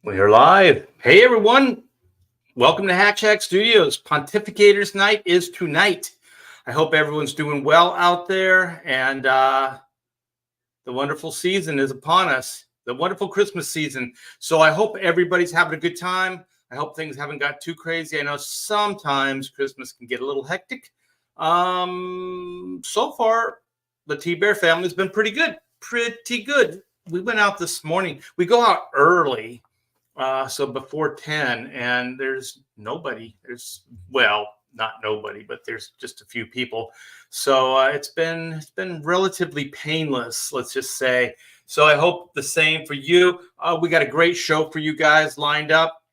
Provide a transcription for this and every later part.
We are live. Hey, everyone. Welcome to Hatch Hack Studios. Pontificators Night is tonight. I hope everyone's doing well out there, and the wonderful season is upon us, the wonderful Christmas season. So I hope everybody's having a good time. I hope things haven't got too crazy. I know sometimes Christmas can get a little hectic. So far, the T-Bear family's been pretty good. Pretty good. We went out this morning. We go out early. So before 10, and there's nobody. Not nobody, but there's just a few people. So it's been relatively painless, let's just say. So I hope the same for you. We got a great show for you guys lined up.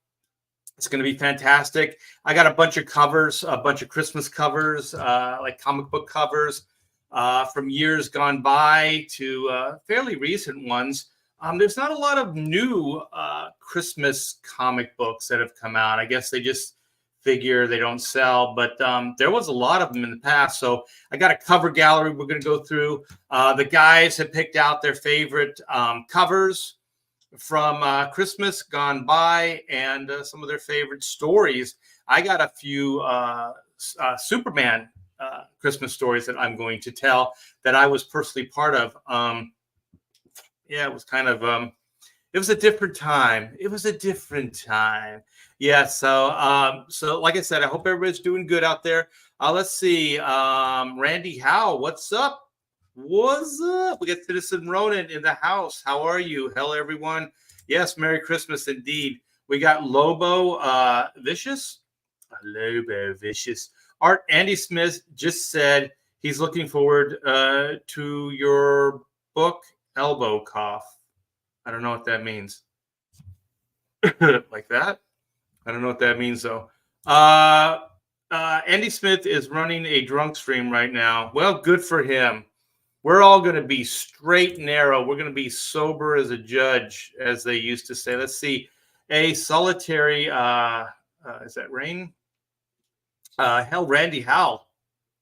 It's going to be fantastic. I got a bunch of covers, a bunch of Christmas covers, like comic book covers from years gone by to fairly recent ones. There's not a lot of new Christmas comic books that have come out. I guess they just figure they don't sell, but there was a lot of them in the past. So I got a cover gallery we're going to go through. The guys have picked out their favorite covers from Christmas gone by and some of their favorite stories. I got a few Superman Christmas stories that I'm going to tell that I was personally part of. Yeah, it was kind of it was a different time. It was a different time. Yeah, so like I said, I hope everybody's doing good out there. Let's see. Randy Howe, what's up? What's up? We got Citizen Ronan in the house. How are you? Hello, everyone. Yes, Merry Christmas indeed. We got Lobo Vicious. Lobo Vicious. Art Andy Smith just said he's looking forward to your book. Elbow cough. I don't know what that means. Like that? I don't know what that means, though. Andy Smith is running a drunk stream right now. Well, good for him. We're all going to be straight and narrow. We're going to be sober as a judge, as they used to say. Let's see. A solitary, is that Rain? Randy Howell.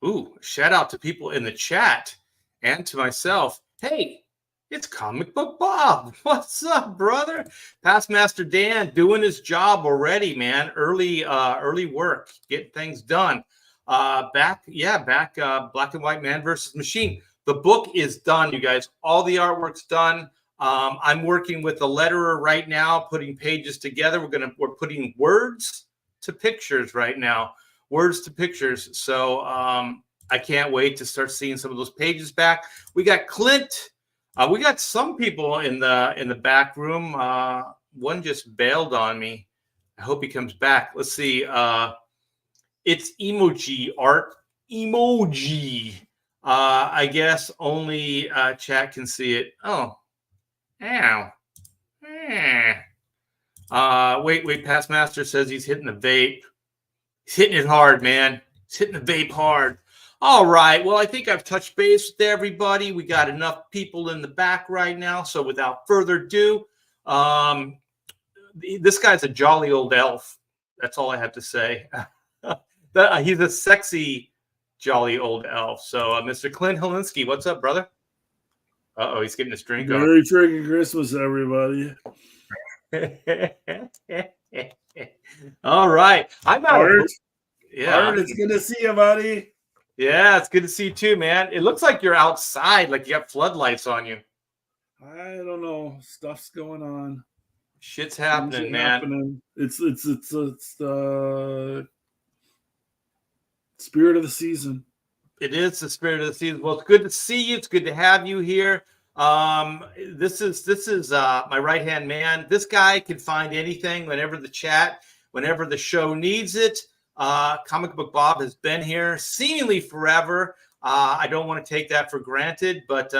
Ooh, shout out to people in the chat and to myself. Hey, it's Comic Book Bob. What's up, brother? Past Master Dan doing his job already, man. Early work, getting things done. Back, Black and White Man versus Machine. The book is done, you guys. All the artwork's done. I'm working with the letterer right now, putting pages together. We're putting words to pictures right now. Words to pictures. So I can't wait to start seeing some of those pages back. We got Clint. We got some people in the back room. One just bailed on me. I hope he comes back. Let's see. It's emoji art. Emoji. I guess only chat can see it. Oh. Ow. Wait. Past Master says he's hitting the vape. He's hitting it hard, man. He's hitting the vape hard. All right. Well, I think I've touched base with everybody. We got enough people in the back right now. So without further ado, this guy's a jolly old elf. That's all I have to say. He's a sexy, jolly old elf. So Mr. Clint Helinski, what's up, brother? Uh-oh, he's getting his drink on. Merry freaking Christmas, everybody. All right. I'm out. Art, yeah. Art, it's good to see you, buddy. Yeah, it's good to see you too, man. It looks like you're outside, like you got floodlights on you. I don't know. Stuff's going on. Shit's happening, man. It's the spirit of the season. It is the spirit of the season. Well, it's good to see you. It's good to have you here. This is my right-hand man. This guy can find anything whenever the show needs it. Comic Book Bob has been here seemingly forever. I don't want to take that for granted, but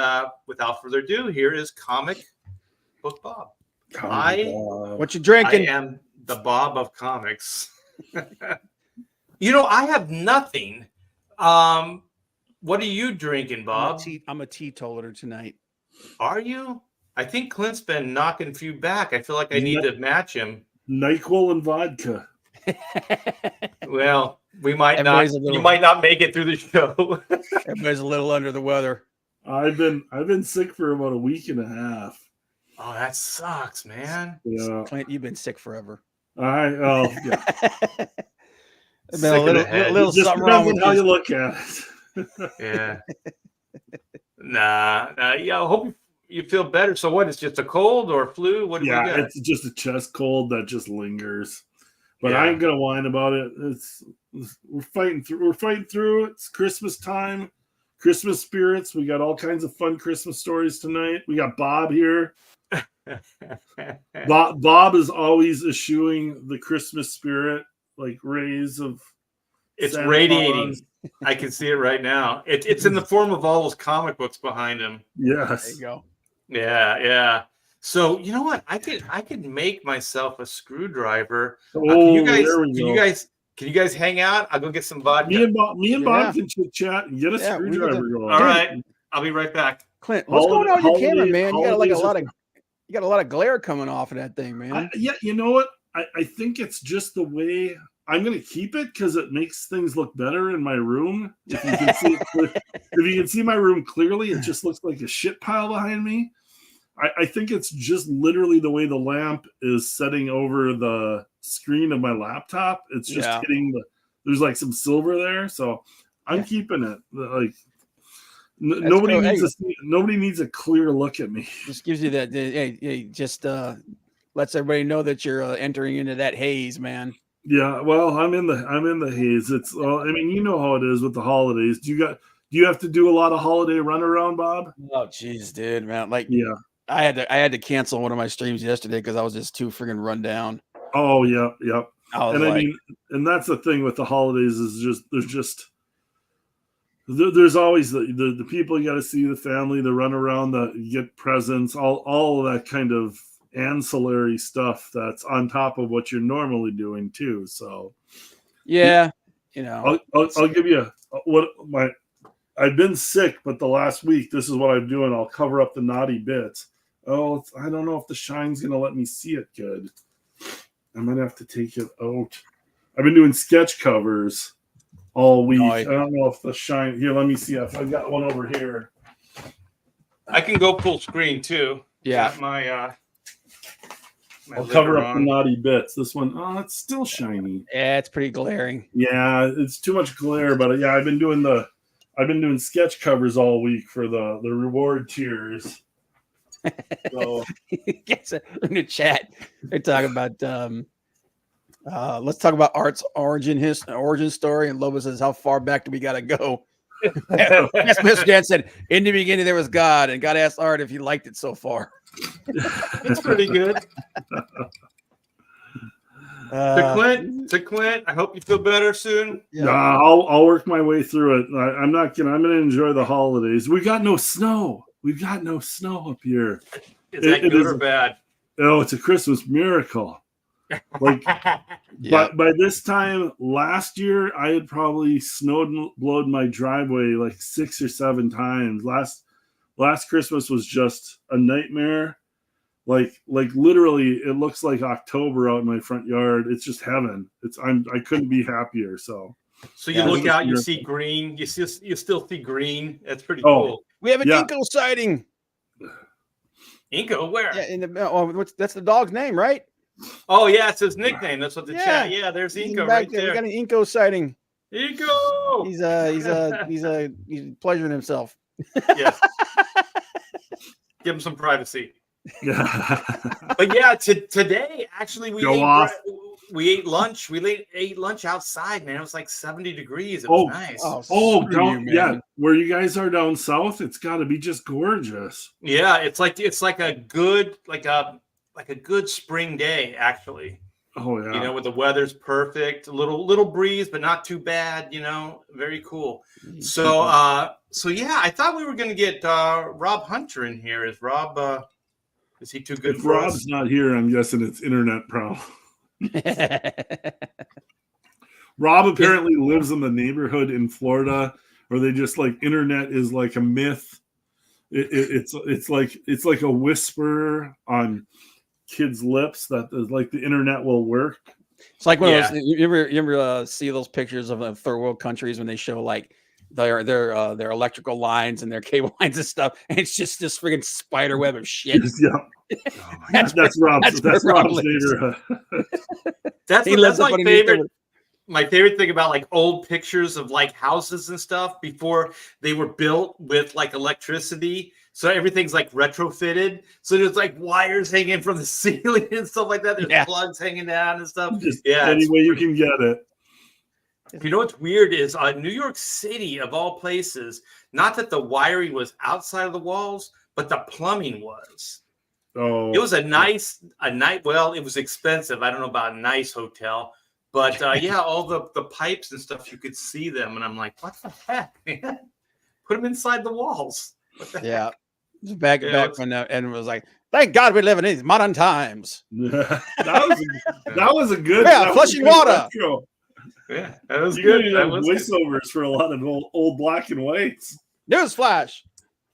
without further ado, here is Comic Book Bob. What you drinking? I am the Bob of comics. I have nothing. What are you drinking, Bob? I'm a teetotaler tonight. Are you? I think Clint's been knocking a few back. I feel like I need to match him. NyQuil and vodka. Well, we might not. You might not make it through the show. Everybody's a little under the weather. I've been sick for about a week and a half. Oh, that sucks, man. Yeah. Clint, you've been sick forever. Yeah. There's been Sick a in the little, head. little It just something wrong depends with on how you. you look at it. Yeah. Nah. Yeah. I hope you feel better. So what? It's just a cold or flu? What do we Yeah, got? it's just a chest cold that just lingers. But I Yeah. ain't gonna whine about it. We're fighting through. We're fighting through. It's Christmas time, Christmas spirits. We got all kinds of fun Christmas stories tonight. We got Bob here. Bob is always eschewing the Christmas spirit, like rays of. It's Santa radiating. Claus. I can see it right now. It's in the form of all those comic books behind him. There Yes. you go. Yeah, yeah. So you know what? I could make myself a screwdriver. Oh, there we go. Can you guys hang out? I'll go get some vodka. Me and Bob Yeah. can chit chat and get a Yeah, we screwdriver get going. All right. I'll be right back. Clint, what's going on with your camera, man? You got Holidays you got a lot of glare coming off of that thing, man. Yeah, you know what? I think it's just the way I'm going to keep it because it makes things look better in my room. If you can see if you can see my room clearly, it just looks like a shit pile behind me. I think it's just literally the way the lamp is setting over the screen of my laptop. It's just hitting there's like some silver there, so I'm keeping it. Like nobody needs a clear look at me. Just gives you that. Hey, just lets everybody know that you're entering into that haze, man. Yeah, well, I'm in the haze. It's I mean, you know how it is with the holidays. Do you have to do a lot of holiday runaround, Bob? Oh, jeez, dude, man. Like, yeah, I had to cancel one of my streams yesterday because I was just too friggin' run down. Oh, yeah. I mean, and that's the thing with the holidays is there's always the people you got to see, the family, the run around, the get presents, all of that kind of ancillary stuff that's on top of what you're normally doing too. So yeah, you know, I'll give you I've been sick, but the last week this is what I'm doing. I'll cover up the naughty bits. Oh, I don't know if the shine's gonna let me see it good. I might have to take it out. I've been doing sketch covers all week. I don't know if the shine here. Let me see if I've got one over here. I can go full screen too. Yeah, got my I'll cover up the naughty bits. This one, it's still shiny. Yeah, it's pretty glaring. Yeah, it's too much glare, but yeah, I've been doing sketch covers all week for the reward tiers. So in the chat, they're talking about let's talk about Art's origin story. And Lobo says, how far back do we gotta go? Yes, Mr. Dan said, in the beginning there was God, and God asked Art if he liked it so far. It's pretty good. To Clint, I hope you feel better soon. Yeah, I'll work my way through it. I'm not kidding. I'm gonna enjoy the holidays. We got no snow. We've got no snow up here. Is that good or bad? Oh, it's a Christmas miracle. Like, by this time last year, I had probably snowed and blowed my driveway like 6 or 7 times. Last Christmas was just a nightmare. Like literally, it looks like October out in my front yard. It's just heaven. I couldn't be happier. So you look out, you see green. You still see green. That's pretty cool. We have an Inco sighting. Inco, where? Yeah, that's the dog's name, right? Oh yeah, it's his nickname. That's what the chat. Yeah, there's Inco right there. We got an Inco sighting. Inco. He's pleasuring himself. Yes. Give him some privacy. But yeah, today actually we ate lunch. We ate lunch outside, man. It was like 70 degrees. It was nice. Where you guys are down south, it's got to be just gorgeous. Yeah, it's like a good good spring day actually. Oh yeah. When the weather's perfect, a little breeze, but not too bad. Very cool. So yeah, I thought we were gonna get Rob Hunter in here. Is Rob? Is he too good if for us? Rob's not here, I'm guessing it's internet problem. Rob apparently lives in the neighborhood in Florida where they just like internet is like a myth. It's like a whisper on kids' lips that like the internet will work. It's like one of those. You ever see those pictures of third world countries when they show like their electrical lines and their cable lines and stuff, and it's just this friggin' spider web of shit. Yeah. That's Rob's neighborhood. That's He lives my up underneath there favorite. My favorite thing about like old pictures of like houses and stuff before they were built with like electricity. So everything's like retrofitted. So there's like wires hanging from the ceiling and stuff like that. There's plugs hanging down and stuff. Just any way you can get it. You know what's weird is New York City, of all places, not that the wiring was outside of the walls, but the plumbing was. Oh, it was well, it was expensive. I don't know about a nice hotel. But yeah, all the pipes and stuff, you could see them. And I'm like, what the heck, man? Put them inside the walls. Yeah. Back when and it was like, thank God we live in these modern times. that was a good. Yeah, flushing water. Intro. Yeah, that was good. That was voiceovers for a lot of old black and whites. Newsflash.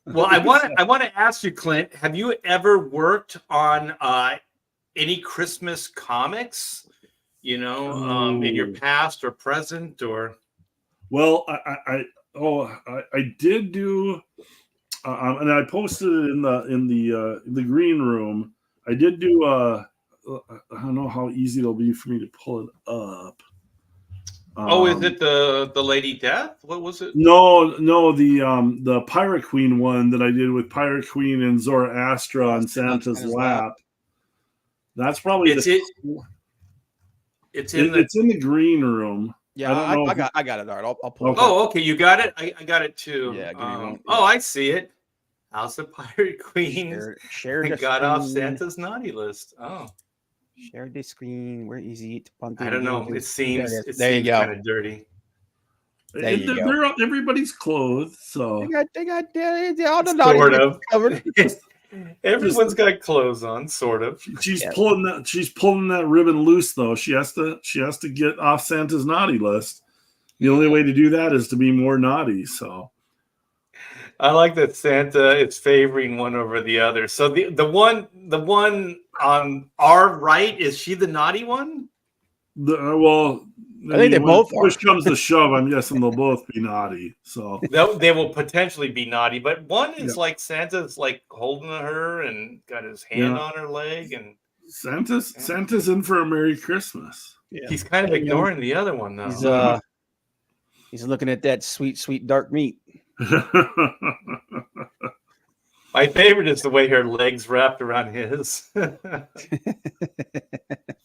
Well, I want to ask you, Clint, have you ever worked on any Christmas comics? In your past or present, or? Well, I did do, and I posted it in the green room. I did do. I don't know how easy it'll be for me to pull it up. Is it the Lady Death? What was it? No, the Pirate Queen one that I did with Pirate Queen and Zoroastra on Santa's lap. That's probably It's in the green room. Yeah, I got it. All right, I'll pull it. Oh, okay, you got it. I got it too. Yeah. I see it. House of Pirate Queen. Share the got screen. off Santa's naughty list. Oh, share the screen. Where is it? I don't know. It seems there kind of dirty. There you go. Everybody's clothed, so they got all the sort of covered. Everyone's got clothes on, sort of. She's pulling that ribbon loose, though. She has to get off Santa's naughty list. The only way to do that is to be more naughty. So I like that Santa is favoring one over the other. So the one on our right, is she the naughty one? I think they both are. Push comes to shove, I'm guessing they'll both be naughty. So they will potentially be naughty, but one is like Santa's like holding her and got his hand on her leg, and Santa's in for a Merry Christmas. Yeah. He's kind of ignoring the other one though. He's looking at that sweet dark meat. My favorite is the way her legs wrapped around his.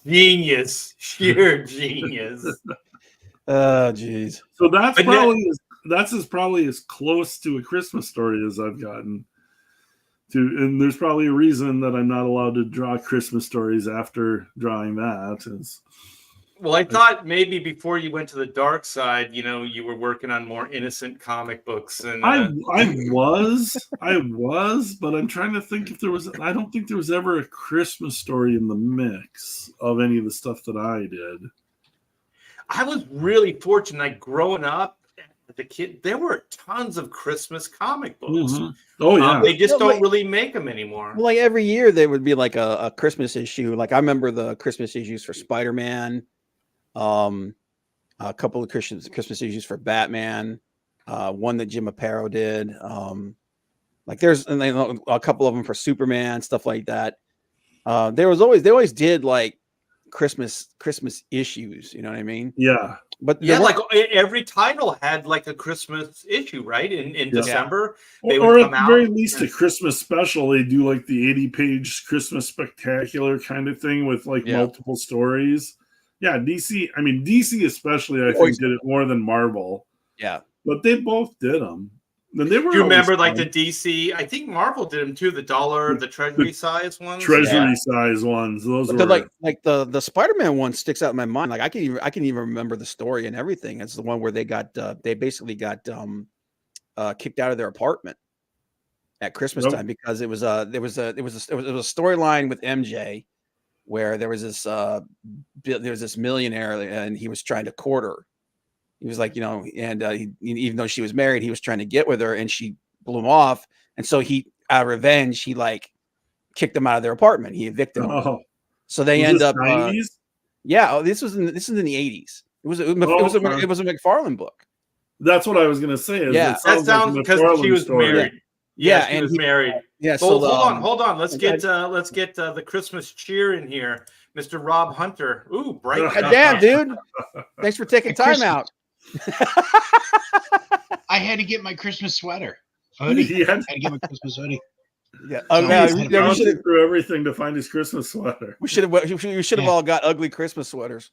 Genius, sheer genius. Oh, geez. So that's probably as close to a Christmas story as I've gotten to, and there's probably a reason that I'm not allowed to draw Christmas stories after drawing that. Well, I thought maybe before you went to the dark side, you were working on more innocent comic books. And I was, but I'm trying to think if there was. I don't think there was ever a Christmas story in the mix of any of the stuff that I did. I was really fortunate. Like growing up as a kid, there were tons of Christmas comic books. Mm-hmm. Oh yeah, they just don't really make them anymore. Well, like every year there would be like a Christmas issue. Like I remember the Christmas issues for Spider-Man. A couple of Christmas issues for Batman, one that Jim Aparo did. Like there's a couple of them for Superman, stuff like that. They always did like Christmas issues. You know what I mean? Yeah. But yeah, like every title had like a Christmas issue, right? In December, they would come out. Or at the very least, a Christmas special. They do like the 80-page Christmas spectacular kind of thing with like multiple stories. Yeah, DC. I mean, DC especially, I think, did it more than Marvel. Yeah, but they both did them. And they were. Do you remember like the DC? I think Marvel did them too. The treasury size ones. Treasury size ones. Those were like the Spider-Man one sticks out in my mind. Like I can even remember the story and everything. It's the one where they basically got kicked out of their apartment at Christmas time because it was a storyline with MJ. Where there was this millionaire and he was trying to court her. He was like, and even though she was married, he was trying to get with her and she blew him off. And so he, out of revenge, he like kicked them out of their apartment. He evicted them. So they end up, 90s? This was in the 80s. It was a McFarlane book. That's what I was gonna say. Is Yeah. it That sounds like a sounds because McFarlane she was story. married. Yeah, Yeah, she and was he- married. Yeah. So So hold on. Let's get I- the Christmas cheer in here, Mr. Rob Hunter. Ooh, bright. God damn, dude. Thanks for taking time Christmas. out. I had to get my Christmas sweater. Hoodie. He had I had to get my Christmas hoodie. Yeah. So, Yeah, he's we gone should through everything to find his Christmas sweater. have Yeah. all got ugly Christmas sweaters.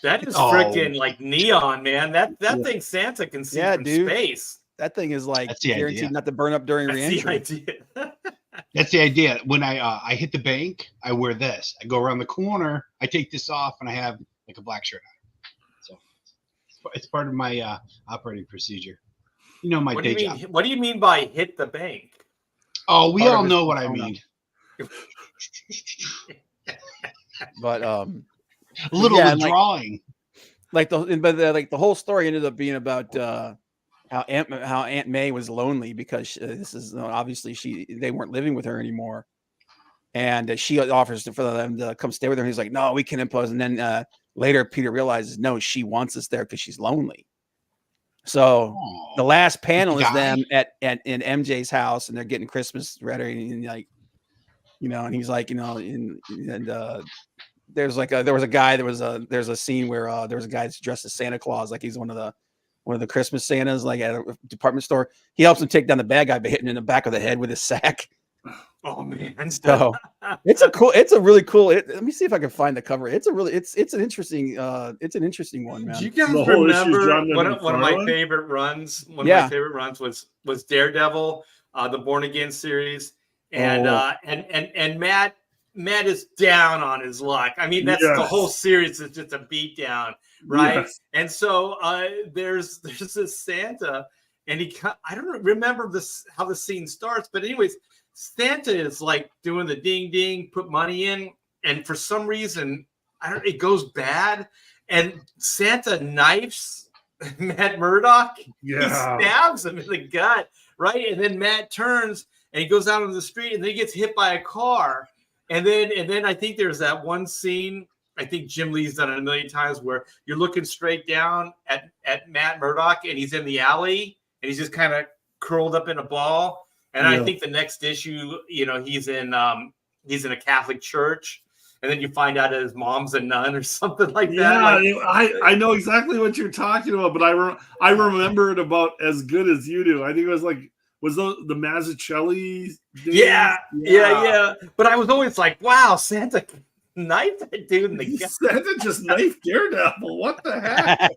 That is Oh. freaking like neon, man. That Yeah. thing Santa can see Yeah, from dude. space. That thing is like That's the guaranteed idea. not to burn up during That's the reentry. idea. That's the idea. When I hit the bank, I wear this. I go around the corner, I take this off, and I have like a black shirt on. So it's part of my operating procedure. You know, my What do day you mean? job. What do you mean by hit the bank? Oh, we Part of all his know what I persona. mean. But A little Yeah, and, like- withdrawing. like the whole story ended up being about how Aunt May was lonely because this is obviously they weren't living with her anymore, and she offers for them to come stay with her. And he's like, no, we can impose. And then later Peter realizes no, she wants us there because she's lonely. So Aw. the last panel is Guy? them in MJ's house, and they're getting Christmas ready, and like, and he's like, there's like there's a scene where there's a guy that's dressed as Santa Claus, like he's one of the Christmas Santas, like at a department store. He helps him take down the bad guy by hitting him in the back of the head with his sack. Oh man. So it's a really cool. Let me see if I can find the cover. It's an interesting one, man. Do you guys The whole issue remember John one of my McFarlane? favorite runs? One of Yeah. my favorite runs was Daredevil, the Born Again series, and Oh. and Matt is down on his luck. I mean, that's the Yes. whole series is just a beatdown, right? Yes. And so there's this Santa, and I don't remember how the scene starts, but anyways, Santa is like doing the ding ding, put money in, and for some reason, it goes bad, and Santa knifes Matt Murdock. Yeah. He stabs him in the gut, right? And then Matt turns and he goes out on the street, and then he gets hit by a car. And then I think there's that one scene, I think Jim Lee's done it a million times, where you're looking straight down at Matt Murdock, and he's in the alley, and he's just kind of curled up in a ball. And I Yeah. think the next issue, he's in a Catholic church, and then you find out that his mom's a nun or something like that. Yeah, Like, I know exactly what you're talking about, but I remember it about as good as you do. I think it was like the Mazzucchelli days? yeah. But I was always like, wow, Santa knifed that dude in the gut. Santa just knifed Daredevil. What the heck?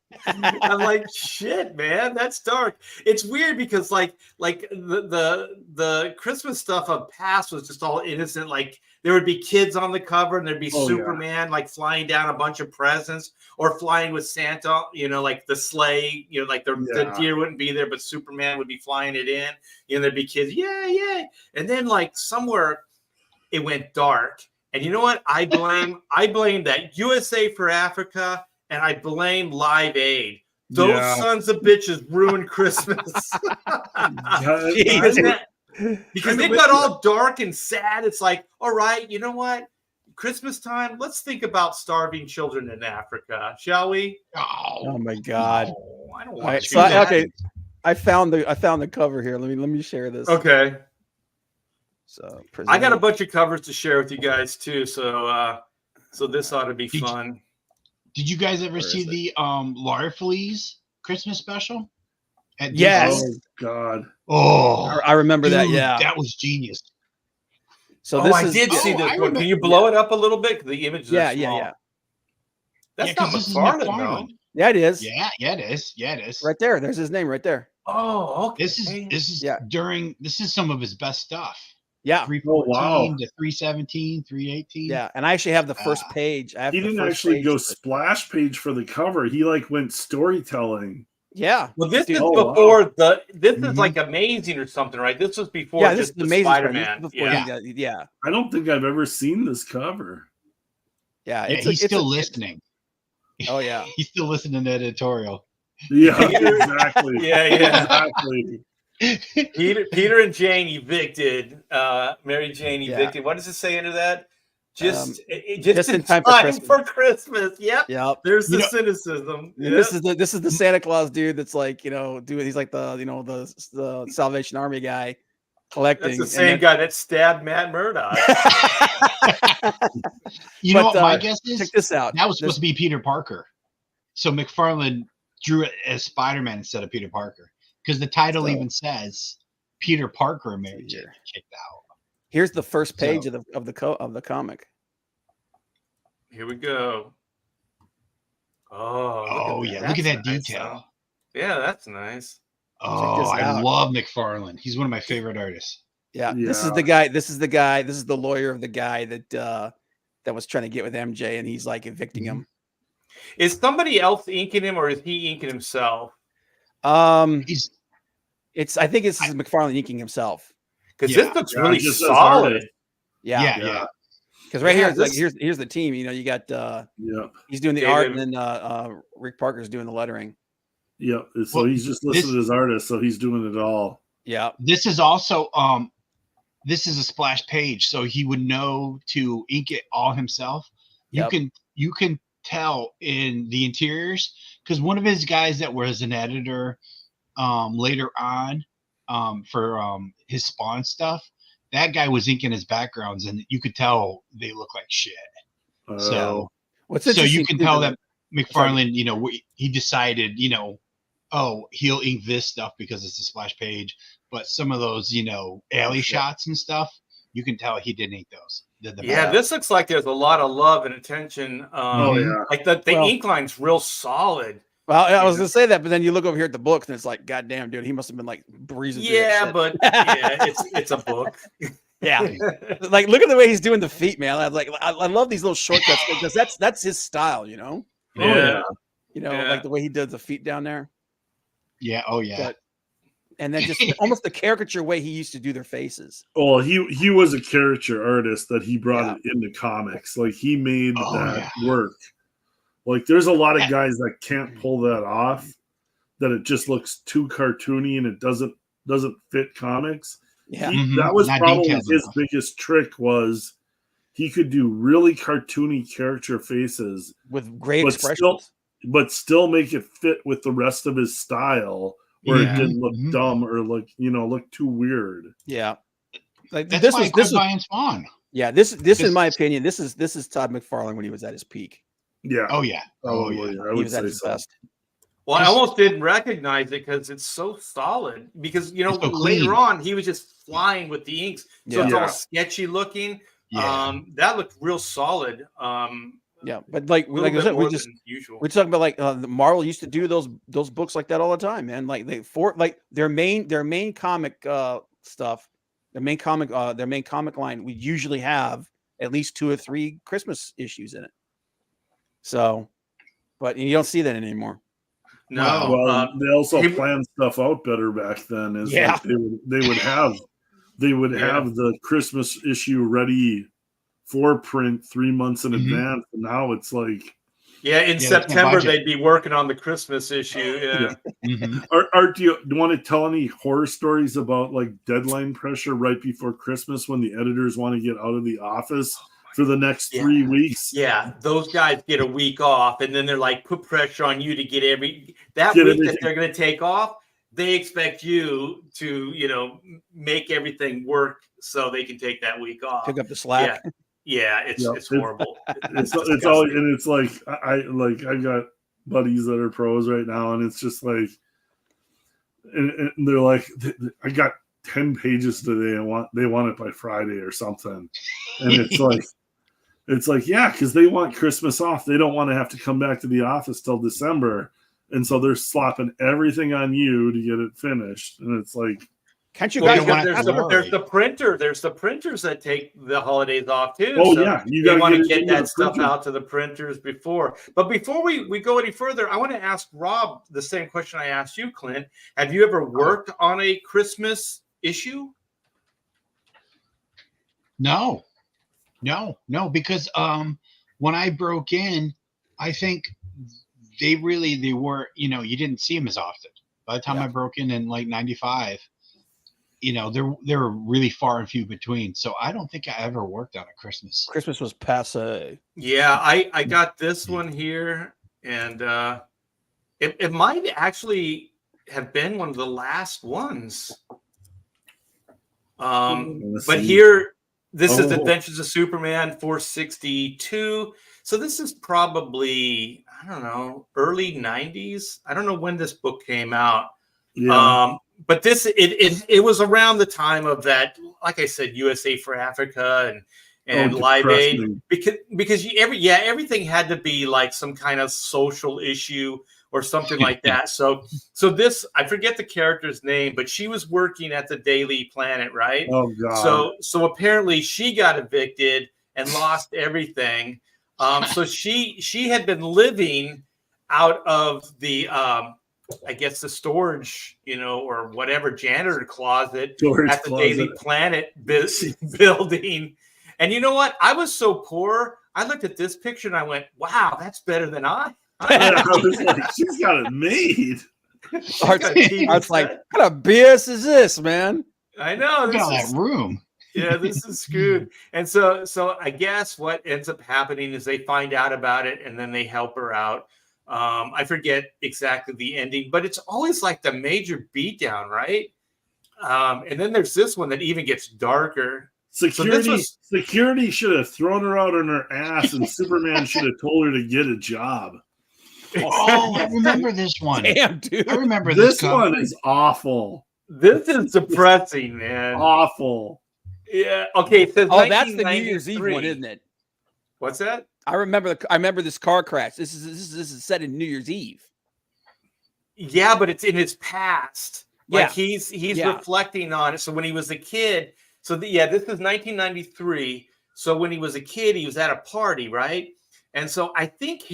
I'm like, shit, man, that's dark. It's weird because like the Christmas stuff of past was just all innocent. Like there would be kids on the cover, and there'd be Oh, Superman like flying down a bunch of presents, or flying with Santa, like the sleigh, like the deer wouldn't be there, but Superman would be flying it in. There'd be kids, yeah. And then like somewhere it went dark. And you know what? I blame that USA for Africa, and I blame Live Aid. Those sons of bitches ruined Christmas. Because they got all dark and sad. It's like, all right, you know what? Christmas time, let's think about starving children in Africa, shall we? Oh my God! No, I don't All want right, to. so okay, I found the cover here. Let me share this. Okay. So I got a bunch of covers to share with you guys too, so this ought to be fun. Did you guys ever Where see is the Larfleeze Christmas special? Yes. Oh God. Oh, I remember that. dude, Yeah. that was genius. So I this is did see Oh, this I one. remember- Can you blow it up a little bit? The images are small. yeah. That's Yeah, not 'cause this is McFarlane, though. McFarlane. Yeah, it is. Yeah, it is. Yeah, it is. Right there. There's his name right there. Oh, okay. This is Yeah. this is some of his best stuff. Yeah. 314 to 317, 318. Yeah. And I actually have the first page. I have He the didn't first actually page go of it. splash page for the cover. He like went storytelling. Yeah. Well, this Dude, is oh, wow. before this is Mhm. like amazing or something, right? This was before Yeah, this just is the amazing. Spider-Man. Before Yeah. he got, yeah. I don't think I've ever seen this cover. Yeah. Yeah, he's still listening. Oh yeah. He's still listening to editorial. Yeah, exactly. Yeah. Exactly. Peter and Jane evicted. Mary Jane Yeah. evicted. What does it say under that? Just just in time for Christmas. Yep. Yep. There's the cynicism. And this is the Santa Claus dude that's like, he's like the Salvation Army guy collecting. That's the same guy that stabbed Matt Murdock. You know what my guess is? Check this out. That was supposed to be Peter Parker. So McFarlane drew it as Spider-Man instead of Peter Parker. Because the title even says Peter Parker and Mary Jane kicked out. Here's the first page of the comic. Here we go. Oh yeah, look at that nice, detail. Yeah, that's nice. Oh, I love McFarlane. He's one of my favorite artists. Yeah, this is the guy. This is the lawyer of the guy that was trying to get with MJ, and he's like evicting him. Is somebody else inking him, or is he inking himself? I think it's McFarlane inking himself. Because this looks really solid. Yeah. Because right here, here's the team. You got he's doing the art, and then Rick Parker's doing the lettering. Yeah, so he's just listed as artist, so he's doing it all. Yeah. This is also this is a splash page, so he would know to ink it all himself. You can tell in the interiors because one of his guys that was an editor later on for his Spawn stuff, that guy was inking his backgrounds, and you could tell they look like shit. So you can tell that McFarlane, he decided, he'll ink this stuff because it's a splash page, but some of those, alley shots and stuff, you can tell he didn't ink those. This looks like there's a lot of love and attention. Like the ink line's real solid. Well, I was gonna say that, but then you look over here at the books, and it's like, goddamn, dude, he must have been like breezing. But it's a book. Yeah, like look at the way he's doing the feet, man. I love these little shortcuts because that's his style, Yeah. Like the way he does the feet down there. Yeah. Oh yeah. But, and then just almost the caricature way he used to do their faces. Oh, he was a caricature artist that he brought it into comics. Like he made that work. Like there's a lot of guys that can't pull that off, that it just looks too cartoony and it doesn't fit comics. Yeah. That was probably his biggest trick, was he could do really cartoony character faces with great expressions, but still make it fit with the rest of his style, where it didn't look dumb or look too weird. Yeah. Like this was buying Spawn. Yeah, this in my opinion, this is Todd McFarlane when he was at his peak. Yeah. Oh yeah. Oh yeah. I would say so. Best. Well, I almost didn't recognize it because it's so solid. Because later on he was just flying with the inks, so it's all sketchy looking. Yeah. That looked real solid. But like I said, we talking about like Marvel used to do those books like that all the time, man. Like their main comic stuff, their main comic line would usually have at least 2 or 3 Christmas issues in it. So, but you don't see that anymore. No. Well, they also planned stuff out better back then. Like they would have the Christmas issue ready for print 3 months in advance, and now it's like in September they'd be working on the Christmas issue. Art, do you want to tell any horror stories about like deadline pressure right before Christmas when the editors want to get out of the office for the next 3 weeks? Yeah, those guys get a week off, and then they're like, put pressure on you to get week that they're going to take off. They expect you to, make everything work so they can take that week off. Pick up the slack. Yeah, it's horrible. It's all, and it's like I got buddies that are pros right now, and it's just like, and they're like, I got 10 pages today, and they want it by Friday or something, and it's like yeah, because they want Christmas off. They don't want to have to come back to the office till December, and so they're slopping everything on you to get it finished, and it's like. Can't you guys? There's the printer. There's the printers that take the holidays off too. Oh yeah, you want to get that stuff out to the printers before. But before we go any further, I want to ask Rob the same question I asked you, Clint. Have you ever worked on a Christmas issue? No, because when I broke in, I think they were, you didn't see them as often. By the time I broke in like 95. they're really far and few between. So I don't think I ever worked on a Christmas. Christmas was passe. Yeah, I got this one here, and it might actually have been one of the last ones. But here, this is Adventures of Superman 462. So this is probably, I don't know, early 90s. I don't know when this book came out. Yeah. But it was around the time of that, like I said, USA for Africa and Live Aid, because everything had to be like some kind of social issue or something like that. So this, I forget the character's name, but she was working at the Daily Planet, right? Oh God. So apparently she got evicted and lost everything. So she had been living out of the I guess the storage, or whatever, janitor closet at the Daily Planet building. And you know what? I was so poor. I looked at this picture and I went, "Wow, that's better than I." I was like, she's got it made. Art's like, what kind of BS is this, man? I know. Look at that room. Yeah, this is screwed. And so I guess what ends up happening is they find out about it and then they help her out. I forget exactly the ending, but it's always like the major beatdown, right? And then there's this one that even gets darker. Security should have thrown her out on her ass, and Superman should have told her to get a job. Oh, I remember this one. Damn, dude. I remember this one is awful. This is depressing, man. Awful. Yeah. Okay. It says that's the New Year's Eve one, isn't it? What's that? I remember this car crash. This is set in New Year's Eve. Yeah, but it's in his past. Like he's Yeah. reflecting on it. So when he was a kid, this is 1993. So when he was a kid, he was at a party, right? And so I think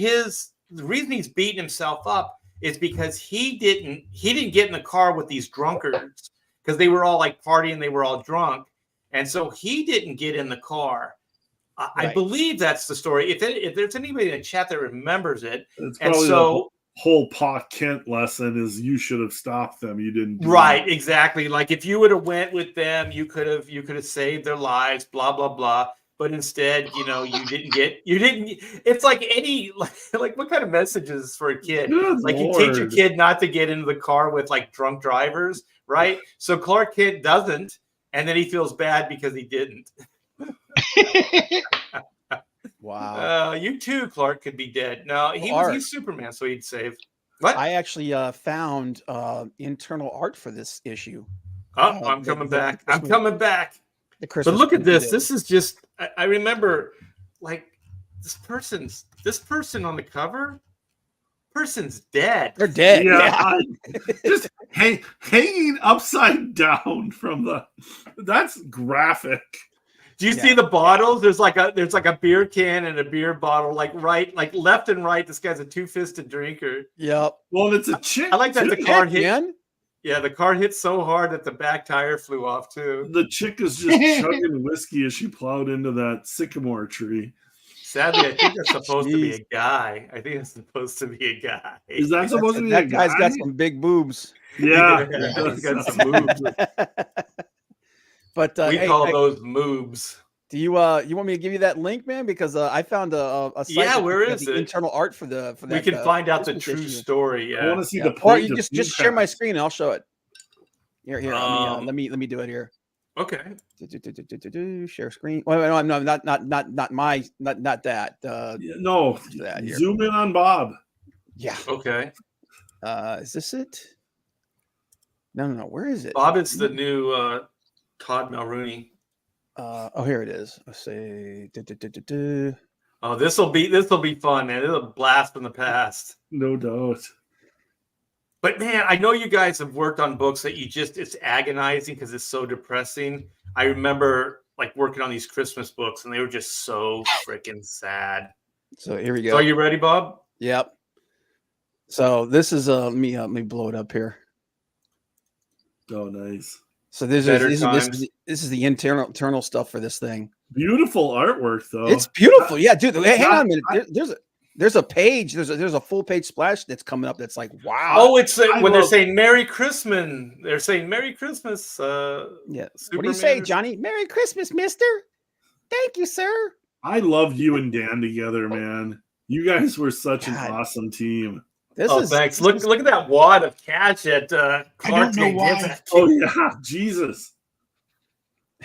the reason he's beating himself up is because he didn't get in the car with these drunkards because they were all like partying, they were all drunk, and so he didn't get in the car. I believe that's the story. If there's anybody in the chat that remembers it, it's probably the whole Pa Kent lesson is you should have stopped them. You didn't. Exactly. Like if you would have went with them, you could have saved their lives. Blah blah blah. But instead, you didn't. It's like like what kind of messages for a kid? Good like Lord. You teach your kid not to get into the car with like drunk drivers, right? So Clark Kent doesn't, and then he feels bad because he didn't. Wow. You too, Clark, could be dead. No, he's Superman, so he'd save. What? I actually found internal art for this issue. Oh, I'm coming back. I'm coming back. But look at this. This is just. I remember, like, this person on the cover. Person's dead. They're dead. Yeah. Just hanging upside down from the. That's graphic. Do you see the bottles? There's like a beer can and a beer bottle, like left and right. This guy's a two-fisted drinker. Yep. Well, it's a chick. I like that the car hit. Man. Yeah, the car hit so hard that the back tire flew off too. The chick is just chugging whiskey as she plowed into that sycamore tree. Sadly, I think that's supposed to be a guy. Is that supposed to be that guy's got some big boobs. Yeah. He's got some moves. But we call those moves. Do you want me to give you that link, man? Because I found a site. Yeah, where is it? Internal art for that. We can find out the true story. Yeah. I want to see the point. Or you just share my screen and I'll show it. Here. Let me do it here. Okay. Share screen. Wait, no, not that. No, that here. Zoom in on Bob. Yeah. Okay. Is this it? No. Where is it? Bob, it's the new Todd Mulrooney. Here it is. Let's say. Oh, this will be fun, man. It's a blast from the past. No doubt. But man, I know you guys have worked on books that it's agonizing because it's so depressing. I remember like working on these Christmas books and they were just so freaking sad. So here we go. So are you ready, Bob? Yep. So this is let me blow it up here. Oh, nice. So this is the internal stuff for this thing. Beautiful artwork, though. It's beautiful. Yeah, dude. Hey, hang on a minute. There's a page. There's a full page splash that's coming up. That's like, wow. Oh, it's when they're love- saying Merry Christmas. They're saying Merry Christmas. Yeah. What do you Superman say, or- Johnny? Merry Christmas, Mister. Thank you, sir. I loved you and Dan together, man. You guys were such an God. awesome team. Thanks. Look at that wad of cash that Clark know why. gives. Oh yeah, Jesus.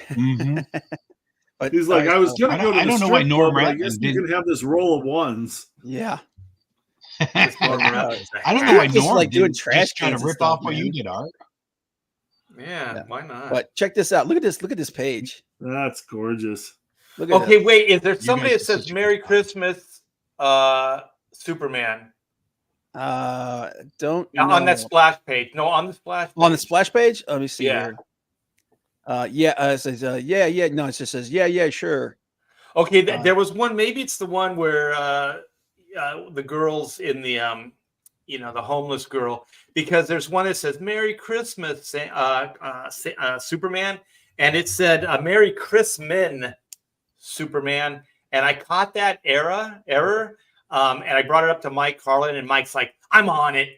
Mhm. But He's like, I was gonna I go don't- to I the don't know why strip Norm club, but I Ratman guess you didn't- can have this roll of ones. yeah. This Norm Yeah. Rapp is a I don't know hack. why Just Norm like doing didn't trash just kind cans of and rip stuff, off what man. you did, Art. Yeah, why not? But check this out. Look at this. Look at this page. That's gorgeous. Look at Okay, it. wait. Is there You somebody guys that are says such a Merry good Christmas, Superman Don't on that know. splash page? No, on the splash. On the page. splash page. Let me see Yeah. here. It says yeah. No, it just says yeah, sure. Okay, there was one. Maybe it's the one where the girls in the the homeless girl, because there's one that says Merry Christmas, Superman, and it said Merry Christmas, Superman, and I caught that error, and I brought it up to Mike Carlin, and Mike's like, I'm on it.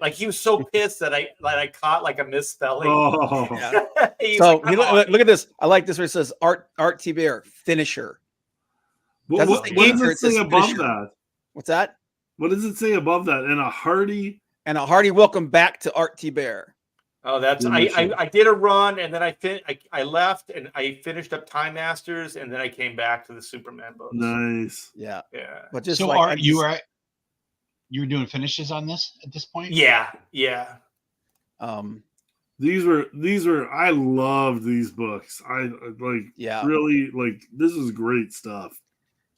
Like he was so pissed that I caught like a misspelling. Oh, Yeah. He's So like, "I'm on it." look at this. I like this where it says Art T. Bear finisher. what, Doesn't what, say what does anchor, it it says say above finisher. that? What's that? What does it say above that? And a hearty. And a hearty welcome back to Art T. Bear. Oh, that's Finisher. I did a run, and then I left and I finished up Time Masters, and then I came back to the Superman books. Nice. Yeah. Yeah. But just So, like Art, you were doing finishes on this at this point? Yeah. These were I loved these books. I like yeah. really like this is great stuff.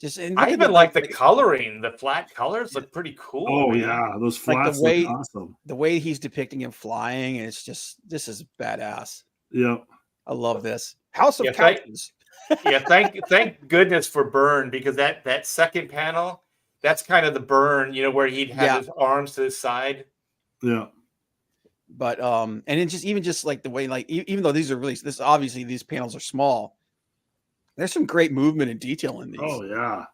Just and I look at even like the coloring. The flat colors look pretty cool. Oh man. yeah, those Like the flats way- look awesome. the way he's depicting him flying, and it's just this is badass. Yeah. I love this. House of Yeah, thank- Couches. Yeah, thank goodness for Byrne, because that second panel, that's kind of the Byrne, where he'd have Yeah. his arms to the side. Yeah. But and it just like the way, like even though these are really obviously these panels are small, there's some great movement and detail in these. Oh yeah.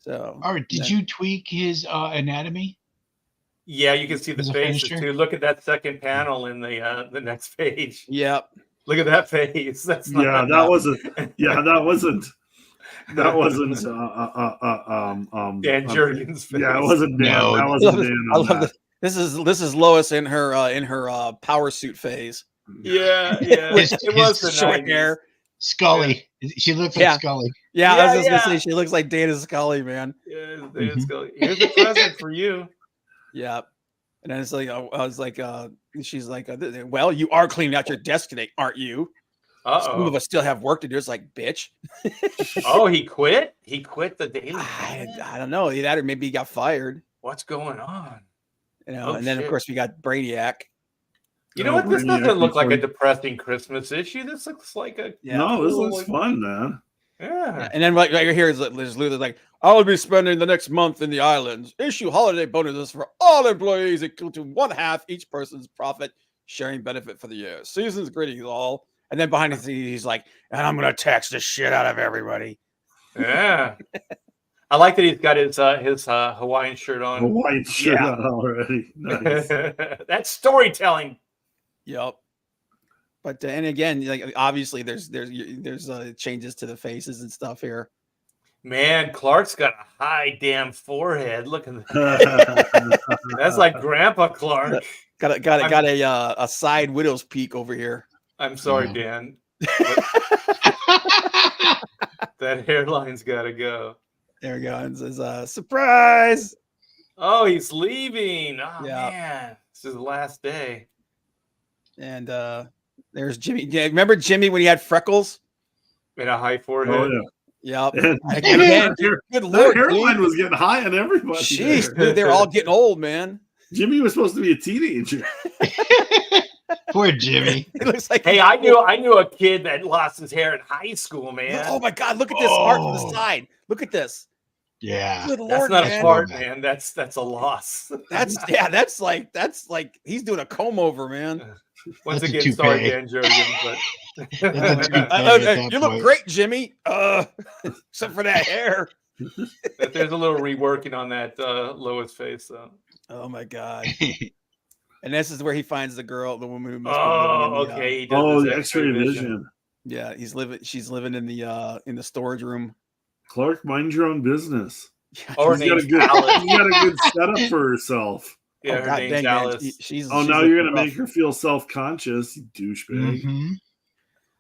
So Art, did you tweak his anatomy? Yeah, you can see the As a faces finisher? too. Look at that second panel in the next page. Yep. Look at that face. That's not Yeah, that wasn't that wasn't Dan Dan Jurgens' face. Yeah, it wasn't Dan. No. That wasn't Dan. I on love that. this is Lois in her power suit phase. Yeah. His- It was the his Short 90s. hair. Scully. She looks like Yeah. Scully. Yeah, I Yeah, was just gonna yeah. say she looks like Dana Scully, man. Yeah, it's go- Here's a present for you. Yeah. And then it's like I was like, she's like, well, you are cleaning out your desk today, aren't you? Some of Uh-oh. us still have work to do. It's like, bitch. Oh, he quit? He quit the Daily I Planet? don't know. Either that or maybe he got fired. What's going on? Oh, and then shit. of course we got Brainiac. You know Oh, what? This Brainiac doesn't look like a before- depressing Christmas issue. This looks like a Yeah. No, this cool, looks fun, man. yeah. And then right here is there's Luther like, I will be spending the next month in the islands. Issue holiday bonuses for all employees equal to 1/2 each person's profit sharing benefit for the year. Season's greetings all. And then behind the scenes, he's like, and I'm gonna tax the shit out of everybody. Yeah. I like that he's got his Hawaiian shirt on. Hawaiian shirt Yeah. on already. Nice. That's storytelling. Yep. But and again, like obviously there's changes to the faces and stuff here. Man, Clark's got a high damn forehead. Look at that. That's like Grandpa Clark. Got a side widow's peak over here. I'm sorry, Yeah. Dan. That hairline's got to go. There we go. And it says surprise. Oh, he's leaving. Oh, Yeah. man. This is the last day. And there's Jimmy. Yeah, remember Jimmy when he had freckles? And a high forehead. Oh yeah. Yep. And Again, good that lord, hairline dude. was getting high on everybody. Jeez, there. dude, they're all getting old, man. Jimmy was supposed to be a teenager. Poor Jimmy. It looks like Hey, I knew a kid that lost his hair in high school, man. Oh my god, look at this art from the Oh. side. Look at this. Yeah. Good That's lord, not man. a fart, man. That's a loss. That's like he's doing a comb over, man. Once That's a again, sorry, toupee. Dan Jurgens, That's a but toupee. at that You look point. great, Jimmy. Except for that hair. But there's a little reworking on that Lois face, though. Oh my god! And this is where he finds the girl, the woman who must be Oh, living in the, okay. He does the his X-ray vision. yeah, she's living in the storage room. Clark, mind your own business. Yeah, Oh, her She's got name's a good, Alice. she's got a good setup for herself. Yeah, oh, her god name's dang, man. Alice. She's Oh, she's now you're looking gonna rough. make her feel self-conscious, you douchebag. Mhm.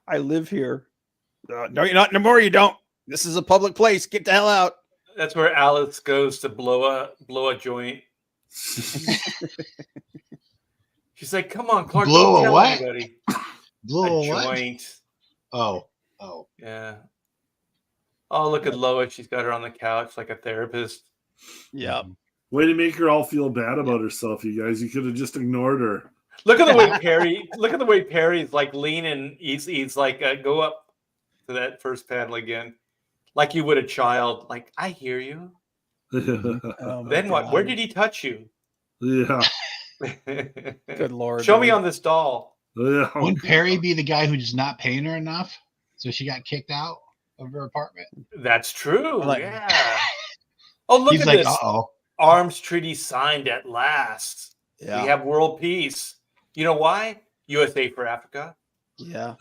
I live here. No, you're not. No more. You don't. This is a public place. Get the hell out. That's where Alice goes to blow a joint. She's like, "Come on, Clark, Blow don't a tell what? anybody." Blow A what? joint. Oh. Yeah. Oh, look at Lois. She's got her on the couch like a therapist. Yeah. Way to make her all feel bad about herself, you guys. You could have just ignored her. Look at the way Perry. Look at the way Perry's like leaning. He's like, go up to that first panel again, like you would a child. Like, I hear you. Oh my Then what? God. Where did he touch you? Yeah. Good Lord. Show me dude. on this doll. Yeah. Wouldn't Perry be the guy who's not paying her enough? So she got kicked out of her apartment? That's true. Like- Yeah. Oh, look He's at like, this. uh-oh. Arms treaty signed at last. Yeah. We have world peace. You know why? USA for Africa. Yeah.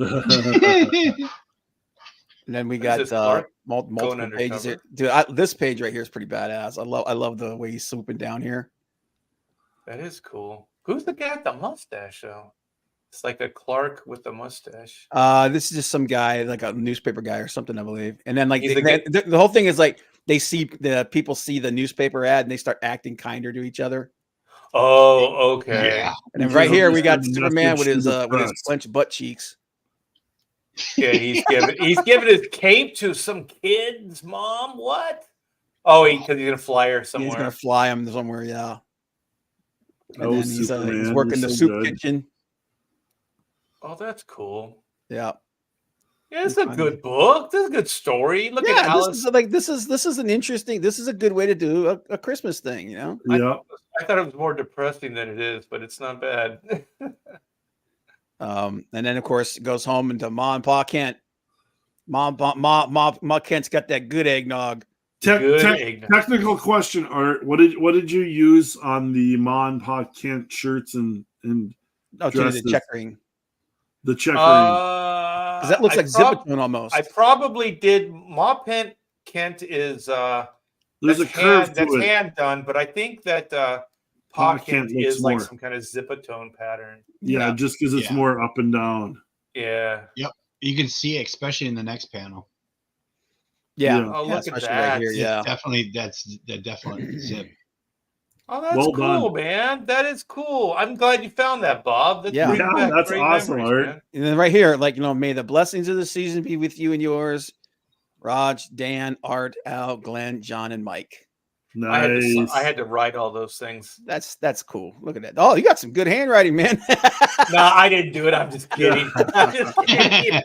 And then we What is got this, Clark? multiple Going pages here. undercover? Dude, this page right here is pretty badass. I love the way he's swooping down here. That is cool. Who's the guy with the mustache, though? It's like a Clark with a mustache. This is just some guy, like a newspaper guy or something, I believe. And then like He's the whole thing is like people see the newspaper ad and they start acting kinder to each other. Oh, okay. Yeah. And then right here we got Because of the Superman with message to the his press. clenched butt cheeks. Yeah, he's giving his cape to some kid's mom. What? Oh, because he's gonna fly her He's somewhere. gonna fly him somewhere, yeah. And Oh, then he's Superman, working you're the so soup good. kitchen. Oh, that's cool. Yeah. Yeah, it's a good book. This is a good story. Look at Yeah, Alice. this is an interesting. This is a good way to do a Christmas thing, you know. Yeah. I thought it was more depressing than it is, but it's not bad. And then of course it goes home into Ma and Pa Kent. Ma Kent's got that good eggnog. Good eggnog. Technical question, Art. What did you use on the Ma and Pa Kent shirts and Oh, to dresses? the checkering. The checkering? Because that looks like Zipatone almost. I probably did. Ma Kent is There's a that's curve hand, to that's it. hand done, but I think that Pa Pa Kent Kent looks is like more- some kind of Zipatone pattern. Yeah, just because it's Yeah. more up and down. Yeah. You can see it, especially in the next panel. yeah. Yeah. Oh, look at especially that. right here. Yeah. Definitely, that's the definite zip. Oh, that's Well cool, done. man. That is cool. I'm glad you found that, Bob. That's Yeah. bringing Yeah, back that's great awesome, memories, Art. man. And then right here, like, may the blessings of the season be with you and yours. Raj, Dan, Art, Al, Glenn, John, and Mike. Nice. I had to write all those things. That's cool. Look at that. Oh, you got some good handwriting, man. No, I didn't do it. I'm just kidding. I'm just kidding.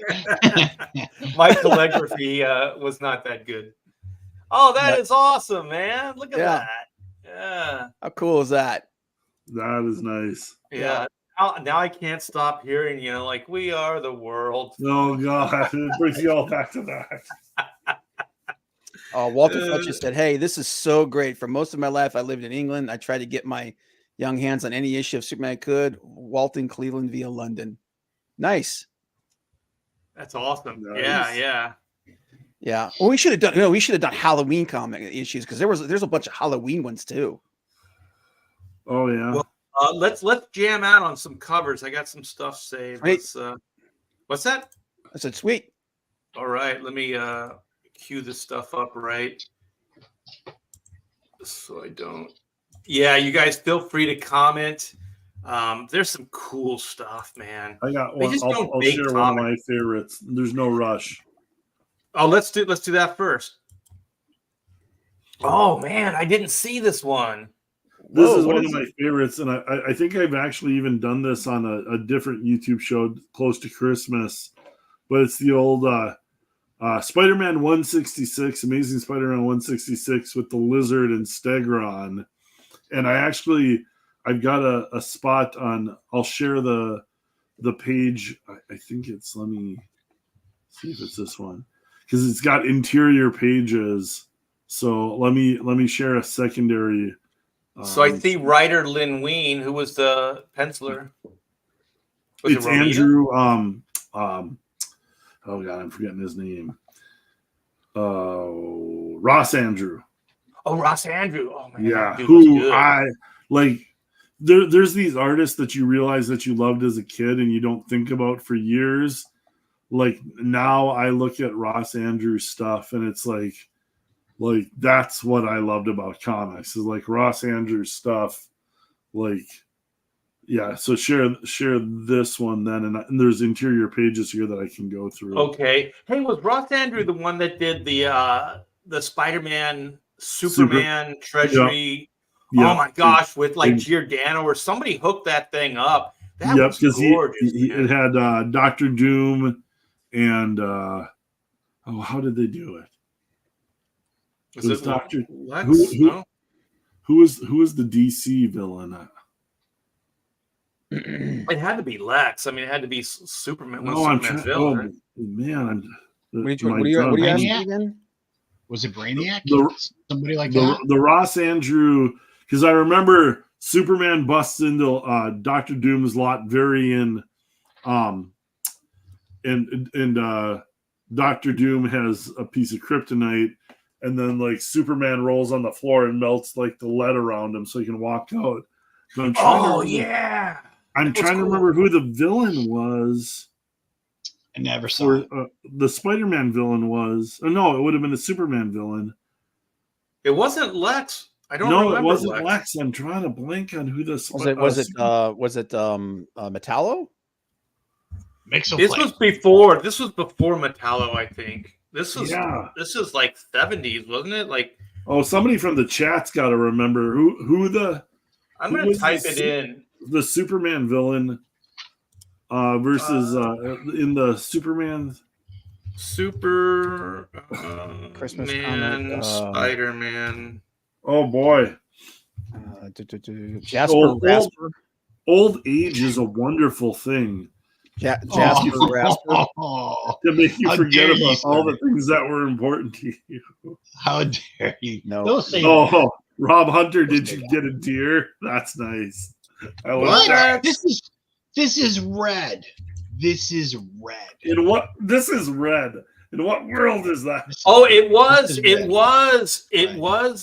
My calligraphy was not that good. Oh, that is awesome, man. Look at Yeah. that. Yeah. How cool is that? That is nice. Yeah. Now I can't stop hearing, like, we are the world. Oh God, it brings you all back to that. Walter Fletcher said, "Hey, this is so great. For most of my life, I lived in England. I tried to get my young hands on any issue of Superman I could. Walton, Cleveland via London. Nice. That's awesome. Nice. Yeah. Yeah. Well, we should have done. We should have done Halloween comic issues because there's a bunch of Halloween ones too. Oh yeah. Well, let's jam out on some covers. I got some stuff saved. Right. What's that? I said, sweet. All right, let me cue this stuff up right, so I don't. Yeah, you guys feel free to comment. There's some cool stuff, man. I got They one. just I'll don't I'll make share one of comics. my favorites. There's no rush. Oh, let's do that first. Oh man, I didn't see this one. This Whoa, is what one is of my favorites, and I think I've actually even done this on a different YouTube show close to Christmas. But it's the old Spider-Man 166, Amazing Spider-Man 166 with the Lizard and Stegron. And I've got a spot on. I'll share the page. I think it's. Let me see if it's this one, because it's got interior pages. So let me share a secondary. So I see writer Lynn Wein, who was the penciler. Was it's it Romita? Andrew. Oh God, I'm forgetting his name. Ross Andrew. Oh, Ross Andrew. Oh man, Yeah, that dude was who good. I like. There's these artists that you realize that you loved as a kid and you don't think about for years. Like now, I look at Ross Andrews stuff and it's like that's what I loved about comics is like Ross Andrews stuff. Like, yeah. So share this one then, and there's interior pages here that I can go through. Okay. Hey, was Ross Andrew the one that did the Spider-Man, Superman Treasury? Yeah. Oh my gosh, with like Giordano or somebody hooked that thing up. That was because gorgeous. it had Dr. Doom and how did they do it? Was it Dr. Lex? Who was the DC villain? It had to be Lex. I mean, it had to be Superman. No, I'm trying. Oh man, what are you asking again? Was it Brainiac? Somebody like the, that? The Ross Andrew, because I remember Superman busts into Dr. Doom's lot very in, and Dr. Doom has a piece of kryptonite, and then like Superman rolls on the floor and melts like the lead around him so he can walk out. So I'm trying to remember who the villain was. I never saw it. The Spider-Man villain was. Oh, no, it would have been a Superman villain. It wasn't Lex. I don't remember. No, it wasn't Lex. I'm trying to blank on who this was. Was it Metallo? This was before Metallo, I think. This is like 70s, wasn't it? Like, oh, somebody from the chat's got to remember who the. I'm going to type it in. The Superman villain versus in the Superman Christmas Man, Spider-Man. Oh boy, Jasper. Old age is a wonderful thing. Jasper Rasper. To make you forget about all the things that were important to you. How dare you? No. Rob Hunter, did you get a deer? That's nice. I love that. This is red. This is red. This is red. In what world is that? Oh, it was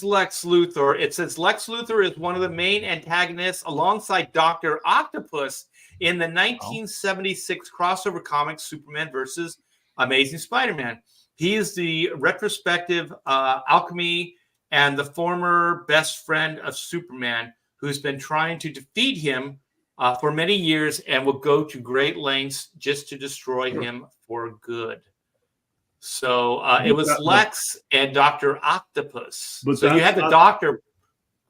Lex Luthor. It says Lex Luthor is one of the main antagonists alongside Dr. Octopus in the 1976 crossover comic Superman versus Amazing Spider-Man. He is the retrospective alchemy and the former best friend of Superman, who's been trying to defeat him for many years and will go to great lengths just to destroy him for good. So it was Lex and Dr. Octopus. But so you had the doctor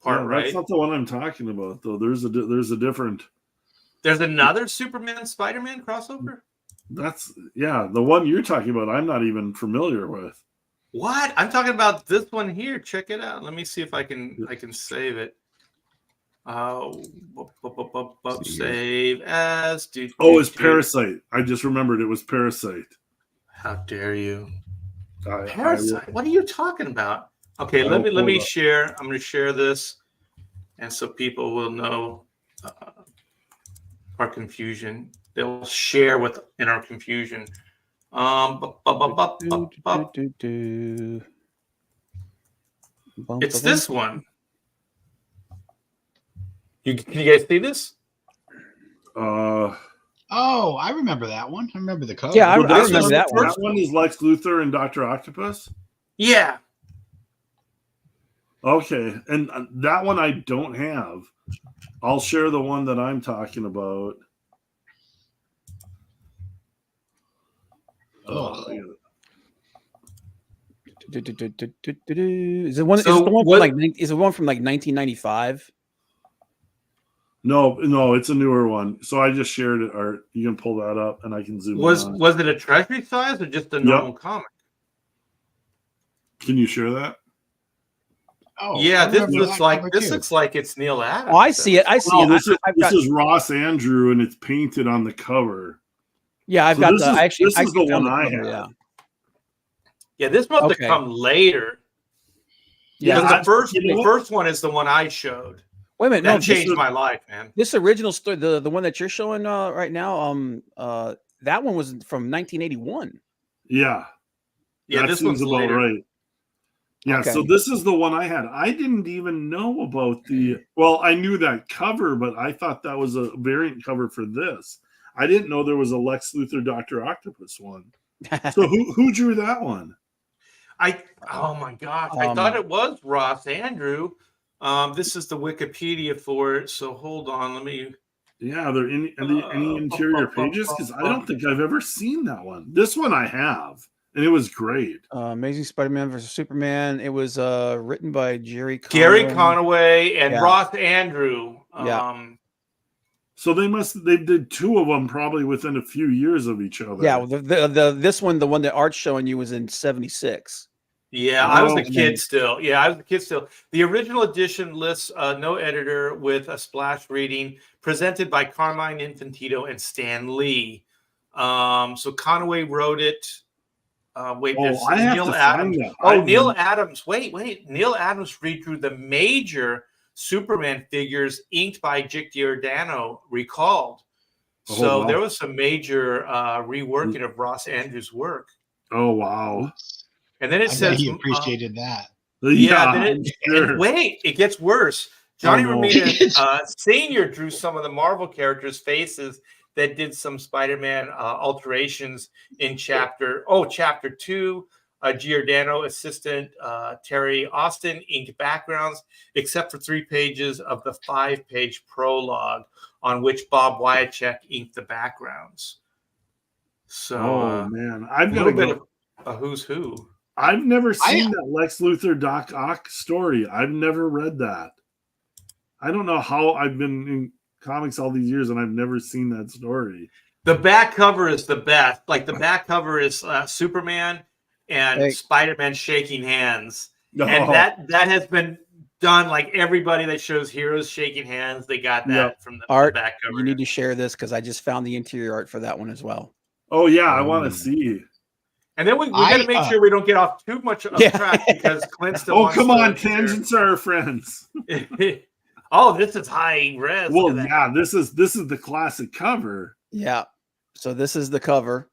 part, right? That's not the one I'm talking about, though. There's a different. There's another Superman Spider-Man crossover? The one you're talking about, I'm not even familiar with. What? I'm talking about this one here. Check it out. Let me see if I can save it. Save as. It's Parasite. I just remembered it was Parasite. How dare you? Parasite? What are you talking about? Okay, let me share. I'm going to share this, and so people will know our confusion. They'll share in our confusion. It's this one. Can you guys see this? Oh, I remember that one. I remember the cover. Yeah, I remember that one. That one is Lex Luthor and Dr. Octopus? Yeah. Okay, and that one I don't have. I'll share the one that I'm talking about. Is it one from like 1995? No, it's a newer one. So I just shared it, Art. You can pull that up and I can zoom in. Was it a treasury size or just a normal comic? Can you share that? Oh, yeah, this looks like it's Neil Adams. Oh, I see it. This is Ross Andrew and it's painted on the cover. Yeah, this is the one I have. Yeah, this must have come later. Yeah. Because you know the what? first one is the one I showed. Wait a minute. That No, changed my life, man. this original story, the one that you're showing right now, that one was from 1981. Yeah, Yeah, that this seems one's about later. right. Yeah, Okay. so this is the one I had. I didn't even know about well, I knew that cover, but I thought that was a variant cover for this. I didn't know there was a Lex Luthor Dr. Octopus one. So who drew that one? Oh my gosh, I thought it was Ross Andrew. This is the Wikipedia for it. So hold on, let me. Yeah, are there any interior pages? Because I don't think I've ever seen that one. This one I have, and it was great. Amazing Spider-Man versus Superman. It was written by Gary Conway. Conaway and Yeah. Ross Andrew. Yeah. So they did two of them probably within a few years of each other. Yeah, this one, the one that Art's showing you, was in 76. Yeah, I was a Oh, kid still. Yeah, I was a kid still. The original edition lists no editor with a splash reading presented by Carmine Infantino and Stan Lee. So Conaway wrote it. Wait, there's I have Neil to Adams. find that. Oh, Neil Adams. Wait. Neil Adams redrew the major Superman figures inked by Dick Giordano, recalled. So wow. there was some major reworking of Ross Andrews' work. Oh wow. And then it I bet says he appreciated that. Yeah, and wait, it gets worse. Johnny Romita Sr. drew some of the Marvel characters' faces that did some Spider-Man alterations in chapter 2. Giordano assistant Terry Austin inked backgrounds, except for 3 pages of the 5-page prologue on which Bob Wyacek inked the backgrounds. So, man, I've a got little bit of a who's who. I've never seen that Lex Luthor Doc Ock story. I've never read that. I don't know how I've been in comics all these years and I've never seen that story. The back cover is the best. Like the back cover is Superman and Spider-Man shaking hands. And that has been done. Like everybody that shows heroes shaking hands, they got that from the back cover. You need to share this because I just found the interior art for that one as well. Oh yeah, I want to see. And then we got to make sure we don't get off too much off track because Clint still wants come on, tangents are our friends. Oh, this is high res. Well, yeah, this is the classic cover. Yeah. So this is the cover.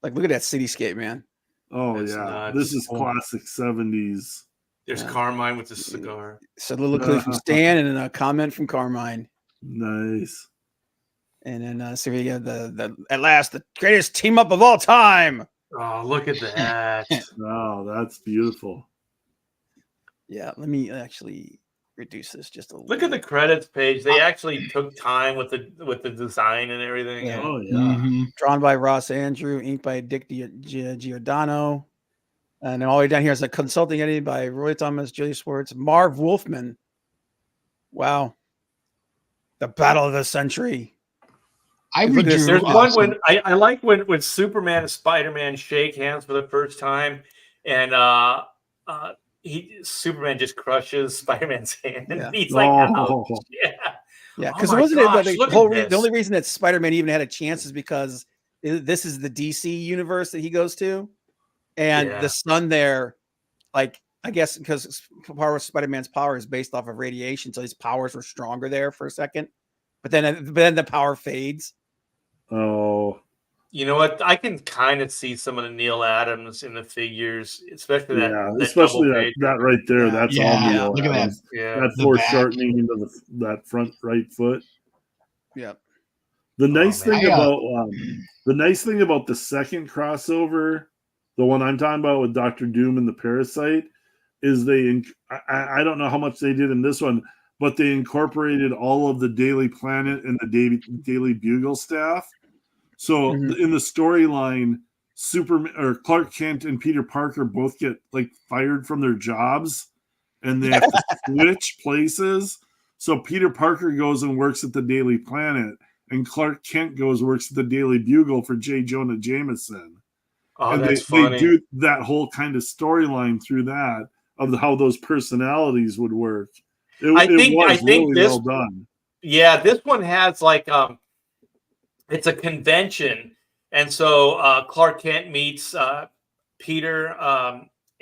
Like, look at that cityscape, man. Oh, that's nuts. This is classic 70s. There's Carmine with the cigar. Soliloquy from Stan and then a comment from Carmine. Nice. And then so we have the at last the greatest team up of all time. Oh, look at that. Oh, that's beautiful. Yeah, let me actually reduce this just a little. Look at the credits page. They actually took time with the design and everything. Yeah. Oh yeah. Drawn by Ross Andrew, inked by Dick Giordano. And then all the way down here is a consulting edited by Roy Thomas, Julius Schwartz, Marv Wolfman. Wow. The battle of the century. There's one when I like when Superman and Spider-Man shake hands for the first time, and Superman just crushes Spider-Man's hand. Yeah. He's like, ouch. Yeah, because the only reason that Spider-Man even had a chance is because this is the DC universe that he goes to, and the sun there, like I guess because Spider-Man's power is based off of radiation, so his powers were stronger there for a second, but then the power fades. Oh, you know what? I can kind of see some of the Neil Adams in the figures, especially especially that right there. That's all Neil. Look Adams. at that. Yeah, that foreshortening into that front right foot. Yeah. The nice thing about the second crossover, the one I'm talking about with Dr. Doom and the Parasite, is I don't know how much they did in this one, but they incorporated all of the Daily Planet and the Daily Bugle staff. So in the storyline, Superman or Clark Kent and Peter Parker both get like fired from their jobs, and they have to switch places. So Peter Parker goes and works at the Daily Planet, and Clark Kent goes and works at the Daily Bugle for J. Jonah Jameson. Oh, and that's funny. They do that whole kind of storyline through that of how those personalities would work. I think really well done. Yeah, this one has like it's a convention, and so Clark Kent meets Peter,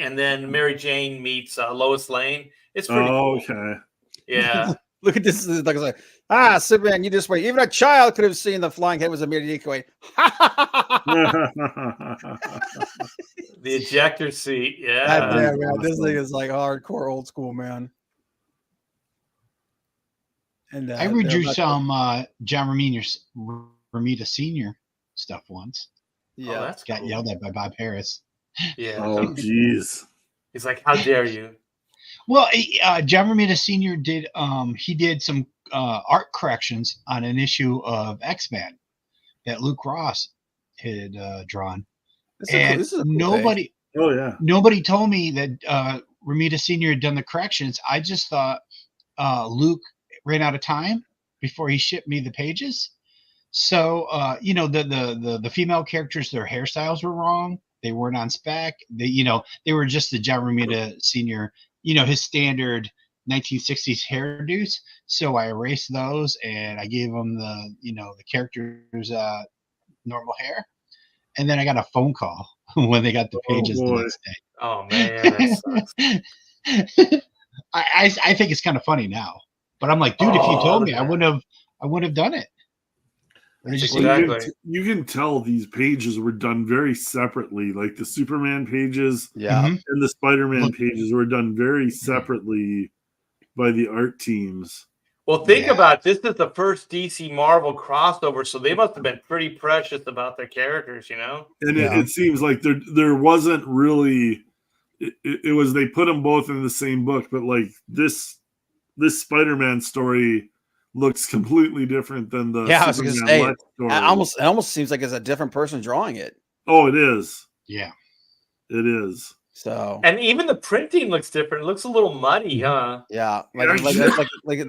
and then Mary Jane meets Lois Lane. It's pretty Oh, cool. okay. Yeah. Look at this. Like I said, Superman, you just wait. Even a child could have seen the flying head was a mere decoy. The ejector seat. God Yeah. damn, man. This awesome. thing is like hardcore old school, man. And I redrew some John Romita Sr. stuff once. Yeah. Oh, that's Got cool. yelled at by Bob Harris. Yeah. Oh, jeez. He's like, how dare you? Well, John Romita Sr. did some art corrections on an issue of X-Men that Luke Ross had drawn. This is a cool nobody Oh, yeah. nobody told me that Romita Sr. had done the corrections. I just thought Luke ran out of time before he shipped me the pages. So the female characters, their hairstyles were wrong. They weren't on spec. They were just the John Romita Sr., his standard 1960s hairdos. So I erased those and I gave them the characters normal hair. And then I got a phone call when they got the pages the next day. Oh man, that sucks. I think it's kind of funny now, but I'm like, dude, if you told me, I wouldn't have done it. Exactly. You can tell these pages were done very separately. Like the Superman pages Yeah. and the Spider-Man pages were done very separately by the art teams. Well, think about it. This is the first DC Marvel crossover, so they must have been pretty precious about their characters, And it seems like there wasn't really. It was they put them both in the same book, but like this Spider-Man story looks completely different than the I was gonna Superman say, Lex story. it almost seems like it's a different person drawing it. Oh, it is. Yeah, it is. So, and even the printing looks different. It looks a little muddy, huh? Yeah, like it's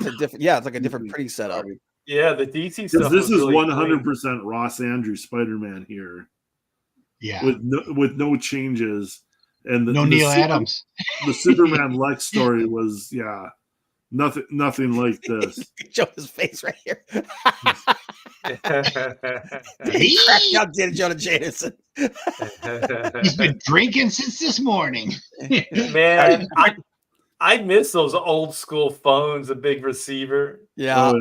a different. Yeah, it's like a different printing setup. Yeah, the DC stuff. This is really 100% Ross Andrews Spider-Man here. Yeah, with no changes, and no Neil Adams. The Superman Lex story was nothing like this. Show his face right here. He cracked out Jonah Jameson. He's been drinking since this morning. Man, I miss those old school phones, a big receiver. Yeah.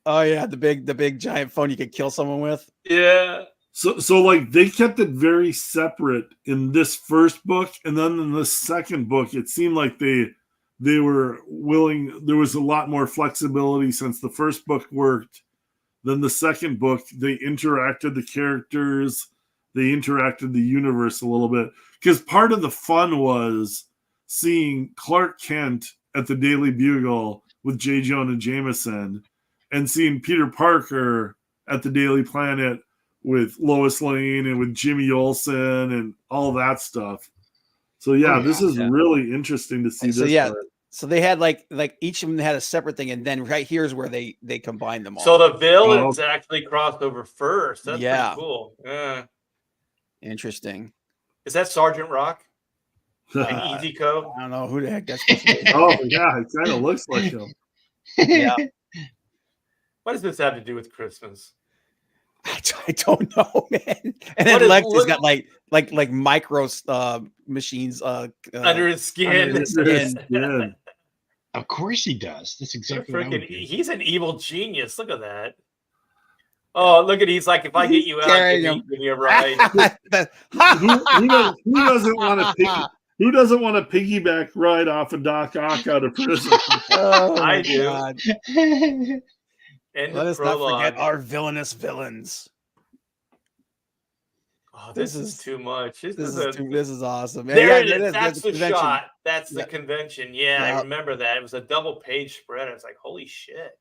Oh yeah, the big giant phone you could kill someone with. Yeah. So like they kept it very separate in this first book, and then in the second book, it seemed like they were willing. There was a lot more flexibility since the first book worked. Then the second book, they interacted the characters, they interacted the universe a little bit. Because part of the fun was seeing Clark Kent at the Daily Bugle with J. Jonah Jameson and seeing Peter Parker at the Daily Planet with Lois Lane and with Jimmy Olsen and all that stuff. So this is really interesting to see. So they had like each of them had a separate thing, and then right here is where they combined them all. So the villains actually crossed over first. That's pretty cool. Yeah. Interesting. Is that Sergeant Rock? And Easy Co? I don't know who the heck that's supposed to be. Oh yeah, it kind of looks like him. Yeah. What does this have to do with Christmas? I don't know, man. And then Lex has got like micro machines under his skin. Of course he does. That's exactly what I would do. He's an evil genius. Look at that. Oh, look at he's like, if I get you out, give me a ride. Who doesn't want to Who doesn't want a piggyback ride off of Doc Ock out of prison? I do. God. Let us not forget our villainous villains. Oh, this is too much. This is awesome. There it is. That's the shot. That's the convention. Yeah, I remember that. It was a double page spread. I was like, holy shit.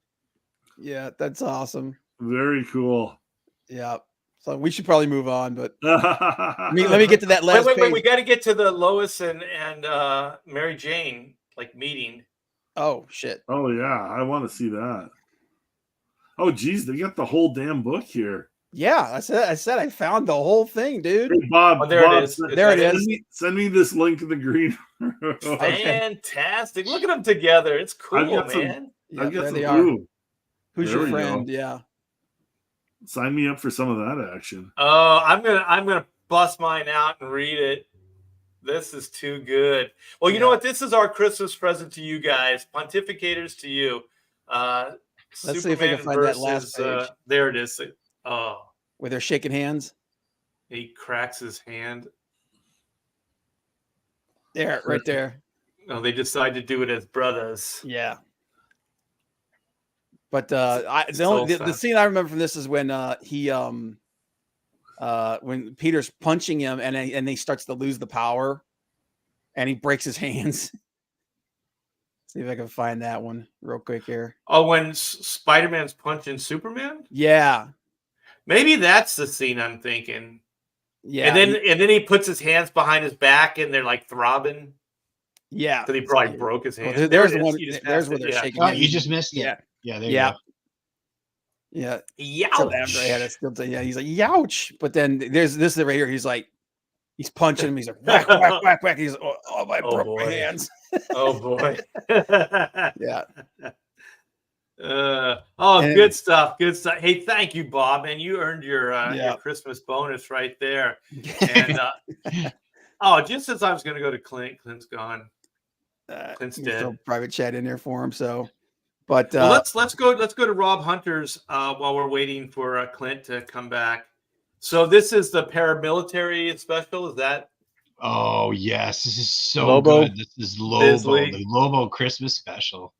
Yeah, that's awesome. Very cool. Yeah. So we should probably move on, but let me get to that last wait. page. We got to get to the Lois and Mary Jane meeting. Oh shit. Oh yeah, I want to see that. Oh geez, they got the whole damn book here. Yeah, I said I found the whole thing, dude. Hey, Bob, there Bob, it is. There it is. Send me this link to the green. Fantastic! Look at them together. It's cool, man. I've got some glue. Who's your friend? Yeah. Sign me up for some of that action. Oh, I'm gonna bust mine out and read it. This is too good. Well, you know what? This is our Christmas present to you guys. Pontificators to you. Let's see if I can find that last page. There it is. Oh, where they're shaking hands. he cracks his hand. There, right there. Oh, they decide to do it as brothers. Yeah. But the scene I remember from this is when when Peter's punching him and he starts to lose the power and he breaks his hands. See if I can find that one real quick here. Oh, when Spider-Man's punching Superman? Yeah. Maybe that's the scene I'm thinking. Yeah. And then he puts his hands behind his back and they're like throbbing. Yeah. Because he probably broke his hand. Well, there's the one. There's where they're shaking. Oh, you just missed it. Yeah. Yeah. There you go. Yeah. Youch. Yeah. He's like, youch. But then this is right here. He's like, he's punching him. He's like, whack, whack, whack, whack. He's like, I broke my hands. Oh boy. Yeah. Good stuff. Good stuff. Hey, thank you, Bob. And you earned your Christmas bonus right there. And just as I was going to go to Clint's gone. Clint's dead. Still private chat in there for him. So, but let's go to Rob Hunter's while we're waiting for Clint to come back. So this is the paramilitary special. Is that? Oh yes, this is so Lobo? good. This is Lobo, the Lobo Christmas special.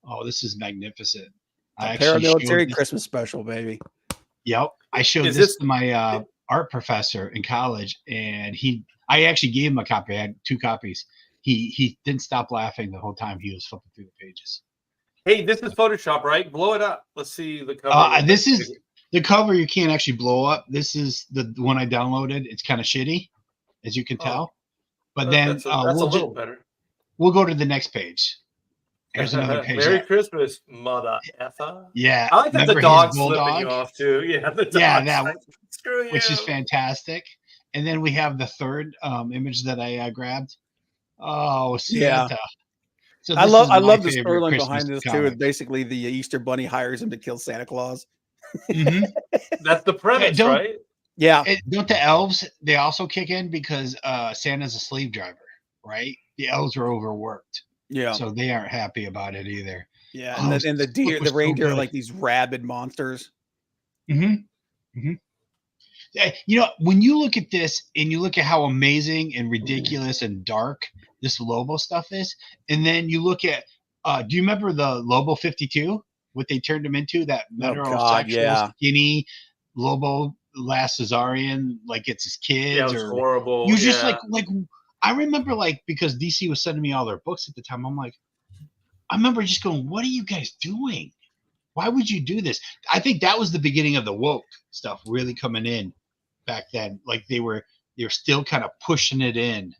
Oh, this is magnificent. Paramilitary Christmas special, baby. Yep, I showed this to my art professor in college, and I actually gave him a copy. I had 2 copies. He didn't stop laughing the whole time he was flipping through the pages. Hey, this is Photoshop, right? Blow it up. Let's see the cover. This is the cover. You can't actually blow up. This is the one I downloaded. It's kind of shitty, as you can tell. But then that's a little better. We'll go to the next page. There's another page. Merry Christmas, mother effer. Yeah, I like that the dog's flipping you off too. Yeah, the dog. Yeah, that like, screw you. Which is fantastic. And then we have the third image that I grabbed. Oh, Santa. Yeah. So I love the storyline behind this too. It's basically the Easter Bunny hires him to kill Santa Claus. Mm-hmm. That's the premise, right? Yeah. Don't the elves, they also kick in because Santa's a slave driver, right? The elves are overworked. Yeah. So they aren't happy about it either. Yeah. And the deer, the reindeer are like these rabid monsters. Mm-hmm. Mm-hmm. You know, when you look at this and you look at how amazing and ridiculous and dark this Lobo stuff is, and then you look at, do you remember the Lobo 52? What they turned him into? That metrosexual, skinny Lobo last cesarean, like it's his kids. Yeah, it was horrible. You just like I remember because DC was sending me all their books at the time. I'm like, I remember just going, "What are you guys doing? Why would you do this?" I think that was the beginning of the woke stuff really coming in back then. Like they were still kind of pushing it in.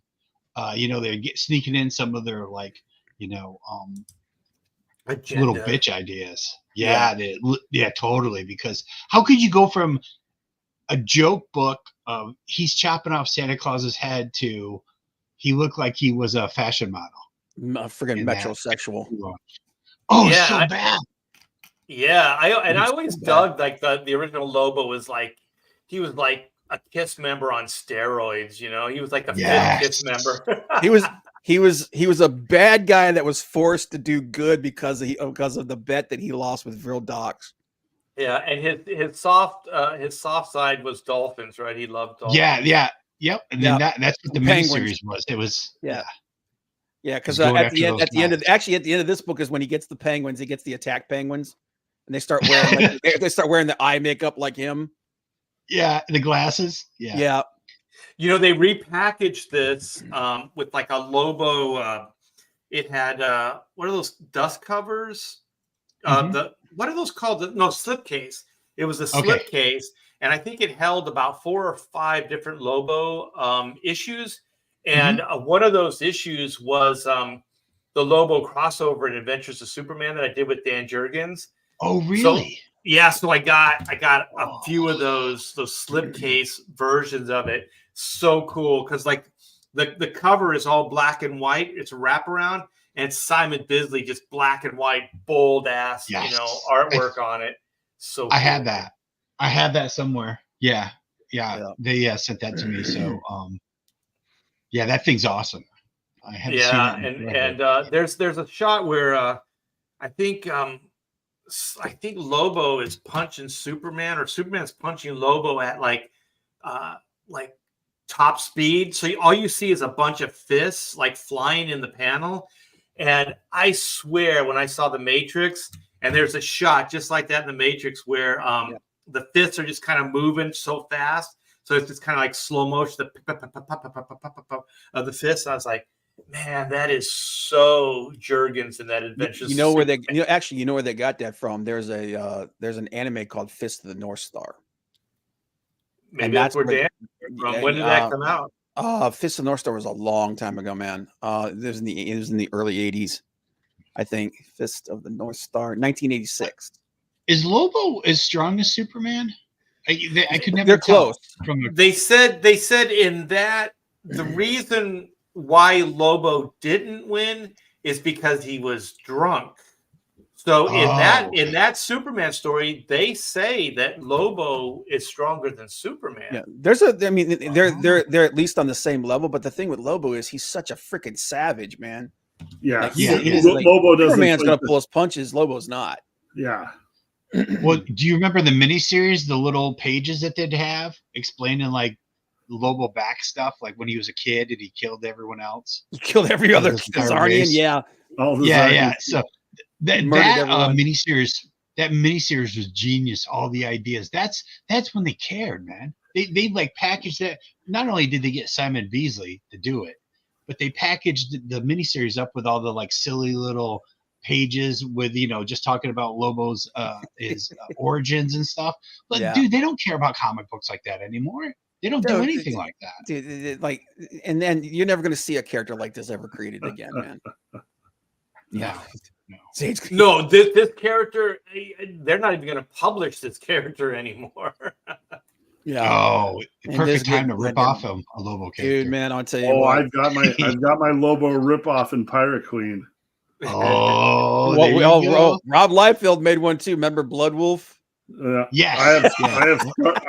They're sneaking in some of their little bitch ideas. Yeah, totally. Because how could you go from a joke book of he's chopping off Santa Claus's head to he looked like he was a fashion model, friggin' metrosexual. Oh, yeah, so bad. Yeah, I always dug the original Lobo was like he was like a Kiss member on steroids. You know, he was like a fifth Kiss member. He was a bad guy that was forced to do good because of the bet that he lost with Vril Dox. Yeah, and his soft side was dolphins, right? He loved dolphins. Yep. And then that's what the miniseries was. It was because at the end of this book is when he gets the penguins, he gets the attack penguins, and they start wearing the eye makeup like him. Yeah, the glasses. Yeah. You know, they repackaged this with like a Lobo. It had what are those dust covers? What are those called? No, slipcase. It was a slipcase, and I think it held about 4 or 5 different Lobo issues. And one of those issues was the Lobo crossover in Adventures of Superman that I did with Dan Jurgens. Oh, really? So I got a few of those slipcase versions of it. So cool because like the cover is all black and white. It's a wraparound, and it's Simon Bisley, just black and white, bold ass, artwork on it. So cool. I had that somewhere. Yeah. They sent that to me. So Yeah, that thing's awesome. I haven't seen Yeah, it in and forever. there's a shot where I think Lobo is punching Superman, or Superman's punching Lobo at uh like top speed. So all you see is a bunch of fists like flying in the panel. And I swear, when I saw The Matrix, and there's a shot just like that in The Matrix where the fists are just kind of moving so fast. So it's just kind of like slow motion of the fists. I was like, man, that is so Jurgens in that adventure. You know where they actually you know where they got that from. There's an anime called Fist of the North Star. Maybe that's where Dan from. When did that come out? Fist of the North Star was a long time ago, man. It was in the early 80s, I think. Fist of the North Star, 1986. Is Lobo as strong as Superman? I could never They're tell. close. They said in that the reason why Lobo didn't win is because he was drunk. So in that Superman story, they say that Lobo is stronger than Superman. Yeah, they're at least on the same level. But the thing with Lobo is he's such a freaking savage, man. Yeah, Like, Lobo doesn't. Superman's gonna pull his punches. Lobo's not. Yeah. Well, do you remember the miniseries, the little pages that they'd have explaining like Lobo back stuff, like when he was a kid and he killed everyone else? He killed every other Zarnian. Yeah. Yeah. So that miniseries was genius. All the ideas. That's when they cared, man. They like packaged that. Not only did they get Simon Beasley to do it, but they packaged the miniseries up with all the like silly little pages with, just talking about Lobo's his origins and stuff. But dude, they don't care about comic books like that anymore. They don't do anything like that. Dude, like, and then you're never going to see a character like this ever created again, man. No. No, this character, they're not even going to publish this character anymore. Yeah. Oh, perfect time to rip off a Lobo character. Dude, man, I'll tell you. Oh, I've got my Lobo ripoff in Pirate Queen. Oh, Rob Liefeld made one too. Remember Blood Wolf? Yes. I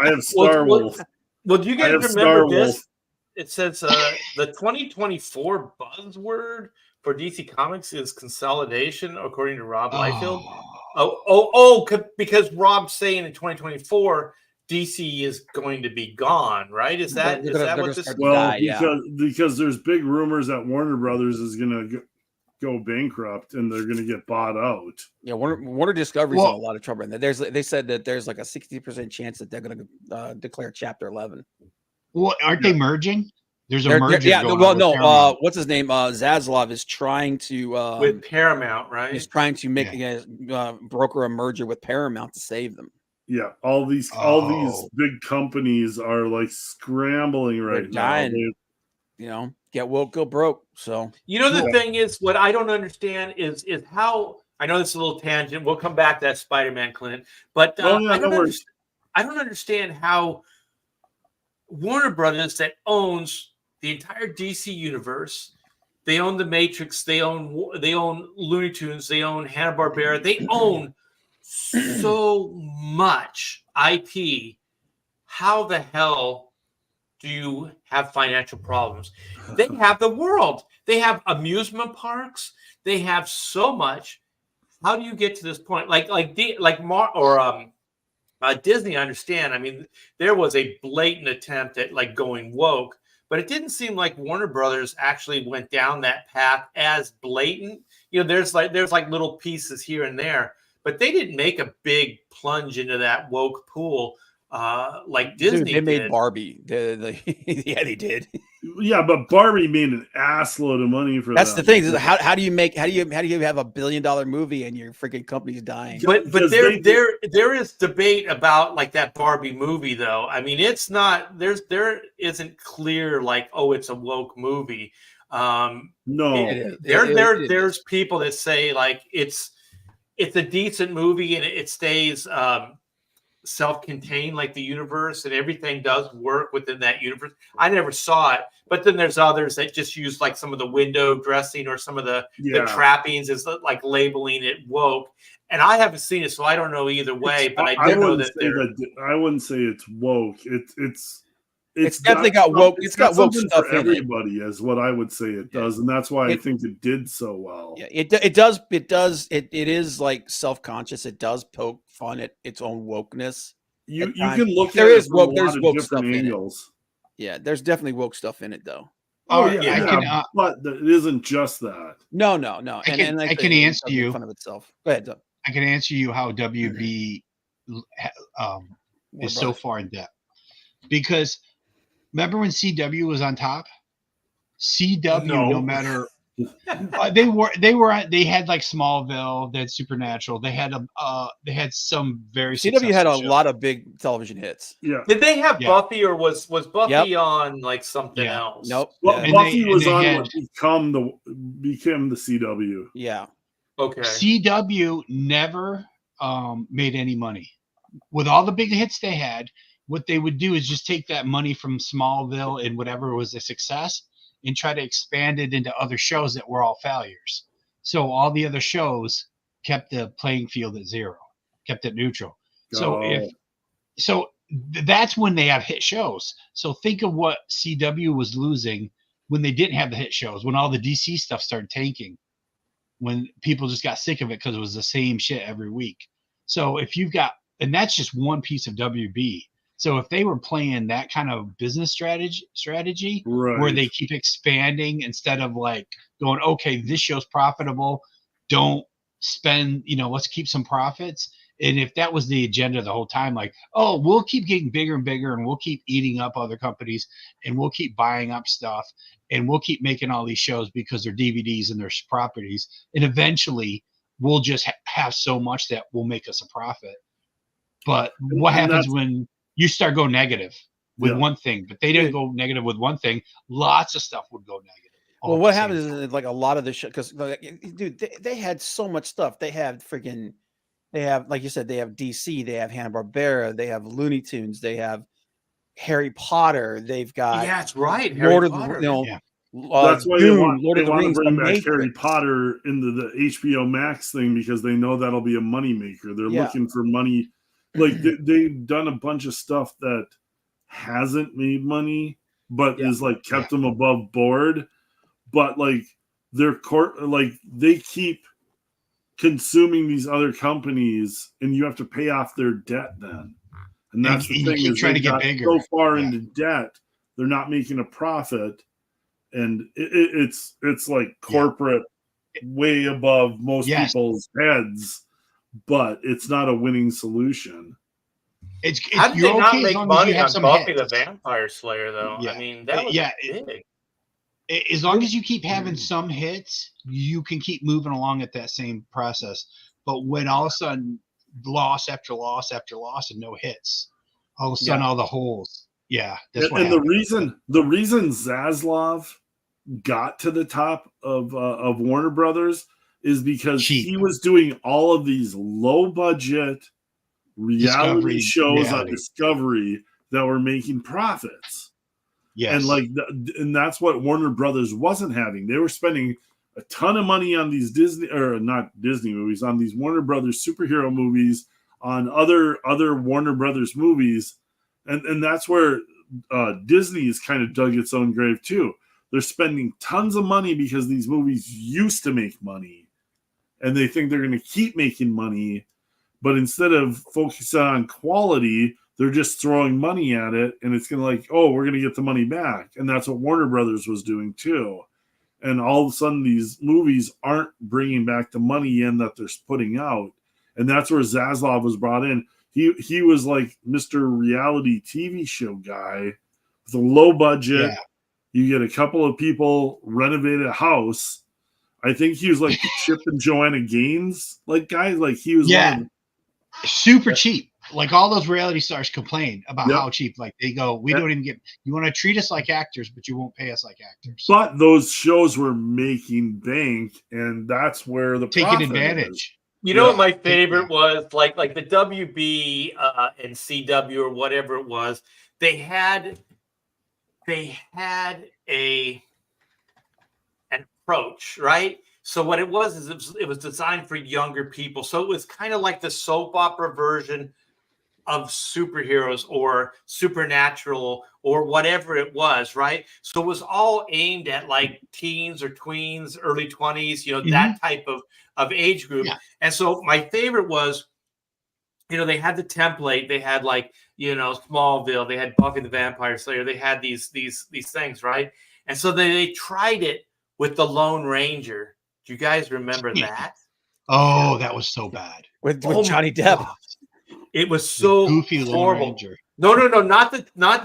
have Star Wolf. Well, do you guys remember this? It says the 2024 buzzword for DC Comics is consolidation, according to Rob Liefeld. Because Rob's saying in 2024 DC is going to be gone, right? Is that what this is? Well, because there's big rumors that Warner Brothers is going to go bankrupt and they're going to get bought out. Yeah, Warner Discovery's in a lot of trouble. And they said that there's like a 60% chance that they're going to declare Chapter 11. Well, aren't they merging? There's a merger. What's his name? Zaslav is trying to with Paramount, right? He's trying to make broker a merger with Paramount to save them. Yeah, all these big companies are like scrambling right now. Get woke, go broke. So the thing is, what I don't understand is how, I know this is a little tangent. We'll come back to that Spider-Man, Clint, but I don't understand how Warner Brothers, that owns the entire DC universe, they own the Matrix, they own Looney Tunes, they own Hanna-Barbera, they own so much IP. How the hell do you have financial problems? They have the world. They have amusement parks. They have so much. How do you get to this point? Disney, I understand. I mean, there was a blatant attempt at like going woke, but it didn't seem like Warner Brothers actually went down that path as blatant. There's like little pieces here and there, but they didn't make a big plunge into that woke pool like Disney. They made Barbie. They did. Yeah, but Barbie made an assload of money for That's the thing. How do you have $1 billion movie and your freaking company's dying? But there is debate about like that Barbie movie though. I mean, it's not there isn't clear like, oh, it's a woke movie. No, there's people that say like it's a decent movie and it stays self-contained like the universe, and everything does work within that universe. I never saw it, but then there's others that just use like some of the window dressing or some of the trappings as like labeling it woke. And I haven't seen it, so I don't know either way. But I do know that I wouldn't say it's woke. It's It's definitely got woke. It's got woke something stuff for in it. everybody, is what I would say it does, and that's why I think it did so well. Yeah, it does. It is like self-conscious. It does poke fun at its own wokeness. You times. can look There at is it from a woke. There's lot of woke different stuff in it. angles. Yeah, there's definitely woke stuff in it, though. Oh Yeah, yeah, I can, but it isn't just that. No. I can answer it does make you. fun of itself. Go ahead, Doug. I can answer you how WB is so far in depth, because remember when CW was on top? CW, no matter they had like Smallville, they had Supernatural, they had some very CW had a successful lot of big television hits. Yeah. Did they have Yeah. Buffy, or was Buffy on like something Yeah. else? Nope. Well, Yeah. Buffy was they on had- what became the CW. Yeah. Okay. CW never made any money. With all the big hits they had, what they would do is just take that money from Smallville and whatever was a success and try to expand it into other shows that were all failures. So all the other shows kept the playing field at zero, kept it neutral. That's when they have hit shows. So think of what CW was losing when they didn't have the hit shows, when all the DC stuff started tanking, when people just got sick of it because it was the same shit every week. So if you've got, and that's just one piece of WB. So if they were playing that kind of business strategy Right. where they keep expanding instead of like going, okay, this show's profitable, don't spend, let's keep some profits. And if that was the agenda the whole time, like, oh, we'll keep getting bigger and bigger, and we'll keep eating up other companies, and we'll keep buying up stuff, and we'll keep making all these shows because they're DVDs and they're properties, and eventually we'll just have so much that will make us a profit. But what happens when you start going negative with one thing? But they didn't go negative with one thing. Lots of stuff would go negative. Well, what happens is like a lot of the show, because dude, they had so much stuff. They have freaking. They have, like you said, they have DC, they have Hanna-Barbera, they have Looney Tunes, they have Harry Potter, they've got that's right, Lord Harry of Potter. the, that's why Dune, they want Rings, to bring back Matrix. Harry Potter into the HBO Max thing because they know that'll be a moneymaker. They're looking for money. Like they've done a bunch of stuff that hasn't made money, but is like kept them above board. But like they keep consuming these other companies, and you have to pay off their debt then. And that's the thing, is trying to get bigger so far into debt, they're not making a profit, and it's like corporate way above most people's heads, but it's not a winning solution. How did they not make money on Buffy the Vampire Slayer, though? I mean, that was big. As long as you keep having some hits, you can keep moving along at that same process. But when all of a sudden loss after loss after loss and no hits, all of a sudden all the holes. Yeah, that's what happened. the reason Zaslav got to the top of Warner Brothers is because he was doing all of these low budget reality shows on Discovery that were making profits. Yes. And and that's what Warner Brothers wasn't having. They were spending a ton of money on these not Disney movies, on these Warner Brothers superhero movies, on other Warner Brothers movies, and that's where Disney has kind of dug its own grave too. They're spending tons of money because these movies used to make money, and they think they're going to keep making money, but instead of focusing on quality, they're just throwing money at it, and it's going to we're going to get the money back. And that's what Warner Brothers was doing too. And all of a sudden, these movies aren't bringing back the money in that they're putting out. And that's where Zaslav was brought in. He was like Mr. Reality TV show guy with a low budget. Yeah. You get a couple of people, renovate a house. I think he was like the Chip and Joanna Gaines guy. Like he was super cheap. Like all those reality stars complain about how cheap. Like they go, we don't even get. You want to treat us like actors, but you won't pay us like actors. But those shows were making bank, and that's where the taking advantage. Is. You know what my favorite was? Like the WB and CW or whatever it was. They had an approach, right? So what it was is it was designed for younger people. So it was kind of like the soap opera version of superheroes or supernatural or whatever it was, right? So it was all aimed at like teens or tweens, early 20s, that type of age group. Yeah. And so my favorite was, they had the template, they had like, Smallville, they had Buffy the Vampire Slayer, they had these things, right? And so they tried it with the Lone Ranger. Do you guys remember that? Oh, that was so bad. With Johnny Depp. God. It was so Goofy Lone horrible. Ranger. No, not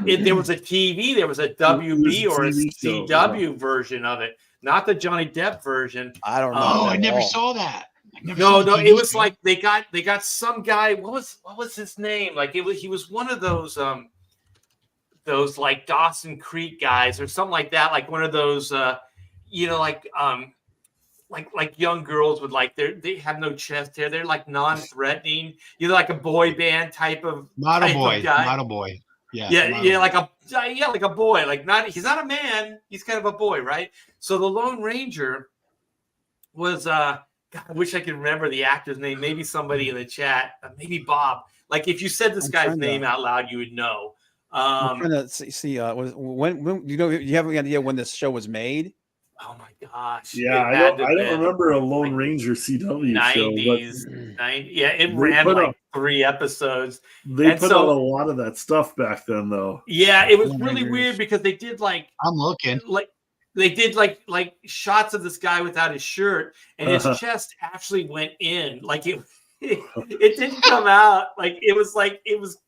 there was a TV, there was a WB or a TV show, CW version of it, not the Johnny Depp version. I don't know. Oh, that I at never all. saw that. No, it was like they got some guy. What was his name? Like he was one of those like Dawson Creek guys or something like that. Like one of those like young girls with like they have no chest hair. They're like non-threatening. Like a boy band type of Model type boy. of guy. Model boy. Yeah. Yeah, like a boy. Like he's not a man. He's kind of a boy, right? So the Lone Ranger was God, I wish I could remember the actor's name. Maybe somebody in the chat, maybe Bob. Like if you said this guy's name out loud, you would know. I'm trying to see when you have any idea when this show was made? Oh my gosh! Yeah, I don't remember a Lone Ranger CW 90s, show. 90s. Yeah, it ran like 3 episodes. They put out a lot of that stuff back then, though. Yeah, it was really weird because they did like I'm looking like. They did like shots of this guy without his shirt, and his chest actually went in. Like it didn't come out. Like it was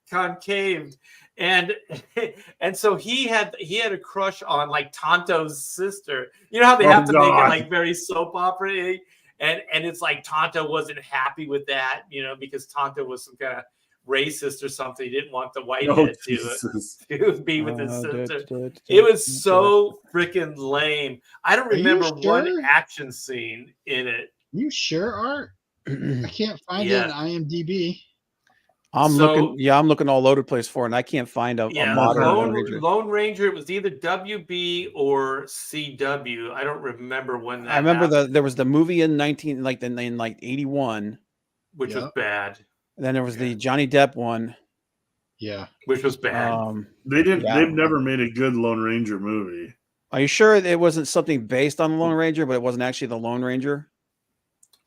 concaved, and so he had a crush on like Tonto's sister. You know how they have to make it like very soap opera, and it's like Tonto wasn't happy with that, because Tonto was some kind of racist or something. He didn't want the white head to be with his sister. It was so freaking lame. I don't remember one action scene in it. You sure, Art? I can't find it on IMDb. I'm looking all over the place for it, and I can't find a modern Lone Ranger. It was either WB or CW. I don't remember when that. I remember there was the movie in 81, which was bad. And then there was the Johnny Depp one. Yeah. Which was bad. They've never made a good Lone Ranger movie. Are you sure it wasn't something based on the Lone Ranger, but it wasn't actually the Lone Ranger?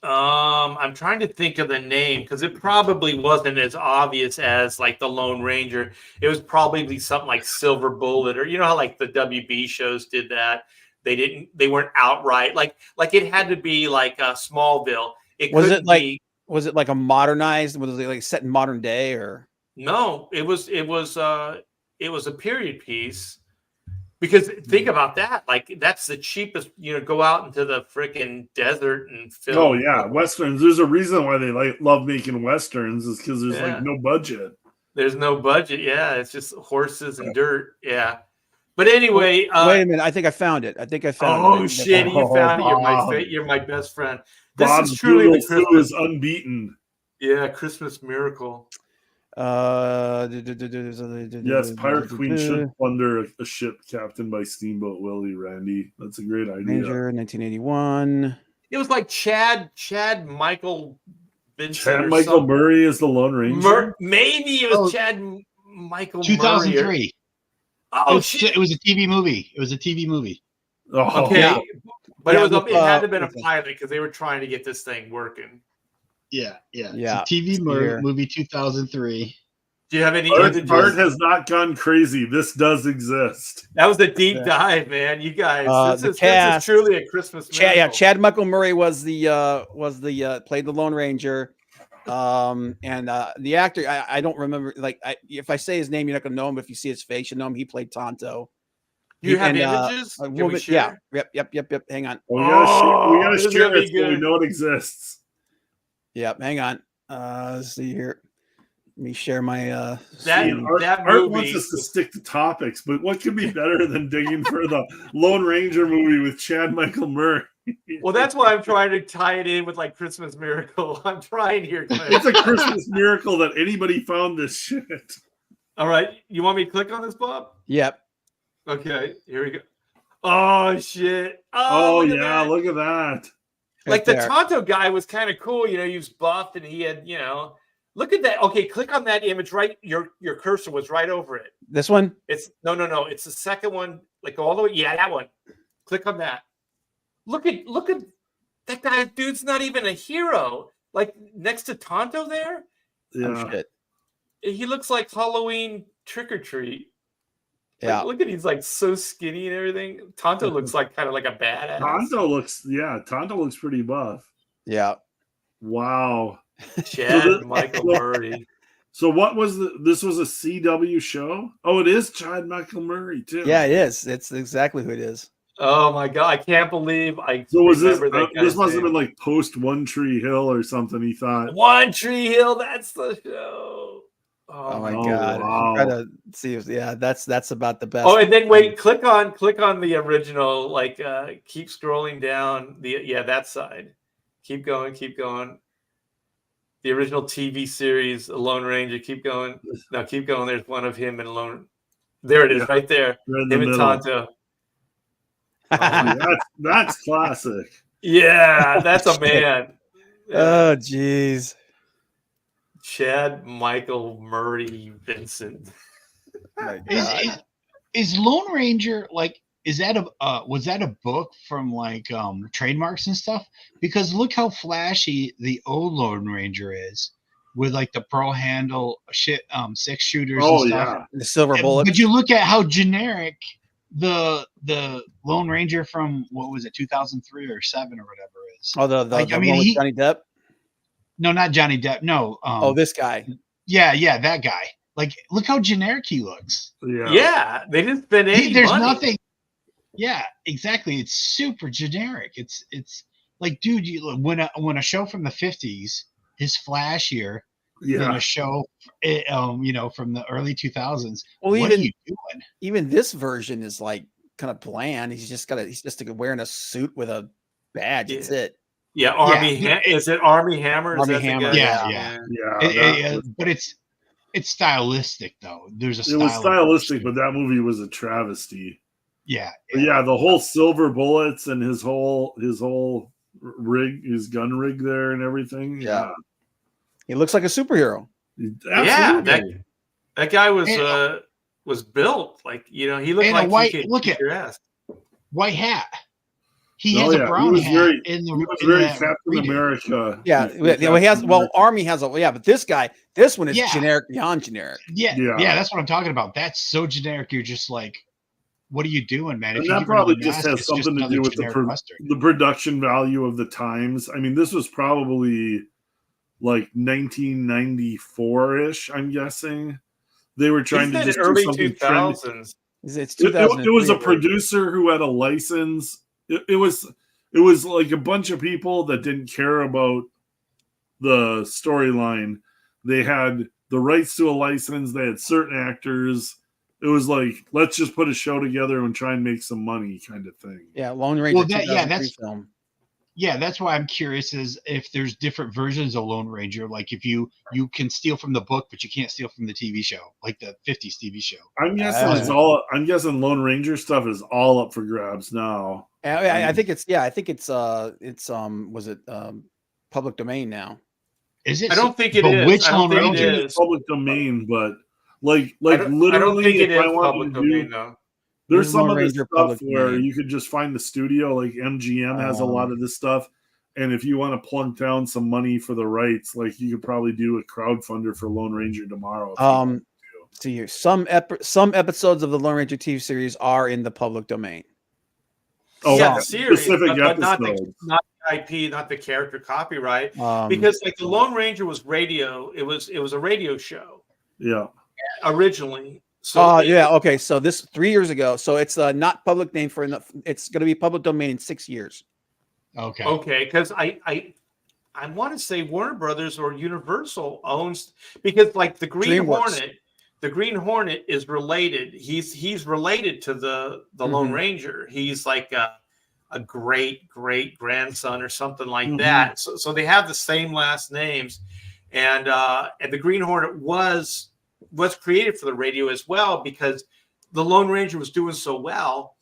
I'm trying to think of the name because it probably wasn't as obvious as like the Lone Ranger. It was probably something like Silver Bullet, or how like the WB shows did that. They weren't outright like it had to be like Smallville. Was it like a modernized? Was it like set in modern day or? No, it was a period piece. Because think about that, like that's the cheapest. Go out into the freaking desert and film. Oh yeah, westerns. There's a reason why they love making westerns is because there's like no budget. There's no budget. Yeah, it's just horses and dirt. Yeah. But anyway, wait a minute. I think I found it. Oh shit! You found it. You're my best friend. This Bob's is truly Google the Christmas. is unbeaten. Yeah, Christmas miracle. Yes, Pirate Queen should plunder a ship captained by Steamboat Willie. Randy, that's a great idea. Ranger, 1981. It was like Chad Michael Vincent. Chad Michael Murray is the Lone Ranger. Maybe it was Chad Michael 2003. Murray. Oh shit! It was a TV movie. Oh, okay, yeah. But it had to have been a pilot because they were trying to get this thing working. Yeah. It's a TV movie, 2003. Do you have any? Art has not gone crazy. This does exist. That was a deep dive, man. You guys, this is truly a Christmas miracle. Chad Michael Murray was the played the Lone Ranger, and the actor I don't remember. Like if I say his name, you're not gonna know him. But if you see his face, you know him. He played Tonto. You have images? Yeah. Yep. Hang on. We gotta share it so we know it exists. Yep. Hang on. Let's see here. Let me share my Art wants us to stick to topics, but what could be better than digging for the Lone Ranger movie with Chad Michael Murray? Well, that's why I'm trying to tie it in with like Christmas Miracle. I'm trying here. It's a Christmas miracle that anybody found this shit. All right. You want me to click on this, Bob? Yep. Okay. Here we go. Oh, shit. Oh yeah. Look at that. Like the Tonto guy was kind of cool. He was buff and he had, Look at that. Okay, click on that image. Right, your cursor was right over it. This one? It's no. It's the second one. Like all the way. Yeah, that one. Click on that. Look at that guy. Dude's not even a hero. Like next to Tonto there. Yeah. Oh, shit. He looks like Halloween trick or treat. Yeah. Like, look at he's like so skinny and everything. Tonto looks like kind of like a badass. Tonto looks pretty buff. Yeah. Wow. Chad Michael Murray. So what was this was a CW show? Oh, it is Chad Michael Murray too. Yeah, it is. It's exactly who it is. Oh my god, I can't believe I So was this remember that this guy's must have name. been like post One Tree Hill or something, he thought. One Tree Hill, that's the show. Oh my Oh, god. wow. Try to see that's about the best. Oh, and then wait, click on the original, like keep scrolling down that side. Keep going. The original TV series, Lone Ranger, keep going. No, keep going. There's one of him and Lone. There it is, right there. Right in the Him and middle. Tonto. That's classic. Yeah, that's a man. Oh jeez. Chad Michael Murray Vincent. My God. Is Lone Ranger like? Is that was that a book from like trademarks and stuff? Because look how flashy the old Lone Ranger is, with like the pearl handle shit, 6-shooters. Oh and stuff. yeah. The silver bullet. But you look at how generic the Lone Ranger from what was it, 2003 or 7 or whatever is. Oh, the Like, I one mean, with Johnny Depp. No, not Johnny Depp. No. This guy. Yeah, that guy. Like, look how generic he looks. Yeah, they didn't spend any There's money. nothing. Yeah, exactly. It's super generic. It's like, dude, when a show from the 50s is flashier than a show, from the early 2000s. Well, what are you doing? Even this version is like kind of bland. He's just wearing a suit with a badge. That's it. Yeah, Army. Is it Army Hammer? Army Is that the Hammer. guy? Yeah. But it's stylistic though. There's a. It was stylistic, but that movie was a travesty. Yeah. The whole silver bullets and his whole rig, his gun rig there and everything. Yeah. He looks like a superhero. Absolutely. Yeah, that guy was built like, he looked and like a white. he could Look kick at your ass. white hat. He has a brown hat. He was very Captain America. Yeah, he has. Well, Army has but this one is generic beyond generic. Yeah, that's what I'm talking about. That's so generic. You're just like, what are you doing, man? And that probably just has something to do with the production value of the times. I mean, this was probably like 1994-ish, I'm guessing. They were trying to just early do something 2000s. It's it was a producer who had a license. It was like a bunch of people that didn't care about the storyline. They had the rights to a license. They had certain actors. It was like, let's just put a show together and try and make some money, kind of thing. Yeah, Lone Ranger. Well, that's film. Yeah, that's why I'm curious is if there's different versions of Lone Ranger. Like if you can steal from the book, but you can't steal from the TV show, like the 50s TV show. I'm guessing Lone Ranger stuff is all up for grabs now. I think it's was it public domain now? Is it? I don't think it is. Which I don't Lone think Ranger? it It's is. public domain, but like I don't literally, think it if is I wanted public to domain, do, though. there's some of Lone this Ranger stuff public where domain. you could just find the studio, like MGM has a lot of this stuff. And if you want to plunk down some money for the rights, like you could probably do a crowdfunder for Lone Ranger tomorrow. See, some episodes of the Lone Ranger TV series are in the public domain. Oh, yeah, the series, specific but not episodes. the IP, not the character copyright. Because like the Lone Ranger was radio. It was a radio show. Yeah. Originally. So okay. So this 3 years ago. So it's not public name it's going to be public domain in 6 years. Okay, because I want to say Warner Brothers or Universal owns, because like the Green Hornet is related. He's related to the Lone Ranger. He's like a great grandson or something like that. So they have the same last names, and the Green Hornet was created for the radio as well, because the Lone Ranger was doing so well.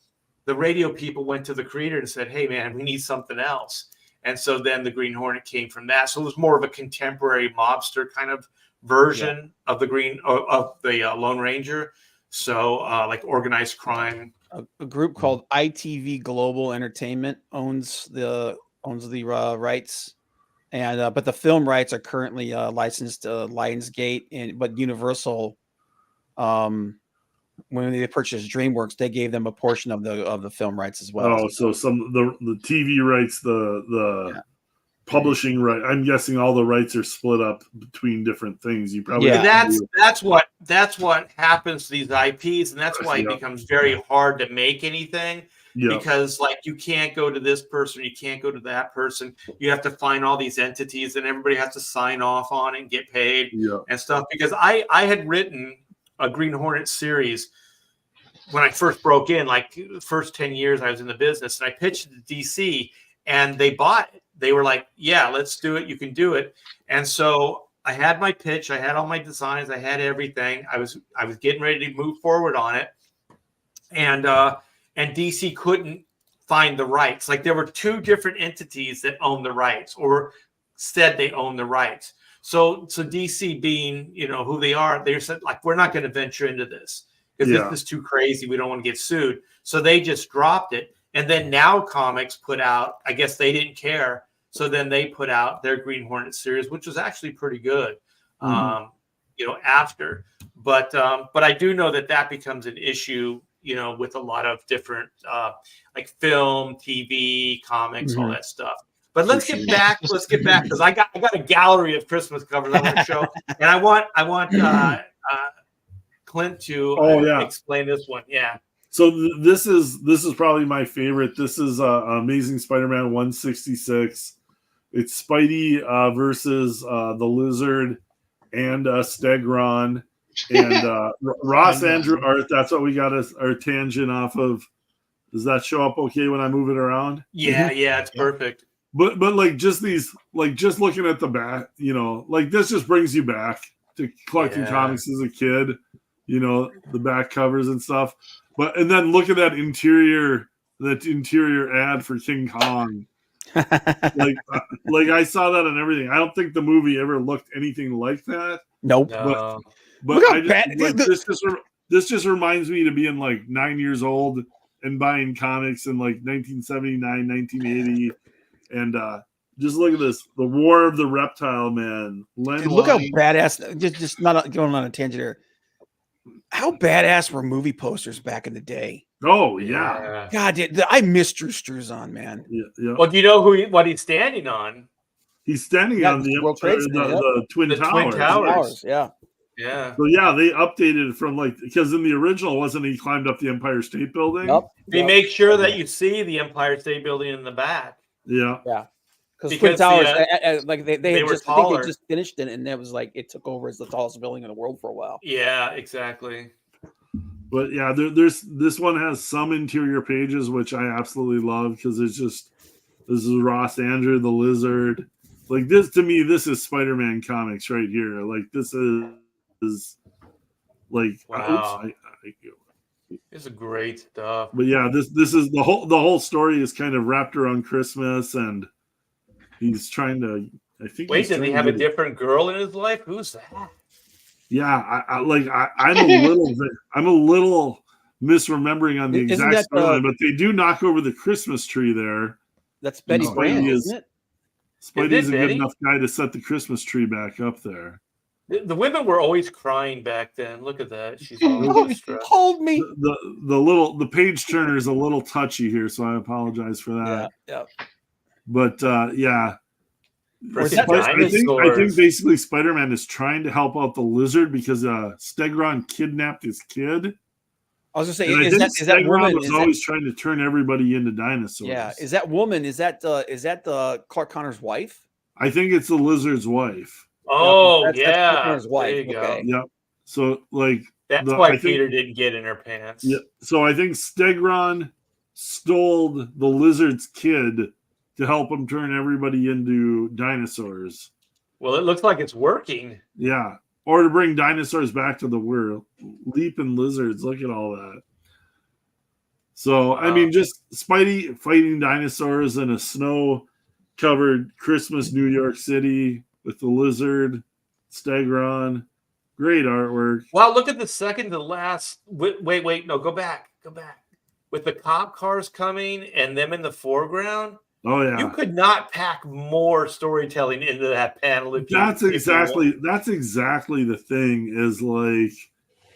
The radio people went to the creator and said, "Hey, man, we need something else." And so then the Green Hornet came from that. So it was more of a contemporary mobster kind of version of the Lone Ranger. So like organized crime. A group called ITV Global Entertainment owns the rights, and but the film rights are currently licensed to Lionsgate, but Universal, when they purchased DreamWorks, they gave them a portion of the film rights as well. Oh, so some the TV rights, the publishing right. I'm guessing all the rights are split up between different things. You probably that's what happens to these IPs, and that's why it becomes very hard to make anything. Because like you can't go to this person, you can't go to that person. You have to find all these entities, and everybody has to sign off on it and get paid and stuff. Because I had written a Green Hornet series when I first broke in, like the first 10 years I was in the business, and I pitched it to DC, and they bought it. They were like, yeah, let's do it. You can do it. And so I had my pitch. I had all my designs. I had everything. I was getting ready to move forward on it. And DC couldn't find the rights. Like there were two different entities that owned the rights or said they own the rights. So DC being, who they are, they said like, we're not going to venture into this because this is too crazy. We don't want to get sued. So they just dropped it. And then Now Comics put out, I guess they didn't care. So then they put out their Green Hornet series, which was actually pretty good, after. But I do know that becomes an issue, with a lot of different like film, TV, comics, all that stuff. But let's get back. Let's get back because I got a gallery of Christmas covers I want to show, and I want Clint to explain this one. Yeah. So this is probably my favorite. This is Amazing Spider-Man 166. It's Spidey versus the Lizard and Stegron and Ross Andrew art. That's what we got our tangent off of. Does that show up okay when I move it around? Yeah, it's perfect. But like just these, like just looking at the back, like this just brings you back to collecting comics as a kid. The back covers and stuff. And then look at that interior ad for King Kong. like I saw that and everything. I don't think the movie ever looked anything like that. Nope. But this just reminds me to being like 9 years old and buying comics in like 1979, 1980, and just look at this, the War of the Reptile Man. Look how badass. Just not going on a tangent here. How badass were movie posters back in the day? Oh yeah. God, I miss Drew Struzan, man. Yeah. Well, do you know what he's standing on? He's standing on the Twin Towers. Yeah. So they updated it from because in the original, wasn't he climbed up the Empire State Building? Yep. They make sure that you see the Empire State Building in the back. Yeah. Because Twin Towers, they just finished it, and it was like it took over as the tallest building in the world for a while. Yeah, exactly. But this one has some interior pages which I absolutely love because this is Ross Andrew the Lizard. Like this to me, this is Spider-Man comics right here. Like this is like wow. It's great stuff. But this is the whole story is kind of wrapped around Christmas, and he's trying to. I think. Wait, did he have a different girl in his life? Who's that? Yeah, I'm a little misremembering on the exact storyline, but they do knock over the Christmas tree there. That's Betty Brant, isn't it? Spidey's a good enough guy to set the Christmas tree back up there. The women were always crying back then. Look at that. She's always hold me. The page turner is a little touchy here, so I apologize for that. Yeah. But I think basically Spider-Man is trying to help out the Lizard because Stegron kidnapped his kid. I was going to say, is that woman was always trying to turn everybody into dinosaurs? Yeah, is that woman? Is that the Clark Connor's wife? I think it's the Lizard's wife. Oh, that's Clark Connor's wife. There you go. Yep. So that's why Peter didn't get in her pants. Yeah. So I think Stegron stole the Lizard's kid to help him turn everybody into dinosaurs. Well, it looks like it's working. Yeah. Or to bring dinosaurs back to the world. Leaping lizards. Look at all that. So, I mean, just Spidey fighting dinosaurs in a snow covered Christmas New York City with the lizard, Stegron. Great artwork. Wow, look at the second to last. Wait, no, go back. With the cop cars coming and them in the foreground, Oh yeah, you could not pack more storytelling into that panel. That's exactly the thing. Is like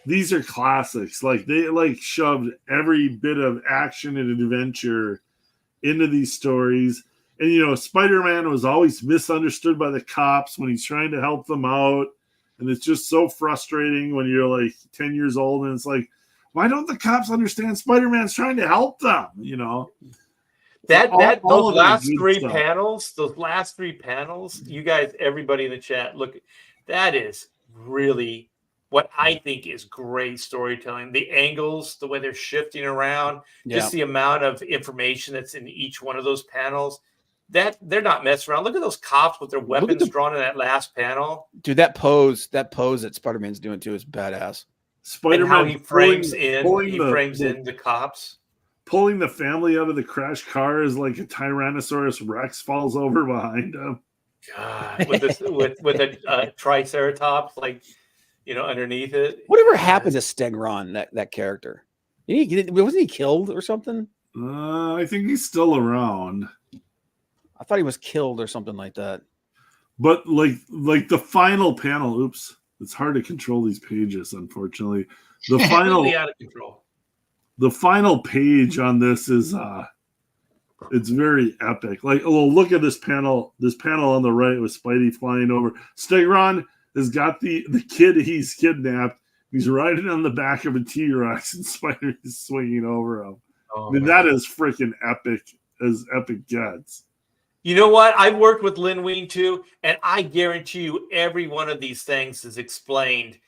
these are classics. Like they like shoved every bit of action and adventure into these stories. And you know, Spider-Man was always misunderstood by the cops when he's trying to help them out. And it's just so frustrating when you're like 10 years old and it's like, why don't the cops understand Spider-Man's trying to help them? You know? Those last three panels, you guys, everybody in the chat, look, that is really what I think is great storytelling. The angles, the way they're shifting around, just the amount of information that's in each one of those panels. That they're not messing around. Look at those cops with their weapons drawn in that last panel. Dude, that pose that Spider-Man's doing too is badass. Spider-Man, and how he frames in the cops. Pulling the family out of the crash car as like a Tyrannosaurus Rex falls over behind him. God, with a Triceratops, like, you know, underneath it. Whatever happened to Stegron, that character? Wasn't he killed or something? I think he's still around. I thought he was killed or something like that. But like the final panel, oops, it's hard to control these pages, unfortunately. The final out of control. The final page on this is it's very epic. Like, oh, look at this panel on the right with Spidey flying over. Stegron has got the kid he's kidnapped. He's riding on the back of a T-Rex and Spider is swinging over him. I mean, that is freaking epic as epic gets. You know what? I've worked with Lin Wein too, and I guarantee you every one of these things is explained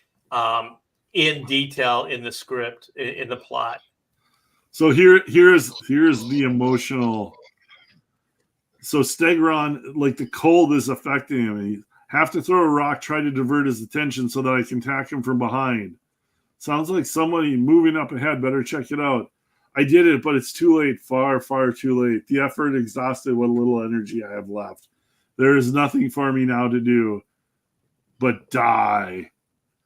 in detail in the script, in the plot. So here's the emotional. So Stegron, like the cold is affecting him. He have to throw a rock, try to divert his attention so that I can attack him from behind. Sounds like somebody moving up ahead. Better check it out. I did it, but it's too late. Far, far too late. The effort exhausted what little energy I have left. There is nothing for me now to do but die.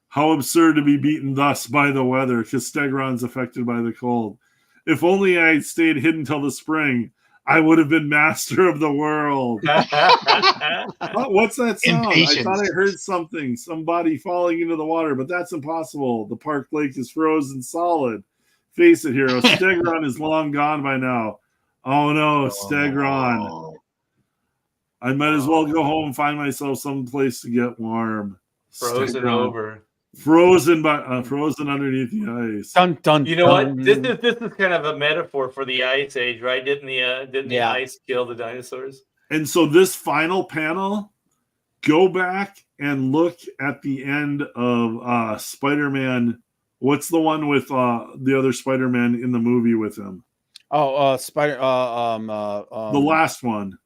How absurd to be beaten thus by the weather, because Stegron's affected by the cold. If only I had stayed hidden till the spring, I would have been master of the world. What's that sound? Impatience. I thought I heard something. Somebody falling into the water, but that's impossible. The park lake is frozen solid. Face it, hero. Stegron is long gone by now. Oh no, Stegron. Oh. I might as well go home and find myself some place to get warm. Frozen Stegron. Over. Frozen underneath the ice. Dun, dun, You know dun. what? This is kind of a metaphor for the Ice Age, right? Didn't the ice kill the dinosaurs? And so this final panel, go back and look at the end of Spider-Man. What's the one with the other Spider-Man in the movie with him? Oh, Spider. The last one.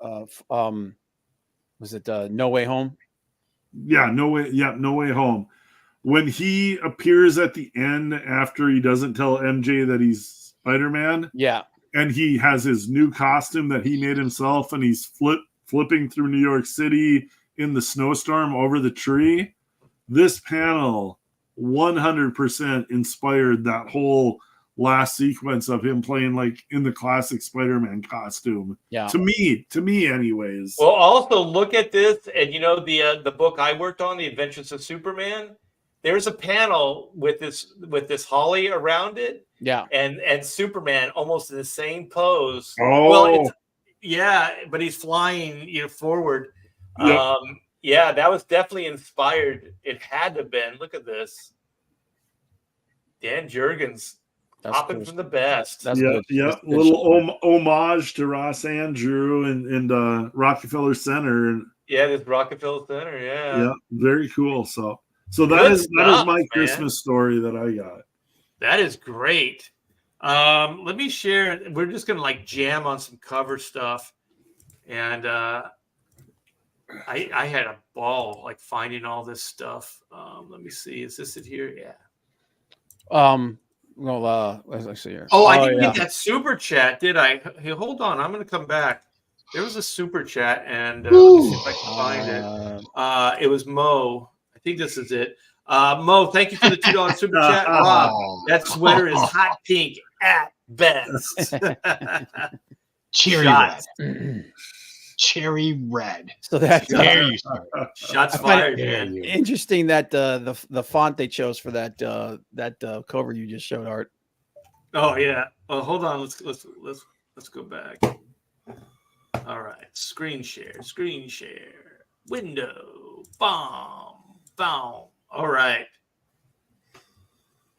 Was it No Way Home? Yeah, No Way Home. When he appears at the end after he doesn't tell MJ that he's Spider-Man. Yeah. And he has his new costume that he made himself, and he's flipping through New York City in the snowstorm over the tree. This panel 100% inspired that whole last sequence of him playing like in the classic Spider-Man costume. Yeah. To me anyways. Well, also look at this, and you know the book I worked on, The Adventures of Superman. There's a panel with this holly around it. Yeah. And Superman almost in the same pose. Oh. Well, but he's flying, forward. Yep. Yeah, that was definitely inspired. It had to have been. Look at this. Dan Jurgens popping from the best. Little homage to Ross Andrew and Rockefeller Center. Yeah, this Rockefeller Center. Yeah. Yeah, very cool. So that is my Christmas story that I got. That is great. Let me share. We're just gonna like jam on some cover stuff, and I had a ball like finding all this stuff. Let me see. Is this it here? Yeah. Well, let's see here. Oh, I didn't get that super chat, did I? Hey, hold on. I'm gonna come back. There was a super chat, and let me see if I can find it. It was Mo. I think this is it. Mo, thank you for the $2 super chat. Rob, that sweater is hot pink at best. Cherry Shots. red. Cherry red. So that's There you start. Shots I find fired, it man. interesting that the font they chose for that cover you just showed, Art. Oh yeah. Oh, hold on. Let's go back. All right. Screen share. Window. Bomb. All right.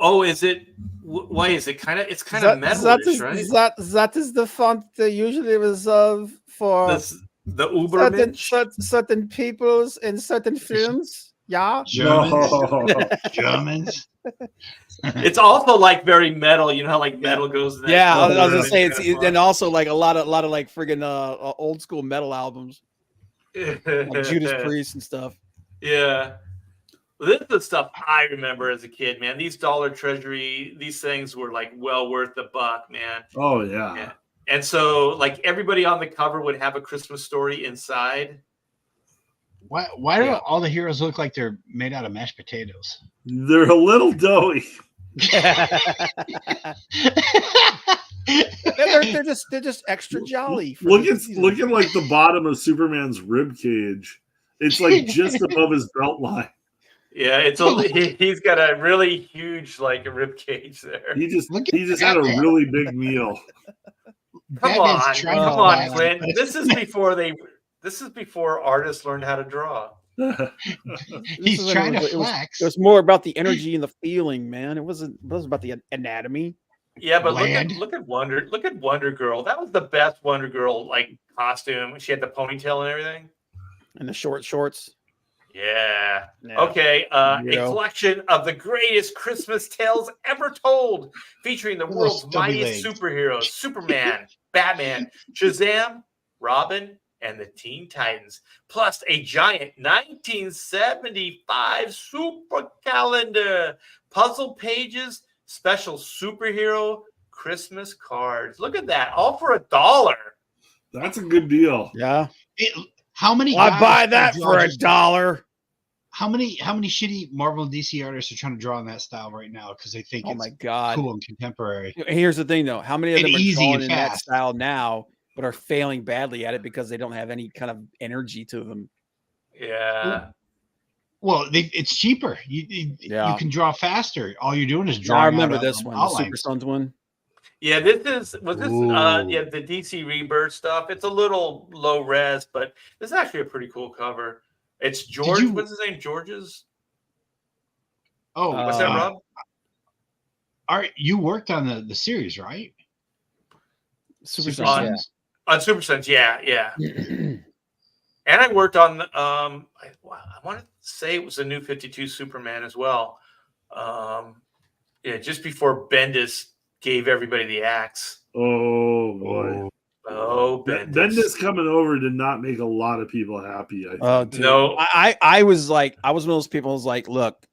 Oh, is it? Why is it kind of? It's kind of metalish, right? That is the font they usually reserve for the Ubermensch. certain peoples in certain films. Yeah. Germans. It's also like very metal. You know how like metal goes. In that Yeah, I was color, gonna say right? it's and also like a lot of like friggin' old school metal albums, like Judas Priest and stuff. Yeah. This is the stuff I remember as a kid, man. These Dollar Treasury, these things were like well worth the buck, man. Oh yeah. And so like everybody on the cover would have a Christmas story inside. Why do all the heroes look like they're made out of mashed potatoes? They're a little doughy. they're just extra jolly. Look at like the bottom of Superman's rib cage. It's like just above his belt line. Yeah, he's got a really huge like rib cage there. He just had a really big meal. Come on, Clint. This is before artists learned how to draw. He's trying to flex. It was more about the energy and the feeling, man. It wasn't about the anatomy. Yeah, but look at Wonder Girl. That was the best Wonder Girl like costume. She had the ponytail and everything. And the short shorts. Yeah. Okay. A collection of the greatest Christmas tales ever told, featuring the world's mightiest superheroes: Superman, Batman, Shazam, Robin, and the Teen Titans, plus a giant 1975 super calendar, puzzle pages, special superhero Christmas cards. Look at that, all for $1. That's a good deal. Yeah. How many? I buy that for $1. How many shitty Marvel and DC artists are trying to draw in that style right now because they think it's cool and contemporary? Here's the thing, though: how many of them are drawing in that style now, but are failing badly at it because they don't have any kind of energy to them? Yeah. Well, it's cheaper. You can draw faster. All you're doing is drawing. I remember this one, the Super Sons one. Yeah, the DC Rebirth stuff. It's a little low res, but this is actually a pretty cool cover. It's George. What's his name? George's. Oh, what's that, Rob? Art, you worked on the series, right? Super Sons. On Super Sons, yeah. And I worked on. I want to say it was the New 52 Superman as well. Just before Bendis gave everybody the axe. Oh boy. Oh, Bendis coming over did not make a lot of people happy. I think. Oh, dude. No. I was one of those people who's like, look,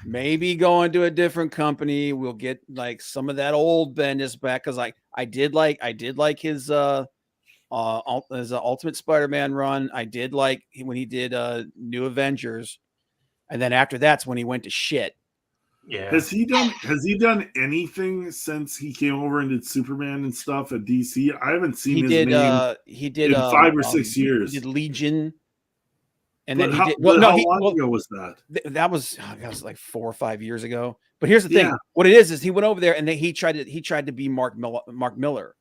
maybe going to a different company, we'll get like some of that old Bendis back, because I did like his Ultimate Spider-Man run. I did like when he did New Avengers, and then after that's when he went to shit. Yeah. Has he done anything since he came over and did Superman and stuff at DC? I haven't seen his name. He did in 5 or 6 years. He did Legion, and but then how long ago was that? That was like 4 or 5 years ago. But here's the thing: what it is he went over there and he tried to be Mark Miller.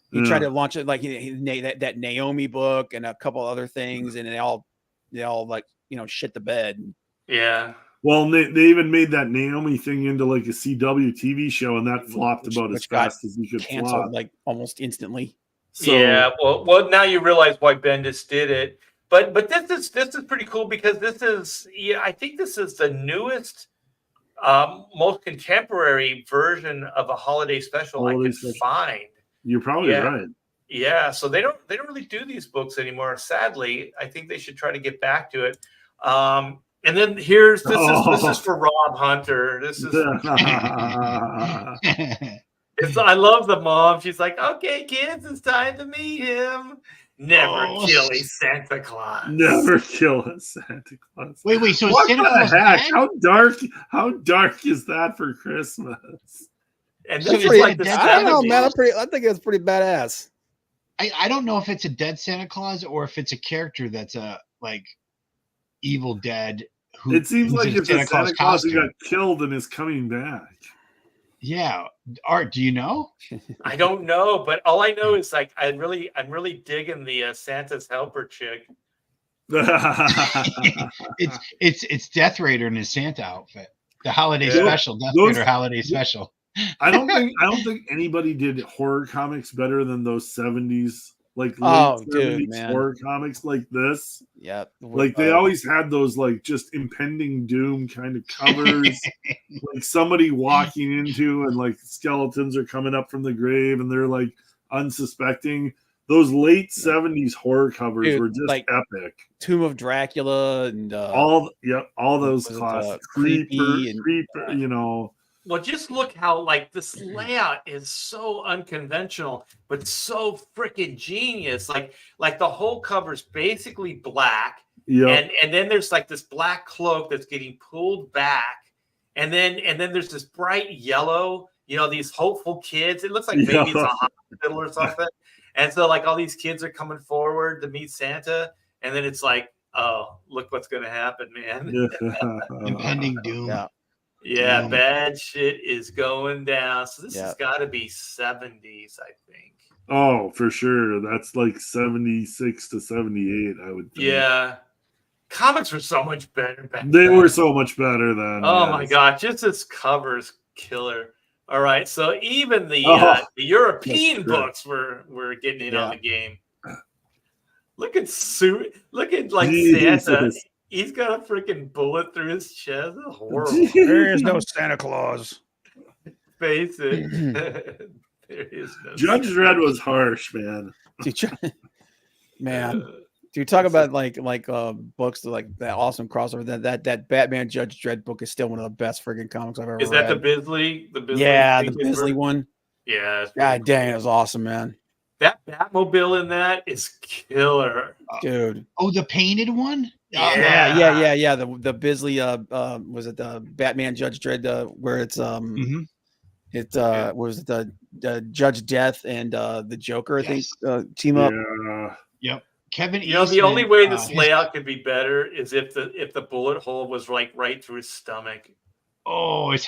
He tried to launch it like that Naomi book and a couple other things, and they all like shit the bed. Yeah. Well, they even made that Naomi thing into like a CW TV show, and that flopped about as fast as you could flop. Like almost instantly. So, yeah. Well, now you realize why Bendis did it. But this is pretty cool, because I think this is the newest, most contemporary version of a holiday special I could find. You're probably right. Yeah. So they don't really do these books anymore. Sadly, I think they should try to get back to it. And then this is for Rob Hunter. This is I love the mom. She's like, okay, kids, it's time to meet him. Never Oh, kill a Santa Claus. Never kill a Santa Claus. Wait. So What Santa the Claus heck? dead? How dark is that for Christmas? And So this is is it like a the dead I don't know, Santa man. Claus? I think it's pretty badass. I don't know if it's a dead Santa Claus or if it's a character that's a like Evil Dead It seems who's like in a it's a Santa Claus Santa Claus who costume. got killed and is coming back. Yeah. Art, do you know? I don't know, but all I know is like I'm really digging the Santa's helper chick. It's Death Raider in his Santa outfit. The holiday Yeah. special, Death Those- Raider holiday special. I don't think anybody did horror comics better than those 70s, like Oh, late dude, 70s man. horror comics like this. Yep. Like they always had those like just impending doom kind of covers, like somebody walking into and like skeletons are coming up from the grave and they're like unsuspecting. Those late 70s horror covers Dude, were just like, epic. Tomb of Dracula and All those was it, classics. Creepy and, Creeper, you know. Well, just look how like this layout is so unconventional, but so freaking genius. Like the whole cover's basically black, Yeah. and then there's like this black cloak that's getting pulled back, and then there's this bright yellow. You know, these hopeful kids. It looks like maybe it's a hospital or something. And so like all these kids are coming forward to meet Santa, and then it's like, oh, look what's gonna happen, man. Impending doom. yeah. Yeah, Mm. bad shit is going down. So this Yeah. has got to be 70s, I think. Oh, for sure. That's like 76 to 78, I would think. Yeah. Comics were so much better back They then. were so much better then. Oh my yes. god, just this cover's killer. All right, so even the European that's great. books were getting in Yeah. on the game. Look at like Jesus. Santa. He's got a freaking bullet through his chest. That's horrible. There is no Santa Claus. Face it. There is no Judge Dredd was harsh, man. Man, dude, talk about like books like that awesome crossover. That Batman Judge Dredd book is still one of the best friggin' comics I've ever Is that read. the Bisley? Yeah, the Jenkins Bisley version? one. Yeah. it's God pretty dang, cool. it was awesome, man. That Batmobile in that is killer. Dude. Oh, the painted one? Yeah. The Bisley was it the Batman Judge Dredd where it's Mhm. was it the Judge Death and the Joker, I Yes. think, team up. Yeah. Yep. Kevin You know, the Eastman, only way this his- layout could be better is if the bullet hole was like right through his stomach, his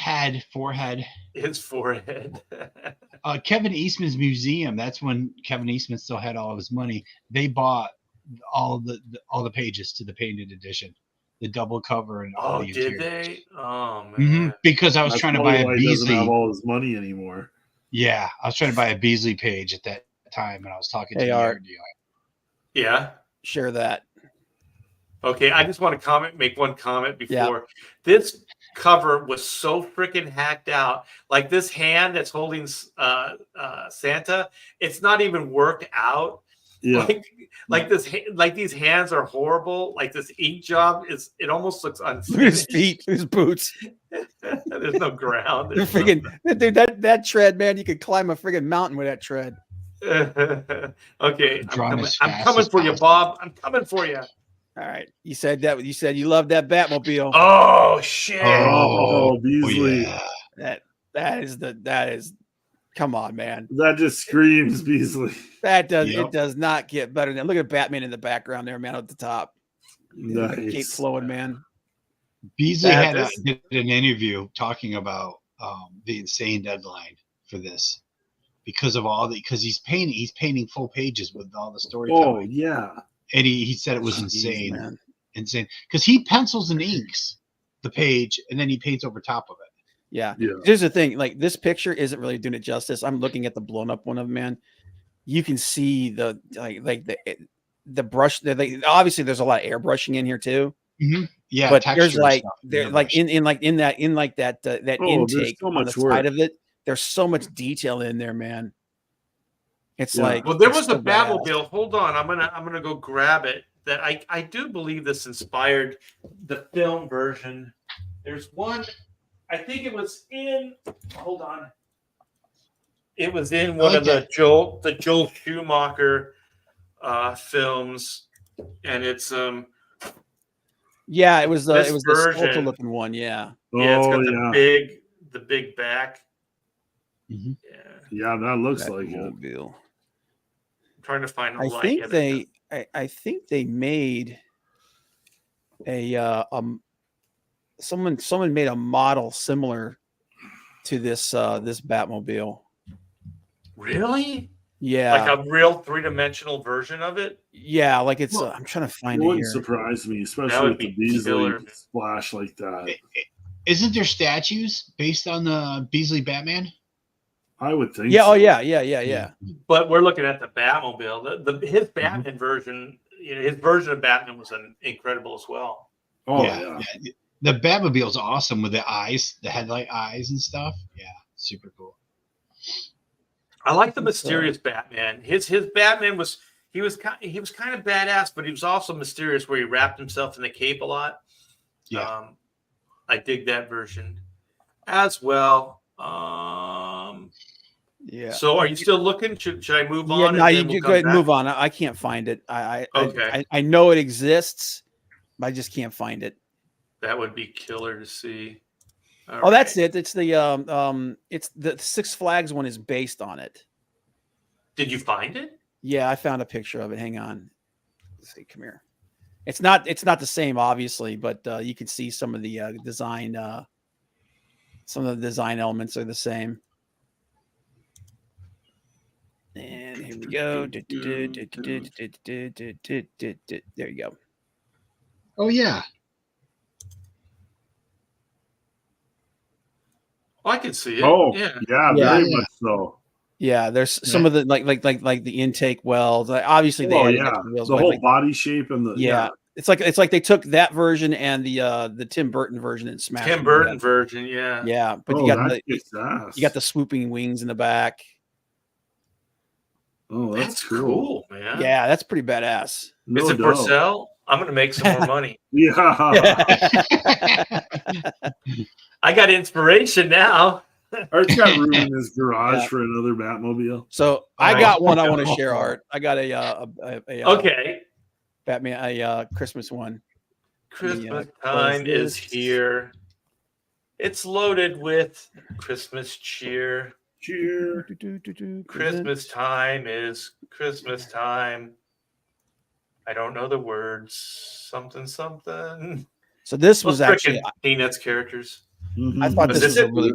forehead. his forehead. Kevin Eastman's museum. That's when Kevin Eastman still had all of his money. They bought all the pages to the painted edition, the double cover and all Oh, the did interiors. they? Oh man. Mhm. Because I was That's trying to probably buy why a he doesn't have Beasley. all his money anymore. Yeah, I was trying to buy a Beasley page at that time, and I was talking to Hey, the Art. art dealer. Yeah. Share that. Okay, I just want to make one comment before. Yeah. This cover was so freaking hacked out. Like this hand that's holding Santa, it's not even worked out. Yeah. Like these hands are horrible. Like this ink job it almost looks Look at his unfinished. feet, his boots. There's no ground. They're There's freaking dude, that tread, man, you could climb a friggin' mountain with that tread. Okay, Drawing as I'm fast coming as for you, possible. Bob. I'm coming for you. All right. You said you loved that Batmobile. Oh shit! Oh, Beasley. yeah. That is come on, man. That just screams Beasley. It Yep. does not get better than look at Batman in the background there, man, at the top. Nice. Keep flowing, man. Beasley That did an interview talking about the insane deadline for this because he's painting full pages with all the storytelling. Oh, yeah. And he said it was Jeez, insane, man. insane because he pencils and inks the page and then he paints over top of it. Yeah. Yeah. Here's the thing, like this picture isn't really doing it justice. I'm looking at the blown up one of them, man. You can see the brush. Obviously, there's a lot of airbrushing in here too. Yeah, But texture there's and like stuff. there like in that that Oh, there's intake so on the much side work. of it. There's so much detail in there, man. It's Yeah. like Well, there it's was so a badass. Batmobile. Hold on, I'm gonna go grab it. That I do believe this inspired the film version. There's one. I think it was in. Hold on. It was in one like of the Joel Schumacher films, and it's Yeah, it was this the version. skeletal looking one. Yeah. Yeah, it's Oh got yeah, the big back. Mhm. Yeah, yeah, that looks like it. Batmobile. I'm trying to find a I light. think Yeah, they I think they made a someone made a model similar to this this Batmobile. really Yeah. like a real 3-dimensional version of it. Yeah, like it's Well, I'm trying to It find it wouldn't here. surprise me, That especially would with the be Beasley killer. splash like that. Isn't there statues based on the Beasley Batman? I would think. Yeah, so. oh yeah. But we're looking at the Batmobile. His Batman version, his version of Batman was incredible as well. Oh yeah. The Batmobile's awesome with the eyes, the headlight eyes and stuff. Yeah, super cool. I like the mysterious Batman. His Batman was he was kind of badass, but he was also mysterious, where he wrapped himself in the cape a lot. Yeah. I dig that version as well. Yeah. So, are you still looking? Should I move on? No, and you then we'll go ahead and come move back? on. I can't find it. Okay. I know it exists, but I just can't find it. That would be killer to see. All that's it. It's the Six Flags one is based on it. Did you find it? Yeah, I found a picture of it. Hang on. Let's see, come here. It's not the same, obviously, but you can see some of the design. Some of the design elements are the same. And here we go. There you go. Oh yeah. Oh, I can see it. Oh Yeah. very much so. Yeah, there's some of the like the intake welds. Like, obviously, they added extra wheels, the whole body shape and the It's like they took that version and the Tim Burton version and smashed Tim them Burton together. version, yeah. Yeah, but you got the swooping wings in the back. Oh, That's cool, man. Yeah, that's pretty badass. Is it for sale? I'm gonna make some more money. Yeah. I got inspiration now. Art's got room in his garage for another Batmobile. So I got one I want to share, Art. I got a okay. Batman a Christmas one. Christmas time is here. It's loaded with Christmas cheer. Cheer. Christmas time is Christmas time. I don't know the words. Something. So this was actually Peanuts characters. Mm-hmm. I thought this was a really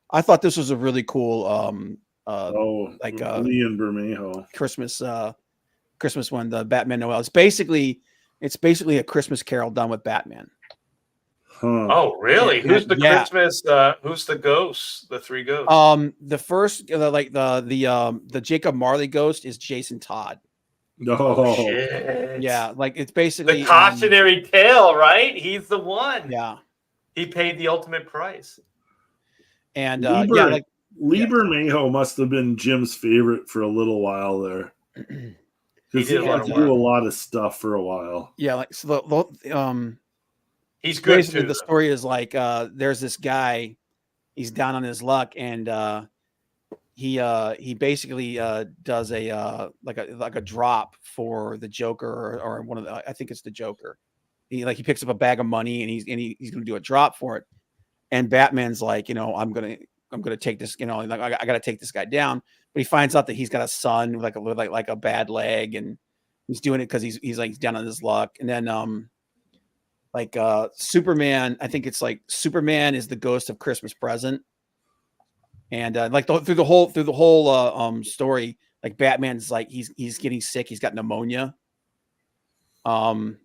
I thought this was a really cool like Lee and Bermejo Christmas one, the Batman Noel. It's basically a Christmas Carol done with Batman. Huh. Oh, really? Who's the Christmas? Who's the ghosts? The three ghosts. The first, the Jacob Marley ghost is Jason Todd. Oh, shit. Yeah, like it's basically the cautionary tale, right? He's the one. Yeah, he paid the ultimate price. And Lee Bermejo must have been Jim's favorite for a little while there. Because he had to do a lot of stuff for a while. Yeah, like so he's good basically too. The story is like there's this guy, he's down on his luck, and he basically does a like a drop for the Joker or one of the, I think it's the Joker. He picks up a bag of money and he's gonna do a drop for it. And Batman's like, I'm gonna take this, like I gotta take this guy down. But he finds out that he's got a son with like a bad leg, and he's doing it because he's down on his luck. And then Superman, I think it's like Superman is the ghost of Christmas Present. And through the whole story, like Batman's like he's getting sick, he's got pneumonia. And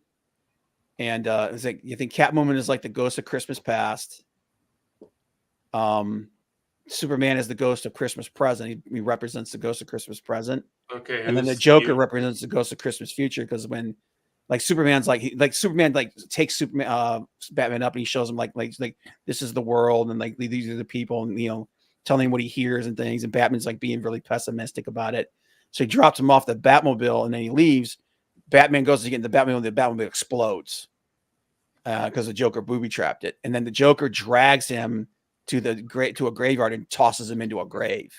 it's like you think Catwoman is like the ghost of Christmas Past. Superman is the ghost of Christmas Present. He represents the ghost of Christmas Present. Okay. And then the Joker represents the ghost of Christmas Future, because when Superman's Superman takes Batman up and he shows him like this is the world and like these are the people, and telling him what he hears and things, and Batman's like being really pessimistic about it. So he drops him off the Batmobile and then he leaves. Batman goes to get in the Batmobile, and the Batmobile explodes because the Joker booby trapped it. And then the Joker drags him to a graveyard and tosses him into a grave.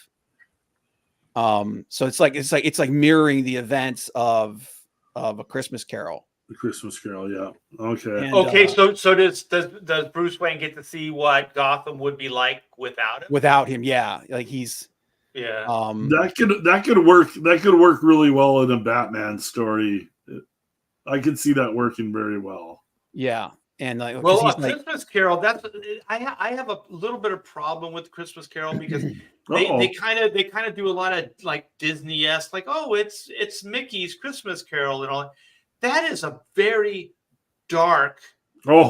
So it's like mirroring the events of A Christmas Carol. The Christmas Carol, yeah. Okay. And, Okay, so does Bruce Wayne get to see what Gotham would be like without him? without him, yeah, like he's Yeah. That could work. That could work really well in a Batman story. I could see that working very well. yeah, and like Well, he's A Christmas Carol. I have a little bit of problem with Christmas Carol because they kind of do a lot of like Disney-esque, like, oh, it's Mickey's Christmas Carol and all. That is a very dark,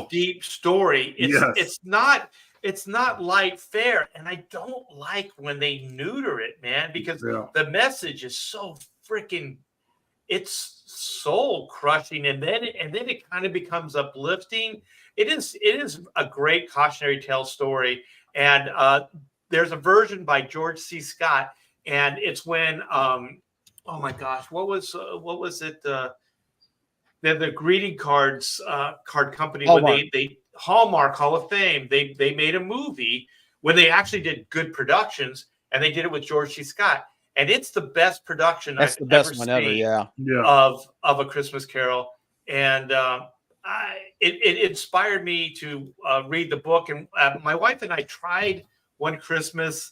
deep story. It's not light fare, and I don't like when they neuter it, man, because the message is so freaking, it's soul crushing, and then it kind of becomes uplifting. It is a great cautionary tale story, and there's a version by George C. Scott, and it's when oh my gosh, what was it? The greeting cards card company, Hallmark. when they Hallmark Hall of Fame, they made a movie when they actually did good productions, and they did it with George C. Scott, and it's the best production that's I've the best ever one seen ever, yeah. of A Christmas Carol, and it inspired me to read the book. And my wife and I tried one Christmas.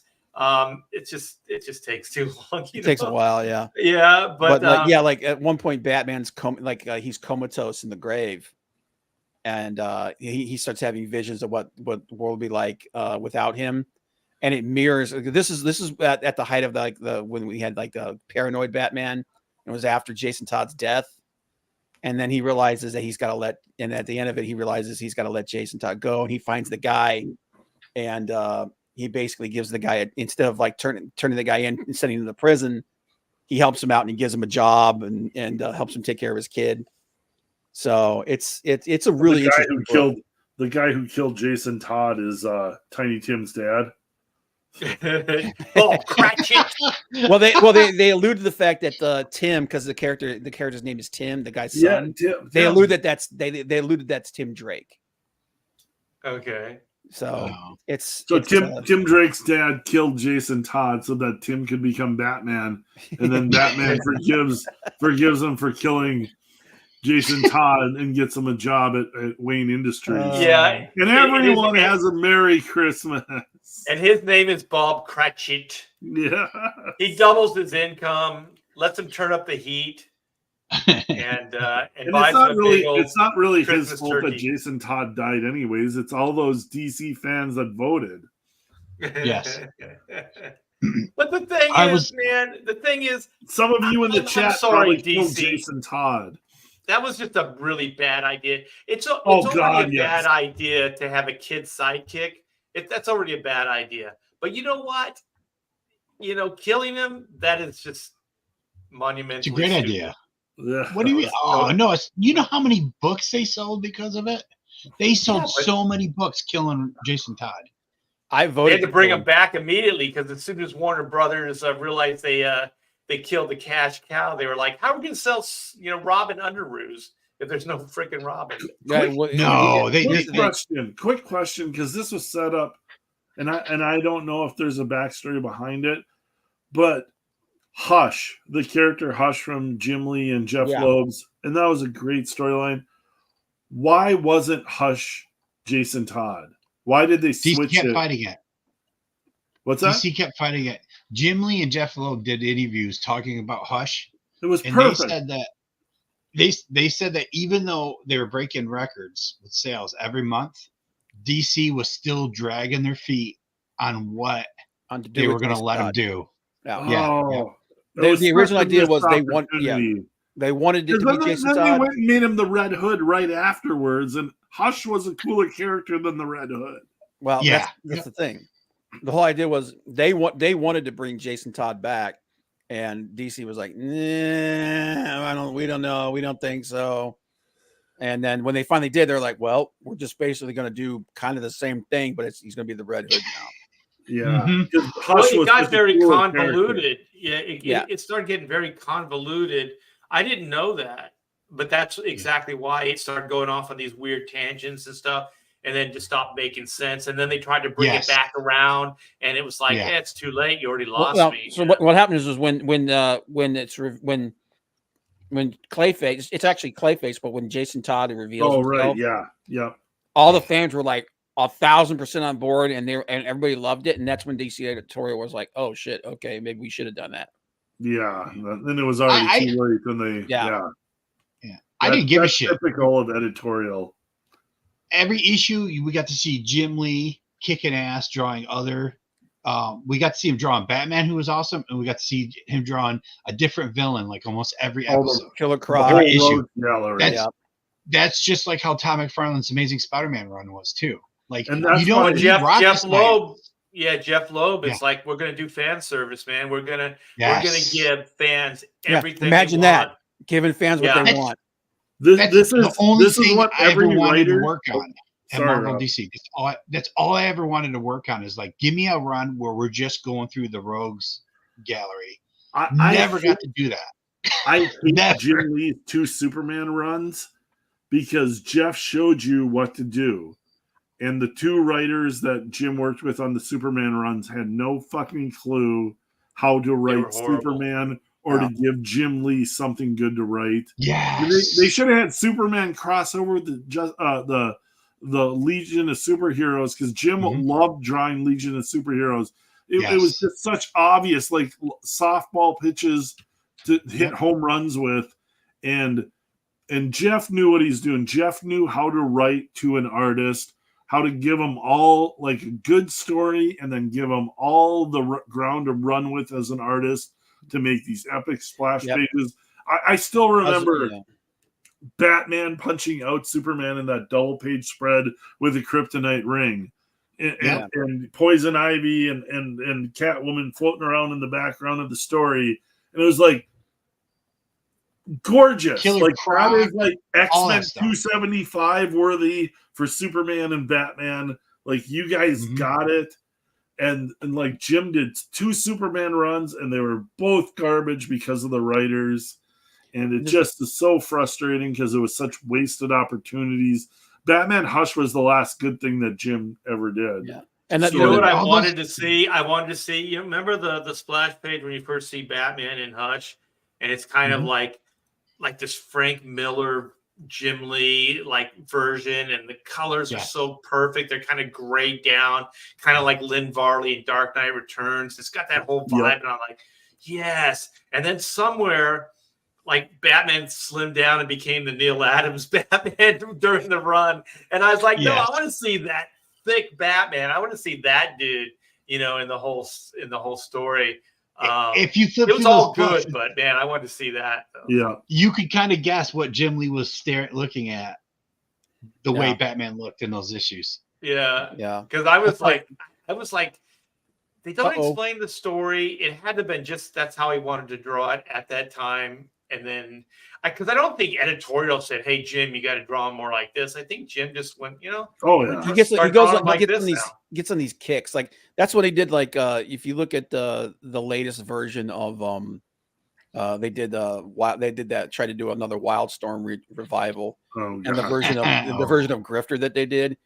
It just takes too long. It takes a while, yeah. Yeah, but like at one point, Batman's he's comatose in the grave, and he starts having visions of what the world will be like without him, and it mirrors. This is at the height of when we had like the paranoid Batman. It was after Jason Todd's death, and then he realizes that he's got to and at the end of it, he realizes he's got to let Jason Todd go, and he finds the guy, and he basically gives the guy, instead of like turning the guy in and sending him to prison, he helps him out and he gives him a job and helps him take care of his kid. So it's a really interesting book. The guy who killed Jason Todd is Tiny Tim's dad. Oh, Cratchit. Well, they allude to the fact that Tim, because the character's name is Tim, the guy's son. They allude that that's Tim Drake. Okay. So Tim Drake's dad killed Jason Todd so that Tim could become Batman, and then Batman forgives him for killing Jason Todd and gets him a job at Wayne Industries. Yeah, and everyone has a Merry Christmas. And his name is Bob Cratchit. Yeah, he doubles his income, lets him turn up the heat, and buys it's not really his Christmas fault turkey. that Jason Todd died anyways. It's all those DC fans that voted. Yes. But the thing is, some of you in the chat sorry, killed DC. Jason Todd. That was just a really bad idea. It's already a bad idea to have a kid sidekick. That's already a bad idea. But you know what? Killing him, that is just monumental. It's a great idea. Yeah. What do you mean? Oh, no. You know how many books they sold because of it? They sold so many books killing Jason Todd. I voted. They had to bring him back immediately because as soon as Warner Brothers realized they killed the cash cow, they were like, "How are we going to sell Robin underoos if there's no freaking Robin?" Quick question, because this was set up, and I don't know if there's a backstory behind it, but Hush, the character Hush from Jim Lee and Jeff Loeb's, and that was a great storyline. Why wasn't Hush Jason Todd? Why did they switch DC kept it? fighting it. What's that? DC kept fighting it. Jim Lee and Jeff Loeb did interviews talking about Hush. It was and perfect. They said that even though they were breaking records with sales every month, DC was still dragging their feet on what they were going to let him do. The original idea was they wanted it to be Jason Todd. They went and made him the Red Hood right afterwards, and Hush was a cooler character than the Red Hood. Well, that's the thing. The whole idea was they wanted to bring Jason Todd back, and DC was like, "Nah, we don't know, we don't think so." And then when they finally did, they're like, "Well, we're just basically going to do kind of the same thing, but he's going to be the Red Hood now." Yeah, it got very convoluted. It started getting very convoluted. I didn't know that, but that's exactly why it started going off on these weird tangents and stuff. and then just stopped making sense. And then they tried to bring it back around, and it was like, it's too late. You already lost me. So what happens is when Clayface, it's actually Clayface, but when Jason Todd reveals himself, all the fans were like 1,000% on board, and everybody loved it, and that's when DC editorial was like, "Oh shit, okay, maybe we should have done that." Yeah, then it was already too late. Then they, I didn't give a shit. Typical of editorial. Every issue we got to see Jim Lee kicking ass, drawing other. We got to see him drawing Batman, who was awesome, and we got to see him drawing a different villain, like almost every episode. Killer Croc. Every issue. That's just like how Tom McFarlane's Amazing Spider-Man run was too. Like, and that's Jeff Loeb. Yeah, Jeff Loeb. It's like, we're gonna do fan service, man. We're gonna give fans everything. Imagine that, giving fans what they want. This is the only thing what I ever every wanted writer to work on at Marvel DC. That's all I ever wanted to work on, is like, give me a run where we're just going through the Rogues gallery. I never got to do that. I hate Jim Lee's 2 Superman runs because Jeff showed you what to do. And the 2 writers that Jim worked with on the Superman runs had no fucking clue how to write Superman or to give Jim Lee something good to write. They should have had Superman crossover with the Legion of Superheroes, because Jim loved drawing Legion of Superheroes. It was just such obvious, like, softball pitches to hit home runs with, and Jeff knew what he's doing. Jeff knew how to write to an artist, how to give them all like a good story, and then give them all the ground to run with as an artist to make these epic splash pages. I still remember Batman punching out Superman in that double page spread with a kryptonite ring, and Poison Ivy and Catwoman floating around in the background of the story. And it was like gorgeous. Killer Croc, that is like X-Men 275 worthy for Superman and Batman. Like, you guys got it. And like, Jim did 2 Superman runs, and they were both garbage because of the writers. And it just is so frustrating because it was such wasted opportunities. Batman Hush was the last good thing that Jim ever did. Yeah. And you know what I wanted to see? I wanted to see, you remember the splash page when you first see Batman in Hush? And it's kind of like this Frank Miller, Jim Lee like version, and the colors are so perfect. They're kind of grayed down, kind of like Lynn Varley in Dark Knight Returns. It's got that whole vibe, and I'm like, yes. And then somewhere, like, Batman slimmed down and became the Neil Adams Batman during the run, and I was like, no, I want to see that thick Batman. I want to see that dude, in the whole story. If you flip, it was all good, but man, I wanted to see that. Though. Yeah, you could kind of guess what Jim Lee was looking at, the way Batman looked in those issues. Yeah. Because I was like, they don't explain the story. It had to have been just that's how he wanted to draw it at that time. And then, because I don't think editorial said, "Hey Jim, you got to draw more like this." I think Jim just went, he gets on these kicks. Like, that's what he did. Like, if you look at the latest version of they did that, tried to do another Wildstorm revival, and the version of Grifter that they did.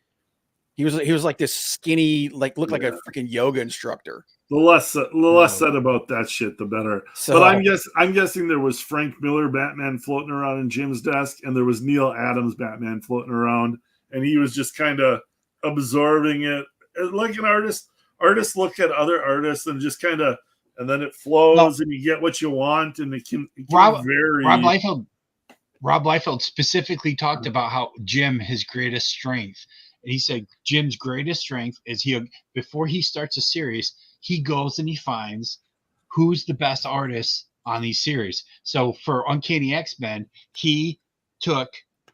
He was like this skinny, like, looked like a freaking yoga instructor. The less said about that shit, the better. So, but I'm guessing there was Frank Miller Batman floating around in Jim's desk, and there was Neil Adams Batman floating around, and he was just kind of absorbing it, like an artist. Artists look at other artists and just kind of, and then it flows, and you get what you want, and it can vary. Rob Liefeld specifically talked about how Jim, his greatest strength, and he said Jim's greatest strength is before he starts a series, he goes and he finds who's the best artists on these series. So for Uncanny X-Men, he took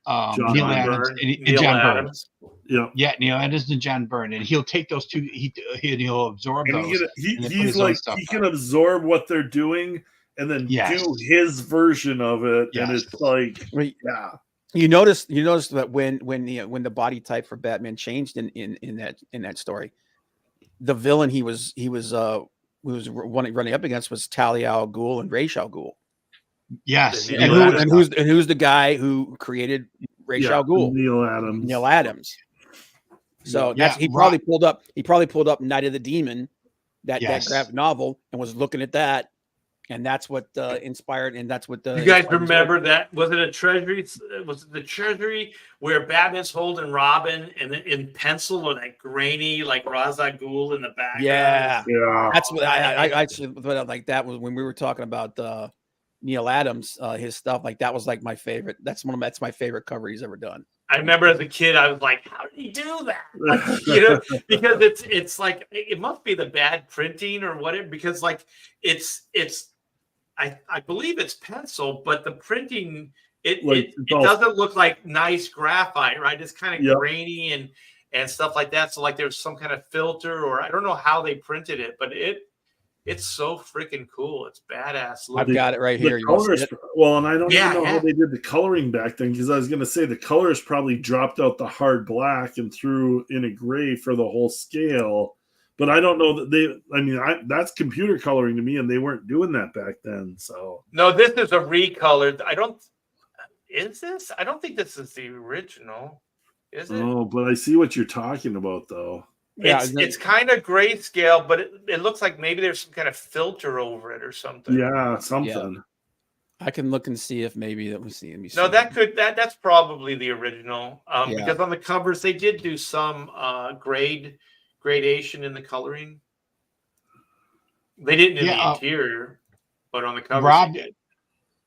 Neil Adams and John Byrne. Yeah, Neil Adams and John Byrne, and he'll take those two. He'll absorb those. He's like, he can absorb what they're doing and then do his version of it, and it's like, You notice that when the body type for Batman changed in that story, the villain he was running up against was Talia al Ghul and Ra's al Ghul. Yes, and who's the guy who created Ra's al Ghul? Neil Adams. So Yeah, he probably pulled up Night of the Demon, that graphic novel, and was looking at that, and that's what inspired, and that's what the You guys remember that? Was it a treasury? Was it the treasury where Batman's holding Robin and then in pencil with that grainy like Ra's al Ghul in the background? Yeah. That's what I like. That was when we were talking about Neil Adams, his stuff. Like that was like my favorite. That's my favorite cover he's ever done. I remember as a kid, I was like, "How did he do that?" Like, you know, because it's like it must be the bad printing or whatever. Because like it's I believe it's pencil, but the printing it doesn't look like nice graphite, right? It's kind of grainy and stuff like that. So like there's some kind of filter, or I don't know how they printed it, but it's so freaking cool. It's badass. I've got it right here. Well, and I don't even know how they did the coloring back then, because I was going to say the colors probably dropped out the hard black and threw in a gray for the whole scale. But I don't know that that's computer coloring to me, and they weren't doing that back then. So no, this is a recolored. I don't think this is the original. Is it? Oh, but I see what you're talking about, though. It's kind of grayscale, but it looks like maybe there's some kind of filter over it or something. Yeah, something. Yeah. I can look and see if maybe that was the. No, that's probably the original. Because on the covers they did do some gradation in the coloring. They didn't in the interior, but on the covers they did.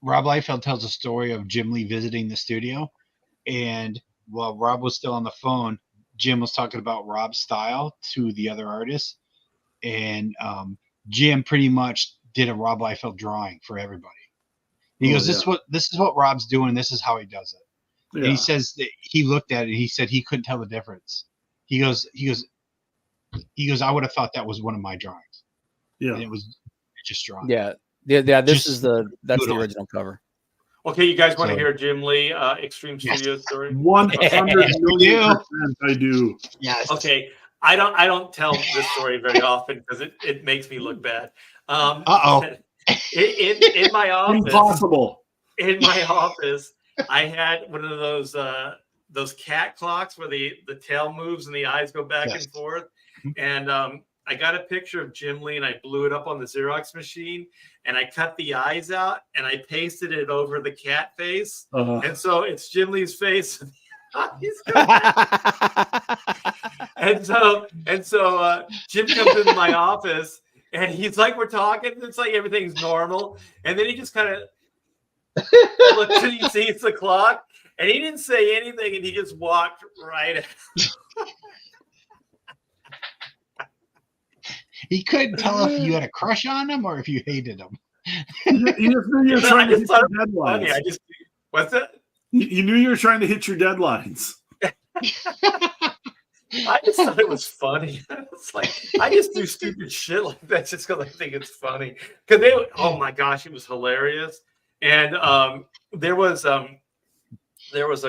Rob Liefeld tells a story of Jim Lee visiting the studio, and while Rob was still on the phone, Jim was talking about Rob's style to the other artists, and Jim pretty much did a Rob Liefeld drawing for everybody. He goes, "This is what Rob's doing. This is how he does it." Yeah. And he says that he looked at it. He said he couldn't tell the difference. He goes, "I would have thought that was one of my drawings." Yeah, and it was just drawn. Yeah. That's the original cover. Okay, you guys want to hear Jim Lee Extreme Studio story? 100% I do. Yes. Okay, I don't tell this story very often because it makes me look bad. In my office, impossible. In my office, I had one of those cat clocks where the tail moves and the eyes go back and forth, and I got a picture of Jim Lee and I blew it up on the Xerox machine and I cut the eyes out and I pasted it over the cat face. And so it's Jim Lee's face. and so Jim comes into my office and he's like, we're talking. It's like everything's normal. And then he just kind of looks and he sees the clock and he didn't say anything and he just walked right out. He couldn't tell if you had a crush on him or if you hated him. You just knew you were trying to hit your deadlines. What's that? You knew you were trying to hit your deadlines. I just thought it was funny. It's like I just do stupid shit like that just because I think it's funny. Because oh my gosh, it was hilarious. And there was a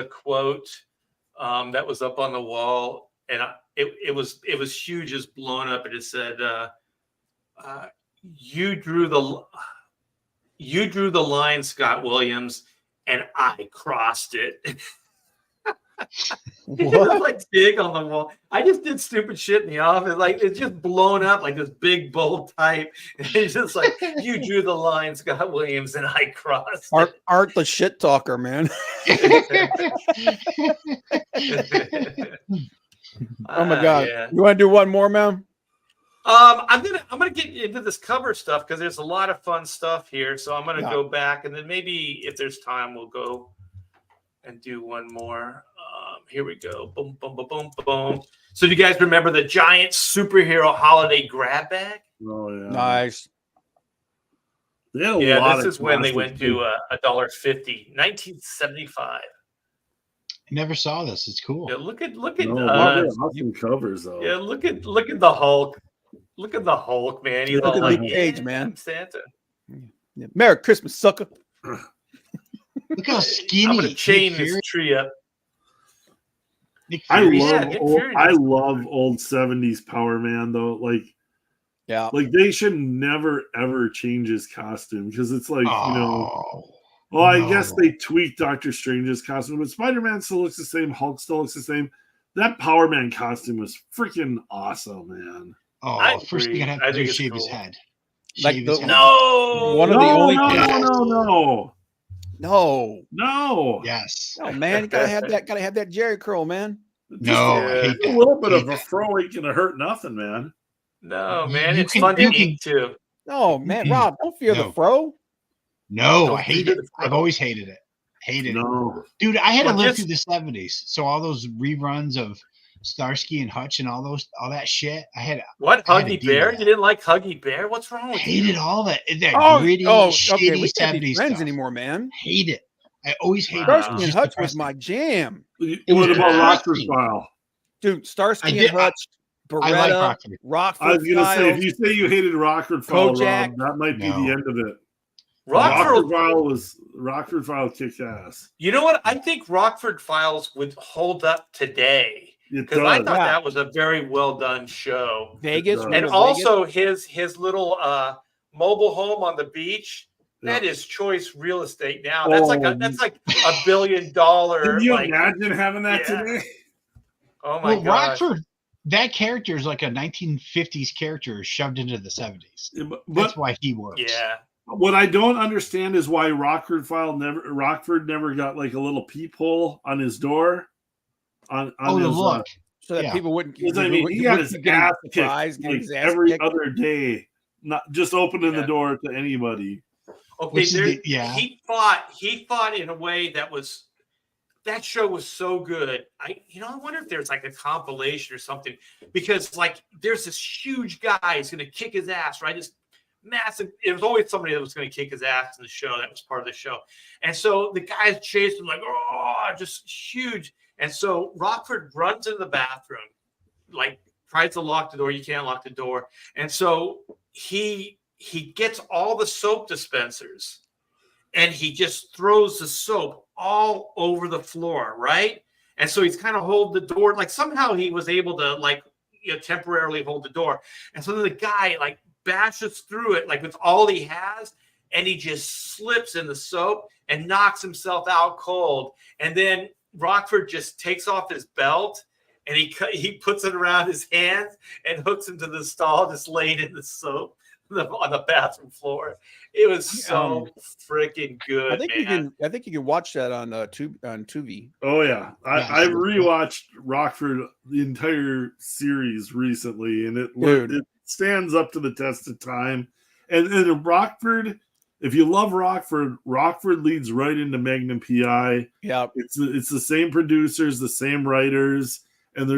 quote that was up on the wall, and it was huge, just blown up, and it said, "You drew the line, Scott Williams, and I crossed it." It was like big on the wall. I just did stupid shit in the office, like it's just blown up like this big bold type. And it's just like, "You drew the line, Scott Williams, and I crossed." Art the shit talker, man. Oh my god! Yeah. You want to do one more, man? I'm gonna get into this cover stuff because there's a lot of fun stuff here. So I'm gonna go back, and then maybe if there's time, we'll go and do one more. Here we go. Boom, boom, boom, boom, boom. So do you guys remember the giant superhero holiday grab bag? Oh yeah, nice. Yeah, this is when they went to $1.50, 1975. I never saw this. It's cool. Yeah, look at awesome covers though. Yeah, look at the Hulk. Look at the Hulk, man. He's all like, Cage, man. I'm Santa. Yeah. Merry Christmas, sucker. Look how skinny. I'm gonna chain this tree up. I love old 70s Power Man though. Like they should never ever change his costume because it's like, I guess they tweaked Doctor Strange's costume, but Spider-Man still looks the same, Hulk still looks the same. That Power Man costume was freaking awesome, man. Oh, first thing I'd have I to do think is it's shave his cool. head. Like Shave his the- head. No, One of the only no. No, man, you gotta have that Jerry curl, man. No, I hate A that. little bit Hate of a that. fro ain't gonna hurt nothing, man. No, man, You it's can- fun to you can- eat too. No, man, Mm-mm. Rob, don't fear the No. fro. No, Don't I hate fear it. the fro. I've always hated it. Hated it. No. Dude, I had to Well, live just- through the 70s. So all those reruns of Starsky and Hutch and all that shit, I had What, I had to Huggy deal with Bear? that. You didn't like Huggy Bear? What's wrong I with hated you? all that gritty, Okay, we shitty can't be 70s friends stuff. anymore, man. Hate it. I always hated Wow. it. Starsky It was and just Hutch was depressing. my jam, What Yeah. about Rockford Depressing. File? dude. Starsky I and did- Hutch, I like Beretta, Rockford. Rockford I was gonna say, Files. if you say you hated Rockford File, Kojak. Rob, that might be No. the end of it. Rockford, Rockford File kicked ass. you know what? I think Rockford Files would hold up today It because I does. thought Yeah. that was a very well done show. Vegas, And And remember also his little mobile home on the beach. That Yeah. is choice real estate now. That's like Oh. that's like $1 billion. Can you Like, imagine having that yeah. today? oh my Well, gosh. Rockford, that character is like a 1950s character shoved into the 70s. But That's why he works. Yeah. what I don't understand is why Rockford never got like a little peephole on his door. On Oh, the his, look. so that Yeah. people wouldn't. Because I mean, he got his getting ass surprised, kicked getting like his ass every kicked. other day, not just opening the Yeah. door to anybody. Okay, Which is he fought in a way that show was so good. I wonder if there's like a compilation or something, because like there's this huge guy who's gonna kick his ass, right? This massive, it was always somebody that was gonna kick his ass in the show. That was part of the show. And so the guys chased him like, oh, just huge. And so Rockford runs into the bathroom, like tries to lock the door. You can't lock the door. And so he gets all the soap dispensers and he just throws the soap all over the floor, right? And so he's kind of hold the door, like somehow he was able to like temporarily hold the door. And so then the guy like bashes through it like with all he has, and he just slips in the soap and knocks himself out cold. And then Rockford just takes off his belt and he puts it around his hands and hooks him to the stall, just laid in the soap on the bathroom floor. It was so freaking good. I think you can watch that on Tubi. Oh yeah, Yes. I rewatched Rockford the entire series recently, and it stands up to the test of time. And Rockford, if you love Rockford leads right into Magnum PI. Yeah, It's the same producers, the same writers, and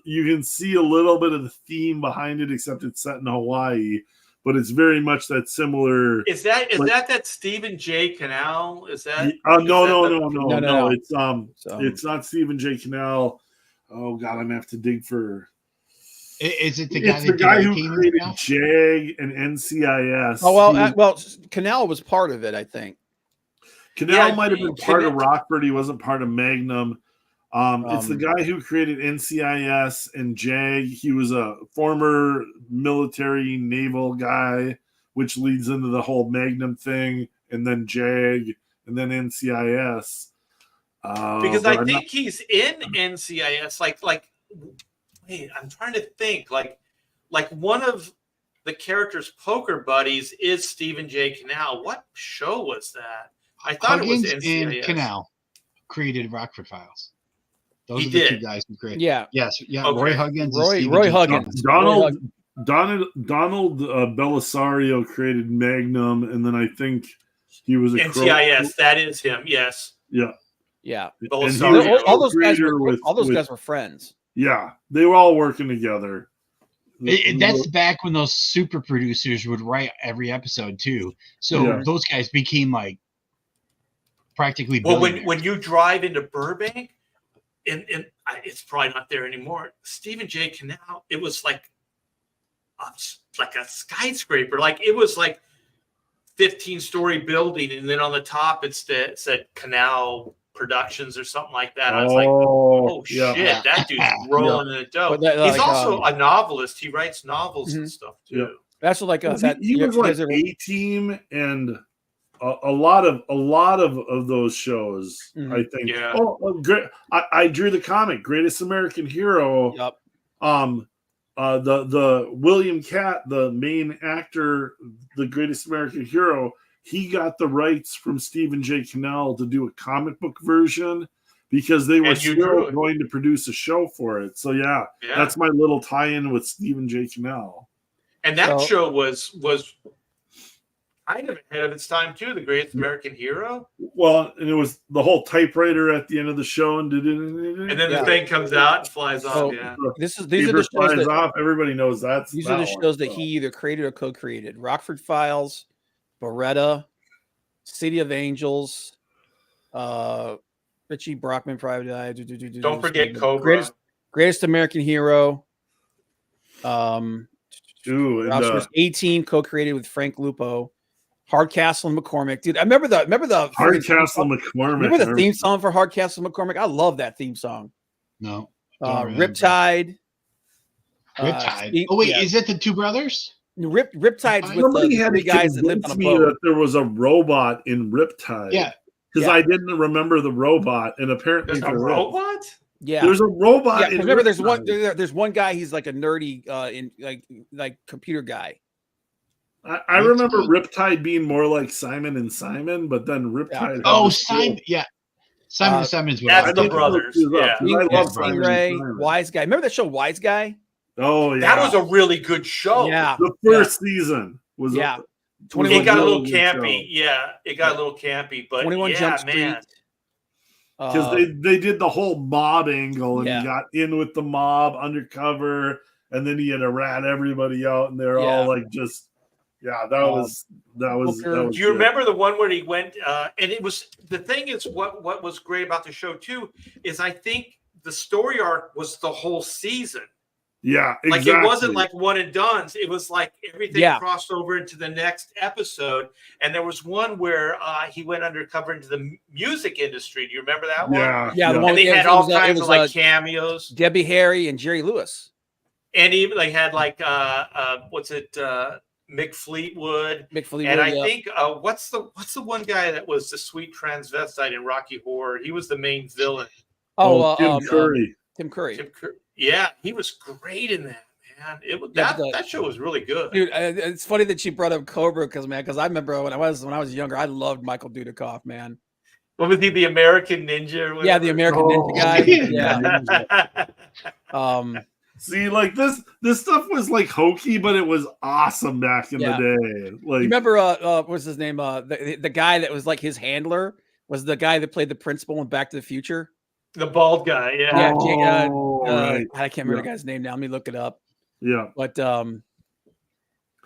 you can see a little bit of the theme behind it, except it's set in Hawaii. But it's very much that similar. Is that Stephen J. Canal? Is that? No. So- It's not Stephen J. Canal. Oh God, I'm gonna have to dig for. Is it the It's guy? the guy who King created now? JAG and NCIS. Oh well, Canal was part of it, I think. Canal Yeah, might have been part of Rockford. He wasn't part of Magnum. It's the guy who created NCIS and JAG. He was a former military naval guy, which leads into the whole Magnum thing, and then JAG, and then NCIS. Because I think he's in NCIS. Like, wait, I'm trying to think. Like one of the characters' poker buddies is Stephen J. Canal. What show was that? I thought Huggins it was NCIS. and Canal created Rockford Files. Those He are the two did. guys who created. Yeah, Yes, yeah. Okay. Roy Huggins. and Roy Stephen J. Huggins. Canal. Donald Belisario created Magnum, and then I think he was a NCIS. That is him. Yes. Yeah. yeah. And he Belisario. was All those guys co-creator were guys were friends. Yeah, they were all working together. That's back when those super producers would write every episode too. So Yeah. those guys became like practically. Well, billionaires. when you drive into Burbank, and it's probably not there anymore. Stephen J. Canal. It was like a skyscraper. Like it was like 15-story building, and then on the top it said Canal Productions or something like that. I was like, oh yeah. shit, that dude's rolling in the dough. But that, He's like, also a novelist. He writes novels and Mhm. stuff too. That's what, like He was like A-Team and a lot of those shows. Mhm. I think. Yeah. Great. I drew the comic Greatest American Hero. Yep. The William Catt, the main actor, the Greatest American Hero, he got the rights from Stephen J. Cannell to do a comic book version because they were And you drew still it. going to produce a show for it. So yeah, that's my little tie-in with Stephen J. Cannell. And that show was kind of ahead of its time too. The Greatest American Hero. Well, and it was the whole typewriter at the end of the show, and then the thing comes out and flies off. Yeah. These are the shows that off. Everybody knows that. These are the shows that he either created or co-created: Rockford Files, Beretta, City of Angels, Richie Brockman, Private Eye. Don't forget Cobra. Greatest American Hero. And 18 co-created with Frank Lupo. Hardcastle and McCormick, dude. I remember the Hardcastle McCormick. Remember the theme song for Hardcastle McCormick? I love that theme song. No. Riptide. Riptide. Is it the two brothers? Riptide's with somebody the had three to guys that lived on a convince me boat. that there was a robot in Riptide. Yeah. Because I didn't remember the robot, and apparently there's a robot. Yeah, there's a robot. Yeah, remember, there's one guy. He's like a nerdy, in like computer guy. I remember Riptide being more like Simon and Simon, but then Riptide. Oh, Simon. Yeah. Simon and Simon's what that's the brothers. Yeah. I love Simon Ray, Wise Guy. Remember that show, Wise Guy? Oh, yeah. That was a really good show. Yeah. The first season was. It got a little campy. Yeah. It got a little campy, but 21 Jump Street. Because they did the whole mob angle and he got in with the mob undercover, and then he had to rat everybody out, and they're all like just. Yeah, that was. Do you remember the one where he went? And it was the thing is what was great about the show too is I think the story arc was the whole season. Yeah, exactly. Like it wasn't like one and done's. It was like everything crossed over into the next episode. And there was one where he went undercover into the music industry. Do you remember that one? Yeah. The one, and they had all kinds of like cameos. Debbie Harry and Jerry Lewis. And even they had like what's it? Mick Fleetwood. And I think what's the one guy that was the sweet transvestite in Rocky Horror? He was the main villain. Tim Curry. Tim Curry. Yeah, he was great in that, man. It was that show was really good. Dude, it's funny that you brought up Cobra because I remember when I was younger, I loved Michael Dudikoff, man. What was he, the American Ninja? Yeah, the American Ninja guy. Yeah. See, like this stuff was like hokey, but it was awesome back in the day. Like, you remember what's his name? The guy that was like his handler was the guy that played the principal in Back to the Future. The bald guy, yeah. I can't remember the guy's name now. Let me look it up. Yeah, but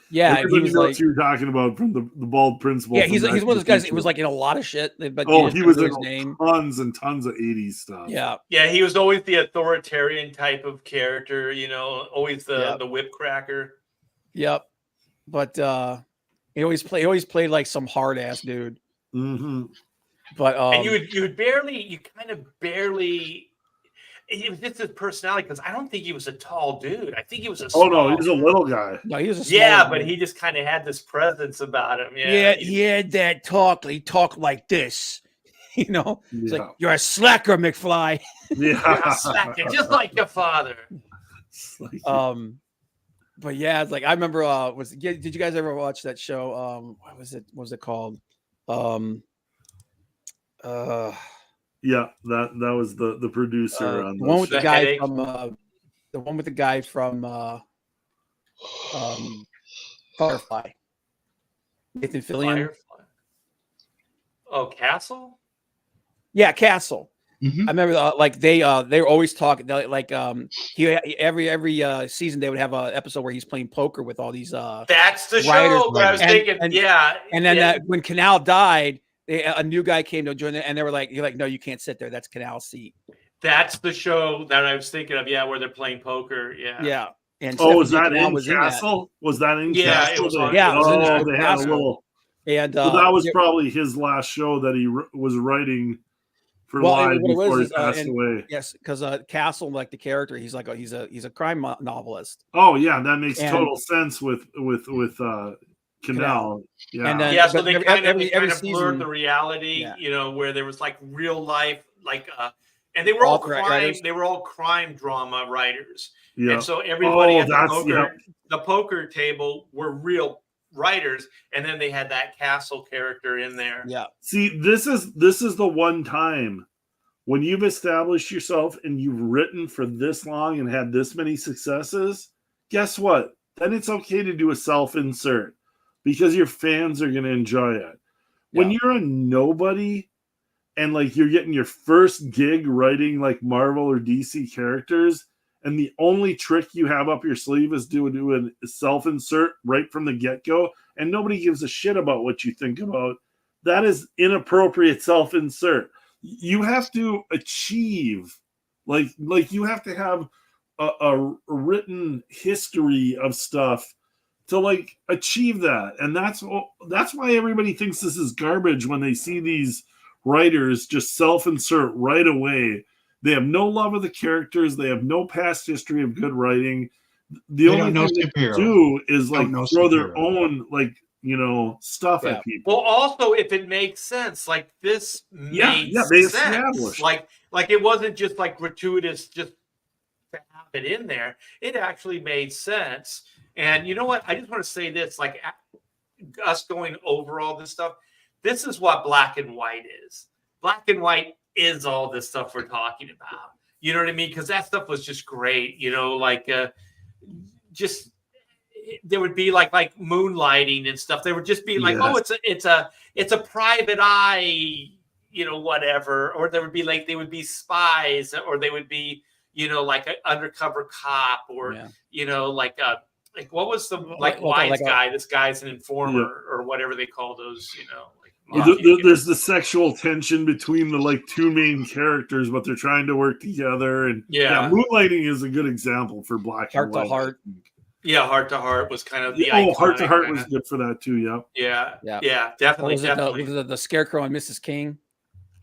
he was like you're talking about from the bald principal. Yeah, he's one of those guys. He was like in a lot of shit. But he was in tons and tons of 80s stuff. Yeah, he was always the authoritarian type of character. You know, always the whip cracker. Yep, but he always played like some hard ass dude. Mm-hmm. But and you kind of barely. It was just his personality because I don't think he was a tall dude. I think he was a small no, he was a little guy. No, he was a small but he just kind of had this presence about him. He had that talk. He talked like this, you know. It's like you're a slacker, McFly. You're a slacker, just like your father. But yeah, it's like I remember. Did you guys ever watch that show? What was it? What was it called? Yeah, that was the producer on the one with the guy headache. from the one with the guy from Firefly. Nathan Fillion. Firefly. Oh, Castle? Yeah, Castle. Mm-hmm. I remember they were always talking like every season they would have an episode where he's playing poker with all these that's the writers, show that I was thinking. And then when Canal died, a new guy came to join it, and they were like, "You're like, no, you can't sit there. That's Canal's seat." That's the show that I was thinking of. Yeah, where they're playing poker. Yeah. And was that in Castle? Was that in Castle? It was on. Yeah, it was they had a little. And so that was probably his last show that he was writing for live before he passed away. Yes, because Castle, like the character, he's a crime novelist. Oh yeah, that makes total sense with Canal. Yeah. And then- Yeah, so but they every- kind of, every- they every kind of blurred season- the reality, Yeah. you know, where there was like real life, like and they were all Alt-right crime, writers. they were all crime drama writers. Yeah. And so everybody Oh, at that's- the poker table were real writers, and then they had that castle character in there. Yeah. See, this is the one time when you've established yourself and you've written for this long and had this many successes. Guess what? Then it's okay to do a self-insert because your fans are going to enjoy it. When Yeah. you're a nobody and like you're getting your first gig writing like Marvel or DC characters, and the only trick you have up your sleeve is do a self-insert right from the get-go, and nobody gives a shit about what you think about, that is inappropriate self-insert. You have to achieve, like you have to have a written history of stuff to like achieve that. And that's why everybody thinks this is garbage when they see these writers just self-insert right away. They have no love of the characters. They have no past history of good writing. The only thing they do is like throw their own like, you know, stuff at people. Well, also if it makes sense, like this made they sense. established. Like it wasn't just like gratuitous just to have it in there. It actually made sense. And you know what? I just want to say this, like us going over all this stuff, this is what black and white is. Black and white is all this stuff we're talking about. You know what I mean? Because that stuff was just great. You know, like just there would be like moonlighting and stuff. There would just be like, oh, it's a private eye, you know, whatever. Or there would be like, they would be spies, or they would be, you know, like an undercover cop, or you know, like what was the Wise guy? This guy's an informer, or whatever they call those, you know. There's the sexual tension between the like two main characters, but they're trying to work together. And moonlighting is a good example for black Heart and to white. Heart. Yeah, Heart to Heart was kind of the Heart to Heart was good for that too. Yeah, definitely. Was the Scarecrow and Mrs. King?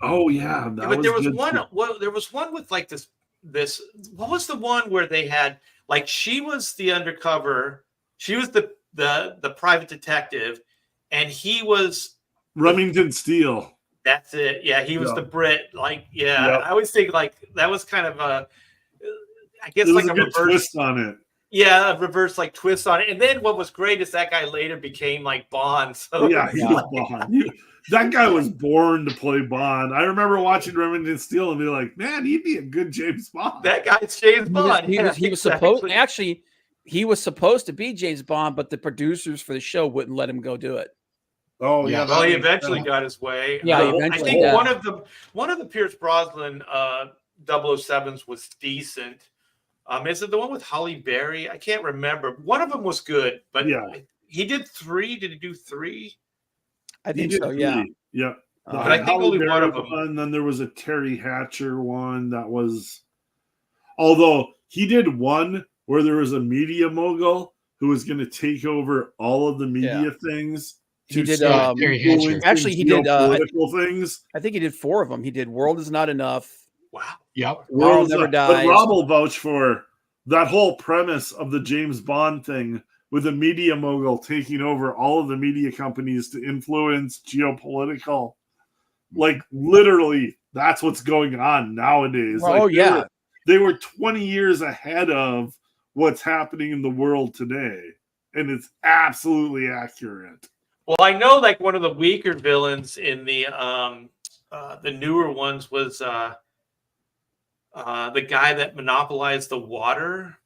Oh yeah, but there was one. Well, there was one with like this. What was the one where they had like she was the undercover, she was the private detective, and he was Remington Steele. That's it. Yeah, he was the Brit. Like, I always think like that was kind of I guess like a reverse twist on it. Yeah, a reverse like twist on it. And then what was great is that guy later became like Bond. So he was Bond. That guy was born to play Bond. I remember watching Remington Steele and be like, man, he'd be a good James Bond. That guy's James Bond. He was supposed actually he was supposed to be James Bond, but the producers for the show wouldn't let him go do it. Oh yeah. Well, he eventually got his way. Yeah, I think one of the Pierce Brosnan 007s was decent. Is it the one with Halle Berry? I can't remember. One of them was good, but he did 3. Did he do 3? I think so. Yeah. Yeah. But I think only one of them. And then there was a Terry Hatcher one that was. Although he did one where there was a media mogul who was going to take over all of the media things. He did. Actually, he did political things. I think he did 4 of them. He did "World Is Not Enough." Wow. Yep. World Never Dies. But Rob will vouch for that whole premise of the James Bond thing with a media mogul taking over all of the media companies to influence geopolitical. Like literally, that's what's going on nowadays. Oh like, they were 20 years ahead of what's happening in the world today, and it's absolutely accurate. Well, I know like one of the weaker villains in the newer ones was the guy that monopolized the water.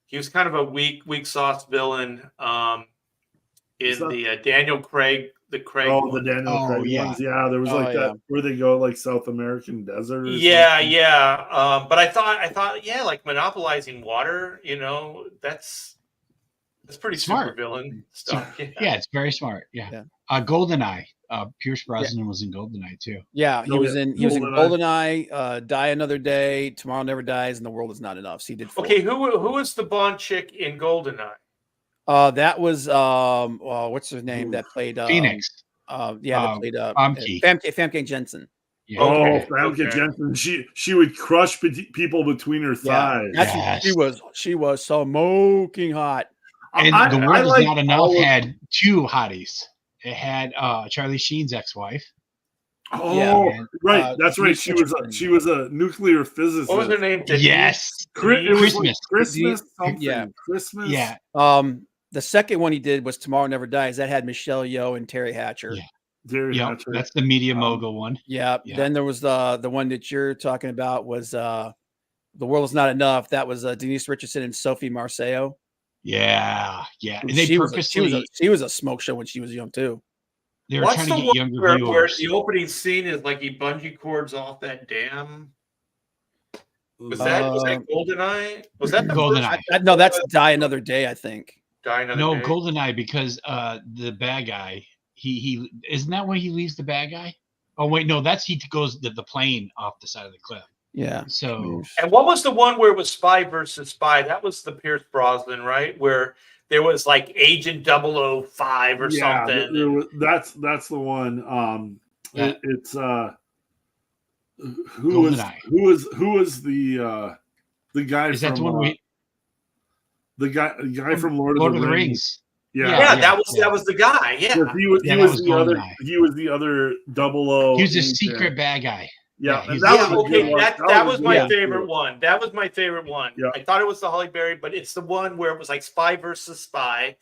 He was kind of a weak sauce villain in the Daniel Craig. The Craig. Oh, the Daniel Craig ones. Yeah, there was that where they go like South American desert. Yeah. But I thought, like monopolizing water. You know, that's pretty smart villain stuff. Yeah, it's very smart. Yeah. GoldenEye. Pierce Brosnan was in GoldenEye too. Yeah, he was in GoldenEye, Die Another Day, Tomorrow Never Dies, and The World Is Not Enough. So he did 4. Okay, who was the Bond chick in GoldenEye? That was what's her name that played Phoenix. That played Famke Jensen. Yeah. Famke Jensen. She would crush people between her thighs. She was smoking hot. And I- The I World Is like Not Enough all of- had two hotties. It had Charlie Sheen's ex-wife. Oh, Yeah. right. That's right. Denise She was a nuclear physicist. What was her name? Yes. It was like Christmas. Christmas something. Yeah. Christmas. Yeah. The second one he did was Tomorrow Never Dies. That had Michelle Yeoh and Terry Hatcher. Yeah. Terry Yep. Hatcher. That's the media mogul one. Yeah. Yeah. Then there was the one that you're talking about was The World Is Not Enough. That was Denise Richardson and Sophie Marceau. Yeah. Yeah. And they She was purposely she was a smoke show when she was young too. they were What's trying the to get one younger where viewers. the opening scene is like he bungee cords off that dam? Was that GoldenEye? Was that the GoldenEye? No, that's Die Another Day, I think. Die Another No, Day? GoldenEye, because the bad guy, he isn't that when he leaves the bad guy? Oh wait, no, that's he goes the plane off the side of the cliff. Yeah. So And what was the one where it was spy versus spy? That was the Pierce Brosnan, right? Where there was like Agent 005 or something. That's the one. It's who was the guy is that from the one the guy from Lord Lord of the Rings? Yeah, Yeah. that was the guy. Yeah. But he was the other. GoldenEye. He was the other 00. He was a agent. secret bad guy. Yeah, Yeah, and he's- that Yeah, was a good okay, one. that was a my good favorite one. That was my favorite one. Yeah. I thought it was the Holly Berry, but it's the one where it was like spy versus spy.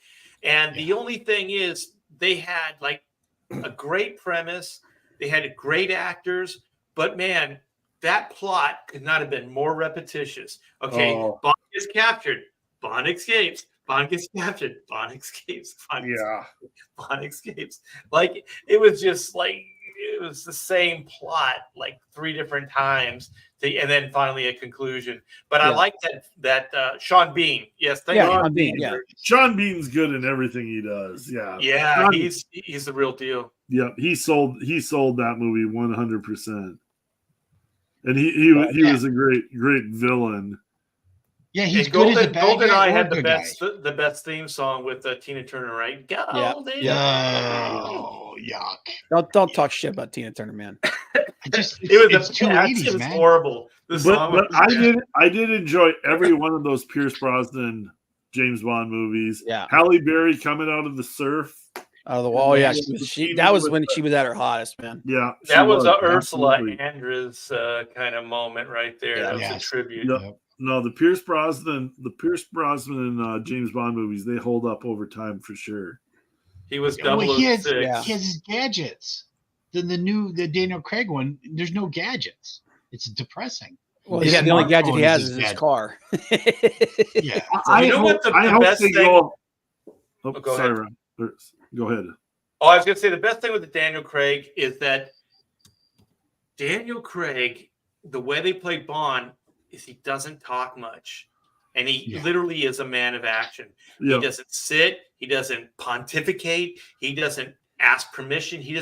And the only thing is they had like a great premise, they had great actors, but man, that plot could not have been more repetitious. Okay, Oh. Bond gets captured, Bond escapes, Bond gets captured, Bond escapes, Bond escapes. Like it was just like it was the same plot like 3 different times, and then finally a conclusion. But I like that Sean Bean. Yes, thank you. Sean Bean, yeah. Sean Bean's good in everything he does. Yeah, Yeah, he's the real deal. Yep, he sold that movie 100%. And he was a great villain. Yeah, he's And good as a bad guy GoldenEye or had a the good best guy. the best theme song with Tina Turner, right? Golden. Oh, yuck! Don't talk shit about Tina Turner, man. It's two ladies, it was man. horrible. The song But was I did enjoy every one of those Pierce Brosnan James Bond movies. Yeah. Halle Berry coming out of the surf. Out of the wall, yeah. That was when with she was at her hottest, man. Yeah, that was a Ursula absolutely. Andress kind of moment right there. That was a tribute. Yep. No, the Pierce Brosnan James Bond movies, they hold up over time for sure. He was Well, he has 006. his gadgets. The Daniel Craig one, there's no gadgets. It's depressing. Well, His the only gadget he smartphone has is is his his gadget. car. Yeah. You know what the hope best they thing- go. Oh, go sorry, ahead. Ron. Go ahead. Oh, I was going to say the best thing with the Daniel Craig is that Daniel Craig, the way they play Bond, is he doesn't talk much. And he literally is a man of action. Yeah. He doesn't sit. He doesn't pontificate. He doesn't ask permission. He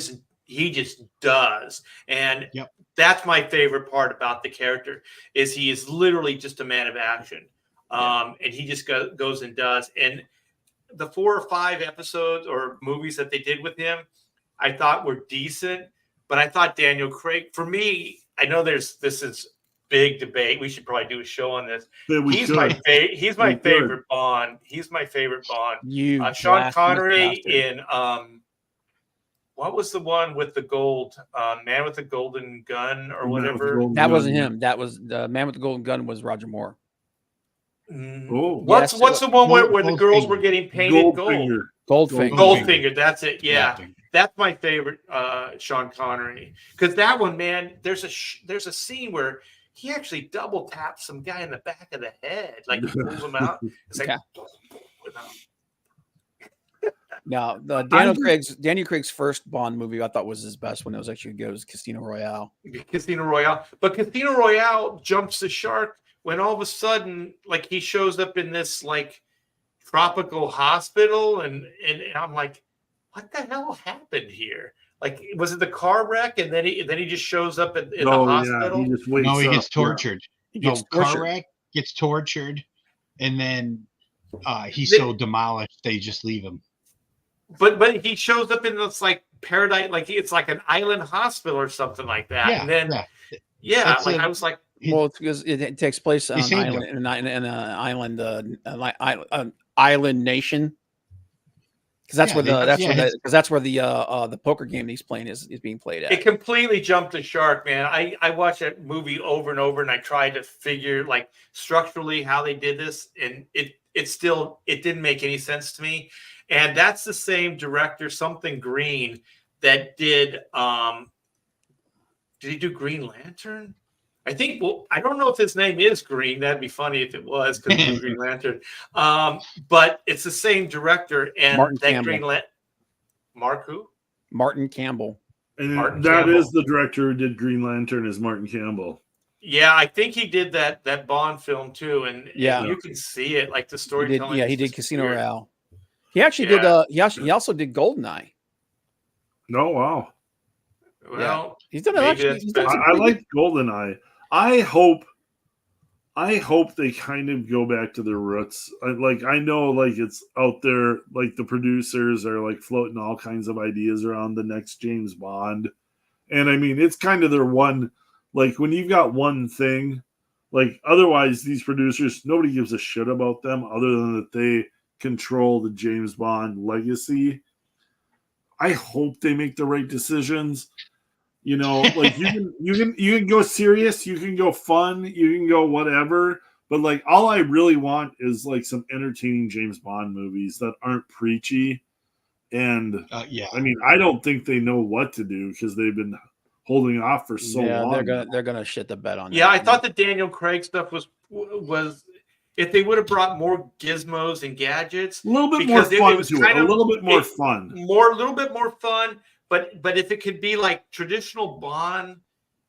just does. And that's my favorite part about the character is he is literally just a man of action. And he just goes and does. And the 4 or 5 episodes or movies that they did with him, I thought were decent. But I thought Daniel Craig, for me, I know this is big debate. We should probably do a show on this. He's my favorite Bond. He's my favorite Bond. Sean Connery in what was the one with the gold Man with the Golden Gun or whatever? That wasn't him. That was the Man with the Golden Gun was Roger Moore. Oh, what's the one where the girls were getting painted gold? Goldfinger. That's it. Yeah. That's my favorite Sean Connery, because that one, man, there's a scene where he actually double taps some guy in the back of the head, like he pulls him out. It's like, now Daniel Craig's first Bond movie I thought was his best when it was actually good. It was Casino Royale. But Casino Royale jumps the shark when all of a sudden, like, he shows up in this like tropical hospital, and I'm like, what the hell happened here? Like, was it the car wreck, and then he just shows up in the hospital? He just wakes he up. gets tortured. Car wreck, gets tortured, and then he's so demolished they just leave him. But he shows up in this like paradise, like it's like an island hospital or something like that. Yeah, and then I was like, well, it's because it takes place on saved an island, Island Nation. Because that's where the poker game he's playing is being played at. It completely jumped the shark, man. I watched that movie over and over, and I tried to figure like structurally how they did this, and it didn't make any sense to me. And that's the same director, something Green, that did. Did he do Green Lantern? I think. Well, I don't know if his name is Green. That'd be funny if it was, because it was Green Lantern. But it's the same director, and Martin that Campbell. Mark who? Martin Campbell. And Martin that Campbell. is the director who did Green Lantern, is Martin Campbell. Yeah, I think he did that Bond film too, and Yeah. you can see it, like the storytelling. He did is Casino weird. Royale. He actually did. He also did Goldeneye. No, wow. Well, He's done. maybe Actually, that's he's done better. some I pretty like Goldeneye. I hope they kind of go back to their roots. I know, like, it's out there, like the producers are like floating all kinds of ideas around the next James Bond. And I mean, it's kind of their one, like when you've got one thing, like otherwise these producers, nobody gives a shit about them other than that they control the James Bond legacy. I hope they make the right decisions. You know, like you can go serious, you can go fun, you can go whatever, but like all I really want is like some entertaining James Bond movies that aren't preachy. And I mean, I don't think they know what to do because they've been holding off for so long. They're gonna shit the bed on that. Yeah, I thought the Daniel Craig stuff was if they would have brought more gizmos and gadgets, a little bit more because fun it was to kind it, a of little bit more fun. a little bit more fun. But if it could be like traditional Bond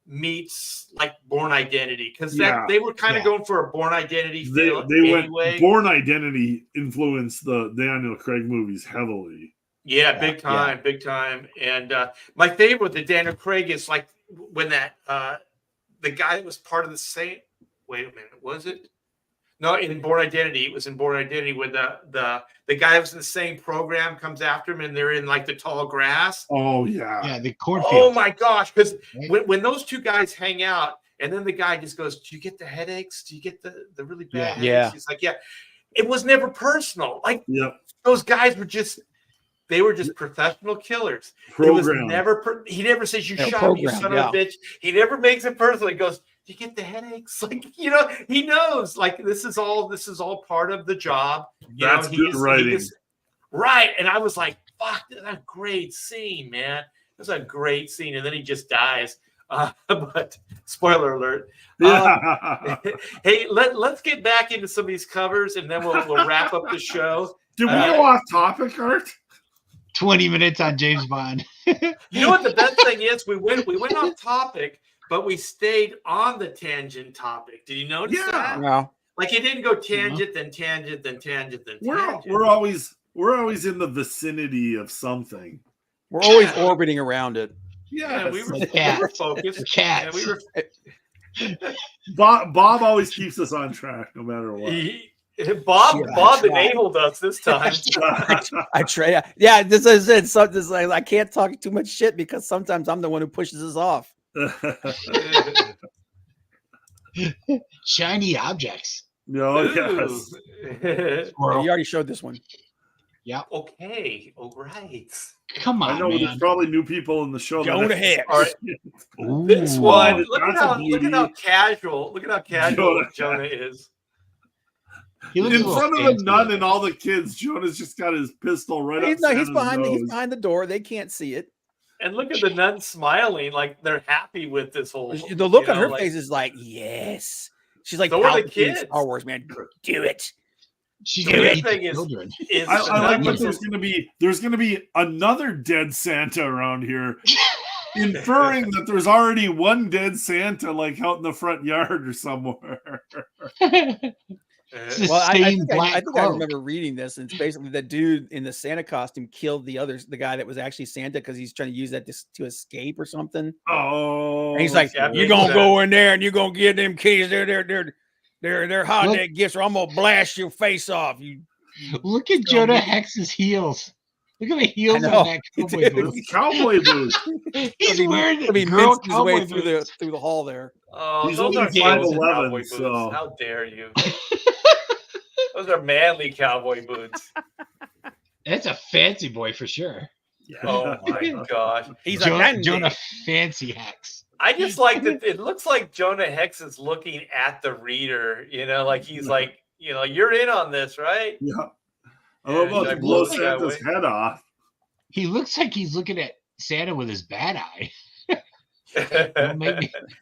meets like Born Identity, because they were kind of going for a Born Identity feel anyway. Born Identity influenced the Daniel Craig movies heavily. Yeah, big time. And my favorite with the Daniel Craig is like when that the guy that was part of the same. Wait a minute, was it? No, in Born Identity, it was in Born Identity when the guy that was in the same program comes after him, and they're in like the tall grass. Oh yeah, the cornfield. Oh my gosh! Because when those two guys hang out, and then the guy just goes, "Do you get the headaches? Do you get the really bad headaches?" Yeah. He's like, "Yeah." It was never personal. Like those guys were just professional killers. It was never. He never says you shot me, you son of a bitch. He never makes it personal. He goes, "Do you get the headaches?" Like, you know, he knows. Like this is all part of the job. That's good writing, right? And I was like, "Fuck, that's a great scene, man. That's a great scene." And then he just dies. But spoiler alert. Hey, let's get back into some of these covers, and then we'll wrap up the show. Did we go off topic, Art? 20 minutes on James Bond. You know what the best thing is? We went off topic, but we stayed on the tangent topic. Did you notice that? No. Like it didn't go tangent, then tangent, then tangent, then tangent. We're always in the vicinity of something. We're always orbiting around it. Yeah, we were focused. Cats. Yeah, we were. Bob always keeps us on track, no matter what. Bob enabled us this time. I try. Yeah, this is it. So this like I can't talk too much shit because sometimes I'm the one who pushes us off. Shiny objects. No, yes. You already showed this one. Yeah. Okay. All right. Come on, I know man. there's probably new people in the show. Jonah Hex. All right. This one. Look at how casual. Look at how casual Jonah is. In front of the nun and all the kids, Jonah's just got his pistol right up. He's behind the door. They can't see it. And look at the nun smiling, like they're happy with this whole. The look on her face is like, yes. She's like, so are the kids. Star Wars, man, do it. She's gonna eat the children. I like that there's gonna be another dead Santa around here, inferring that there's already one dead Santa like out in the front yard or somewhere. Well, I think I remember reading this, and it's basically the dude in the Santa costume killed the guy that was actually Santa because he's trying to use that to escape or something. Oh, and he's like, "You're gonna go in there and you're gonna get them keys. They're holiday gifts, or I'm gonna blast your face off." Look at Jonah Hex's heels. Look at the heels on that cowboy boot. Cowboy boot. He's wearing the girl cowboy way through the hall there. Oh, he's those only are 5'11", so how dare you? Those are manly cowboy boots. That's a fancy boy for sure. Oh my gosh. He's Jonah Fancy Hex. I just like that it looks like Jonah Hex is looking at the reader, like he's like, you're in on this, right? Yeah. I Yeah, love how should I to blow blow the guy Santa's away? head off. He looks like he's looking at Santa with his bad eye.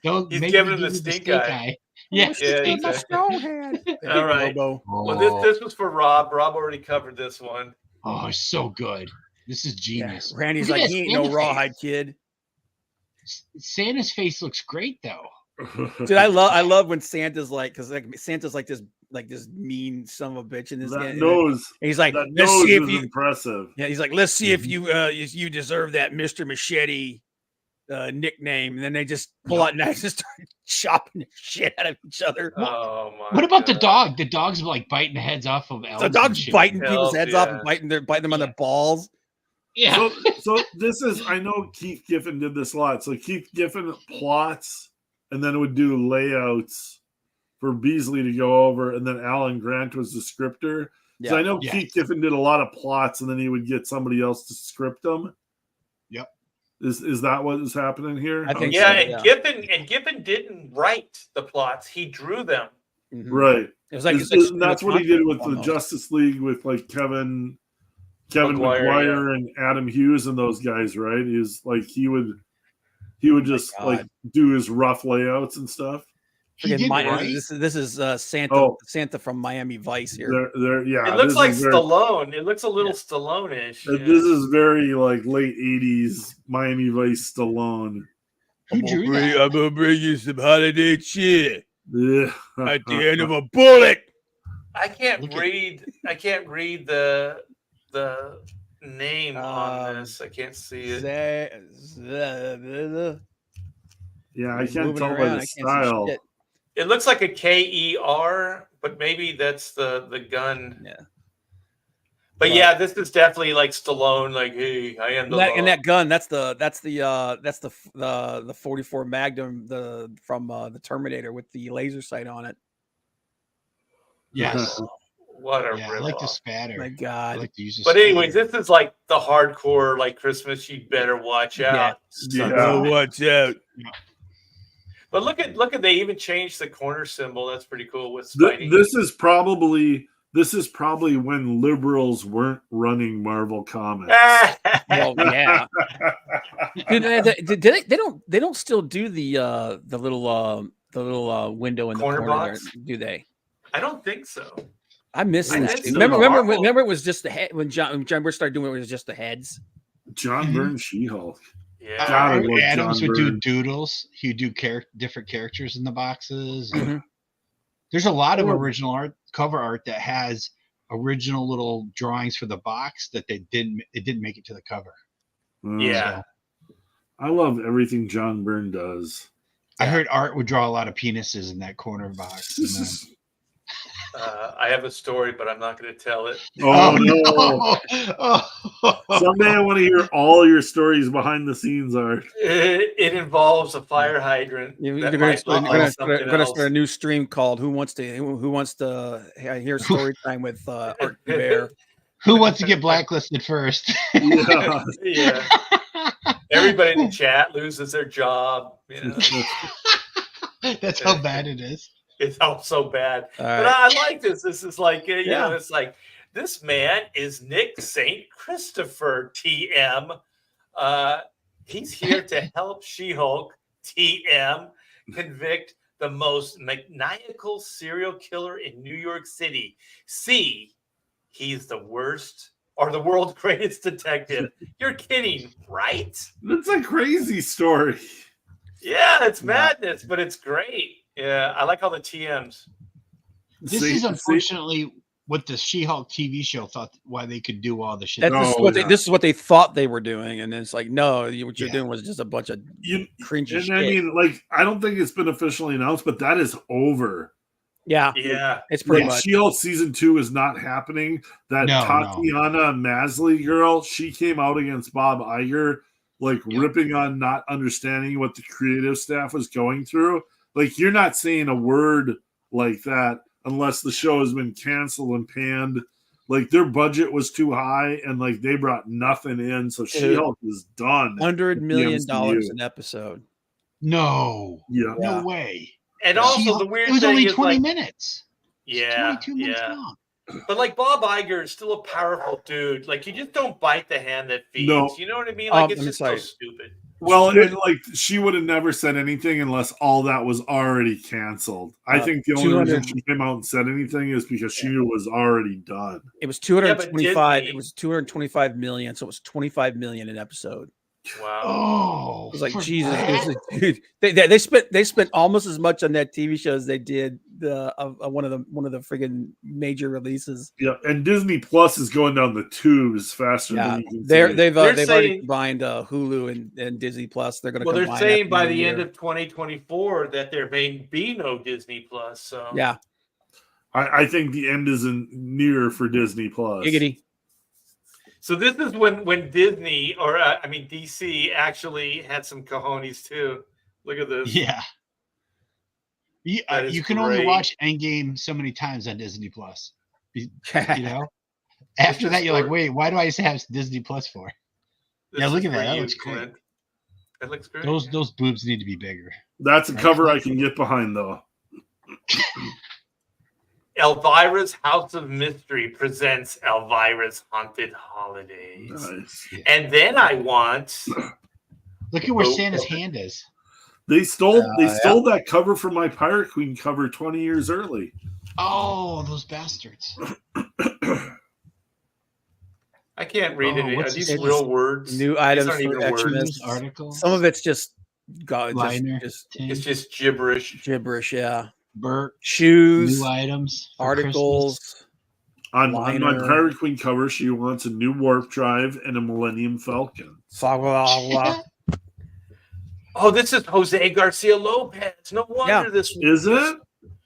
Don't He's make giving me him the give you stink eye. Yeah. Yeah, my exactly. strong hand. All right. Robo. Well, this was for Rob. Rob already covered this one. Oh, so good. This is Yeah. genius. Randy's Look at like, that he ain't no Santa rawhide face. kid. Santa's face looks great though. Dude, I love when Santa's like, because Santa's like this mean son of a bitch in this that game. nose. And he's like, That let's nose see if is you. impressive. Yeah, he's like, let's see if you deserve that Mr. Machete nickname. And then they just pull out knives and start chopping the shit out of each other. Oh my! What about the God. dog? The dog's like biting the heads off of elves. The and dog's shit. biting people's Elves, heads off and yeah. biting them on their balls. Yeah. So this is, I know Keith Giffen did this a lot. So Keith Giffen plots and then would do layouts for Beasley to go over, and then Alan Grant was the scripter. So I know Yes. Keith Giffen did a lot of plots, and then he would get somebody else to script them. Yep. Is that what is happening here? I think Yeah, so, and Giffen didn't write the plots; he drew them. Mhm. Right. It was like That's what he did with the almost. Justice League with like Kevin Maguire, McGuire and Adam Hughes and those guys, right? He's like he would just God. like do his rough layouts and stuff. He Friggin' did Mi- right. This is Santa Oh. Santa from Miami Vice here. Yeah. It looks this like is very- Stallone. It looks a little Stallone-ish. yeah. This is very like late '80s Miami Vice Stallone. Who drew that? I'm gonna bring you some holiday cheer Yeah. at the end of a bullet. I can't Look at- read. I can't read the name on Um, this. I can't see it. Yeah, I can't Moving tell by around, the I can't see style. shit. It looks like a KER, but maybe that's the gun. Yeah. But yeah, this is definitely like Stallone. Like, hey, I am the law. And that gun, that's the 44 Magnum from the Terminator with the laser sight on it. Yes. What a Yeah, I rip like the off. spatter. My I God. like to use the But spatter. anyways, this is like the hardcore like Christmas. You better watch out. Yeah. son. watch out. But look at they even changed the corner symbol. That's pretty cool with Spidey. This is probably when liberals weren't running Marvel Comics. Well, yeah. Dude, they don't still do the little window in the Corner corner box? there, do they? I don't think so. I miss I that. think Dude. so. Remember Marvel. it was just the head when John Burns started doing it was just the heads. John Byrne She-Hulk. Yeah. God, I love Adams John would do Byrne. doodles. He would do different characters in the boxes. Mhm. There's a lot of Oh. original art, cover art that has original little drawings for the box that it didn't make it to the cover. Yeah. I love everything John Byrne does. I heard Art would draw a lot of penises in that corner box. And then- I have a story, but I'm not going to tell it. Oh, no. no! Oh. Someday I want to hear all your stories behind the scenes, Art. It involves a fire hydrant. You're that gonna might start, look you're like gonna something else. start a new stream called Who Wants to hear story time with Art Bear. Who wants to get blacklisted first? Yeah. Yeah. Everybody in the chat loses their job. You know, That's how bad it is. it's all so bad. All But right. I like this. This is like, you Yeah. know, it's like this man is Nick St. Christopher TM. He's here to help She-Hulk TM convict the most maniacal serial killer in New York City. See, he's the worst or the world's greatest detective. You're kidding, right? That's a crazy story. Yeah, it's madness, but it's great. Yeah, I like all the TMs. This See- is see- unfortunately what the She-Hulk TV show thought why they could do all the shit. This is what they thought they were doing, and then it's like, no, what you're Yeah. doing was just a bunch of You, cringy and shit. I mean, like, I don't think it's been officially announced, but that is over. yeah, Yeah. it's pretty Like, much. She-Hulk season 2 is not happening. That No, Tatiana Maslany girl, she came out against Bob Iger, like Yep. ripping on not understanding what the creative staff was going through. Like, you're not saying a word like that unless the show has been canceled and panned. Like their budget was too high, and like they brought nothing in, so She-Hulk is done. $100 million MCU. an episode. No. Yeah. No way. And also the weird it was thing only is 20 like, minutes. yeah, 22 minutes yeah. long. But like Bob Iger is still a powerful dude. Like you just don't bite the hand that feeds. No. You know what I mean? Like it's I'm just sorry. so stupid. Well, and like she would have never said anything unless all that was already canceled. I think the only reason she came out and said anything is because she was already done. It was 225. Disney- It was 225 million. So it was 25 million an episode. Wow. Oh. It was like for Jesus, that? dude. They spent almost as much on that TV show as they did one of the friggin' major releases. Yeah, and Disney Plus is going down the tubes faster Yeah, than you can they're see. they've They're already saying- combined Hulu and Disney Plus. They're going to Well, they're combine saying that by in a the end year. of 2024 that there may be no Disney Plus. So Yeah, I think the end isn't near for Disney Plus. giggity. So this is when Disney or DC actually had some cojones too. Look at this. Yeah. That is You can only great. watch Endgame so many times on Disney Plus. You know? This After is that, you're like, for- wait, why do I have Disney Plus for? This Yeah, look is at that. for That you, looks great. Clint. That looks great. Those boobs need to be bigger. That's a cover I can get behind, though. Elvira's House of Mystery presents Elvira's Haunted Holidays. Nice. And then I want Look at where Oh. Santa's hand is. They stole that cover from my Pirate Queen cover 20 years early. Oh, those bastards. I can't read Oh, it. Are what's these this? real words? New items aren't even for words. Xmas. Articles. Some of it's just Liner. just It's just gibberish. gibberish. Yeah, Bert. shoes, New items. for articles. On my Liner. Pirate Queen cover, she wants a new warp drive and a Millennium Falcon. Blah, blah, blah. Oh, this is Jose Garcia Lopez. No wonder Yeah. this Is it?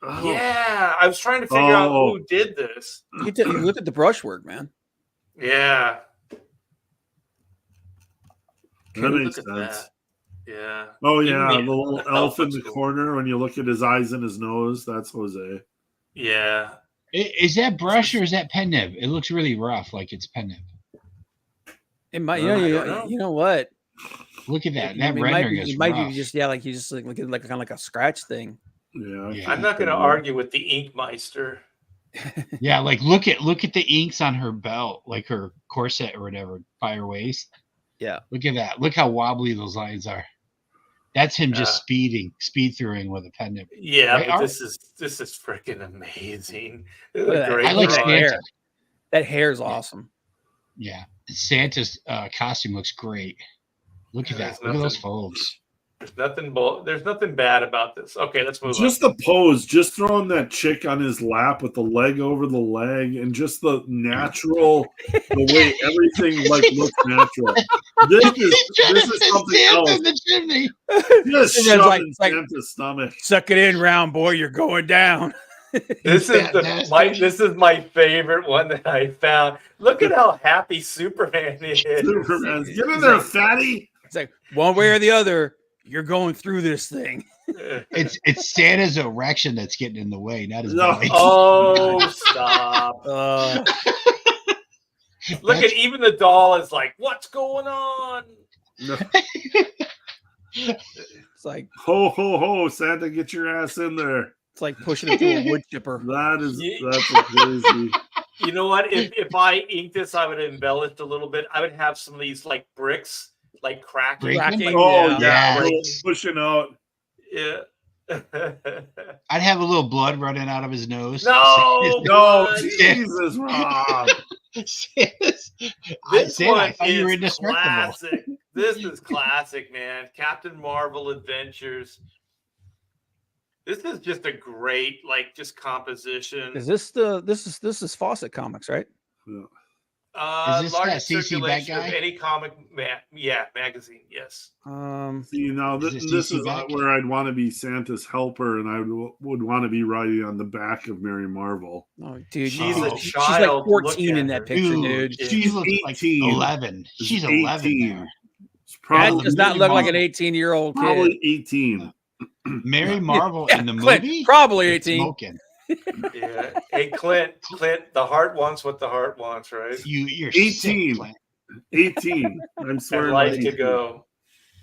Oh, Yeah, I was trying to figure out who did this. You look at the brushwork, man. Yeah, that makes look at sense. that. Yeah. Oh, Even yeah. the- The little the elf in looks the cool. corner, when you look at his eyes and his nose, that's Jose. Yeah. Is that brush or is that pen nib? It looks really rough, like it's pen nib. It might, I don't know. you know what? Look at that. It That might rendering be, is it might rough. be just like you just like looking like kind of like a scratch thing. Yeah. Yeah. I'm not going to argue with the Inkmeister. Yeah, like look at the inks on her belt, like her corset or whatever, by her waist. Yeah. Look at that. Look how wobbly those lines are. That's him just speed throughing with a pen nib. Yeah, Right, but Art? this is freaking amazing. This is Look a at that. great I like Santa. drawing. hair. That hair's awesome. Yeah. Santa's costume looks great. Look at Yeah, that. there's Look at those nothing- folds. There's nothing bad about this. Okay, let's move Just the pose, just throwing that chick on his lap with the leg over the leg, and just the natural, the way everything like looks natural. This is something else. in the chimney. Just It's shoving like- Santa's stomach. Suck it in, round boy. You're going down. on. This is Fantastic. my favorite one that I found. Look at how happy Superman is. Superman's get in there, fatty. It's like one way or the other, you're going through this thing. It's Santa's erection that's getting in the way, not his No. belly. Oh, stop. Look at even the doll is like, what's going on? It's like Ho ho ho, Santa, get your ass in there. it's like pushing it through a wood chipper. That's crazy. You know what? If I inked this, I would have embellished a little bit. I would have some of these like bricks, like cracking. Cracking. Oh Yeah. yeah, Like, pushing out. yeah. I'd have a little blood running out of his nose. No, No, God. Jesus, Rob. Santa's- This Santa, I one thought you were is indestructible. classic. This is classic, man. Captain Marvel Adventures. This is just a great, like, just composition. Is this this is Fawcett Comics, right? Is this that Largest CC circulation Bad of Guy? any comic, magazine. Yes. See, now Is this this is DC back? where I'd want to be Santa's helper, and I would want to be writing on the back of Mary Marvel. Oh, dude, She's a she's child. like 14 Look in at that her. picture, Dude, dude. she She's looks like 18. 11. She's 18. 11 there. It's That probably, does not Mary look like an Marvel. 18-year-old kid. probably 18. Mary Marvel Yeah, in the Clint, movie? probably 18. Smoking. Yeah. Hey, Clint, the heart wants what the heart wants, right? You're 18. sick, Clint. 18. I'm And swearing. life by to 18. go.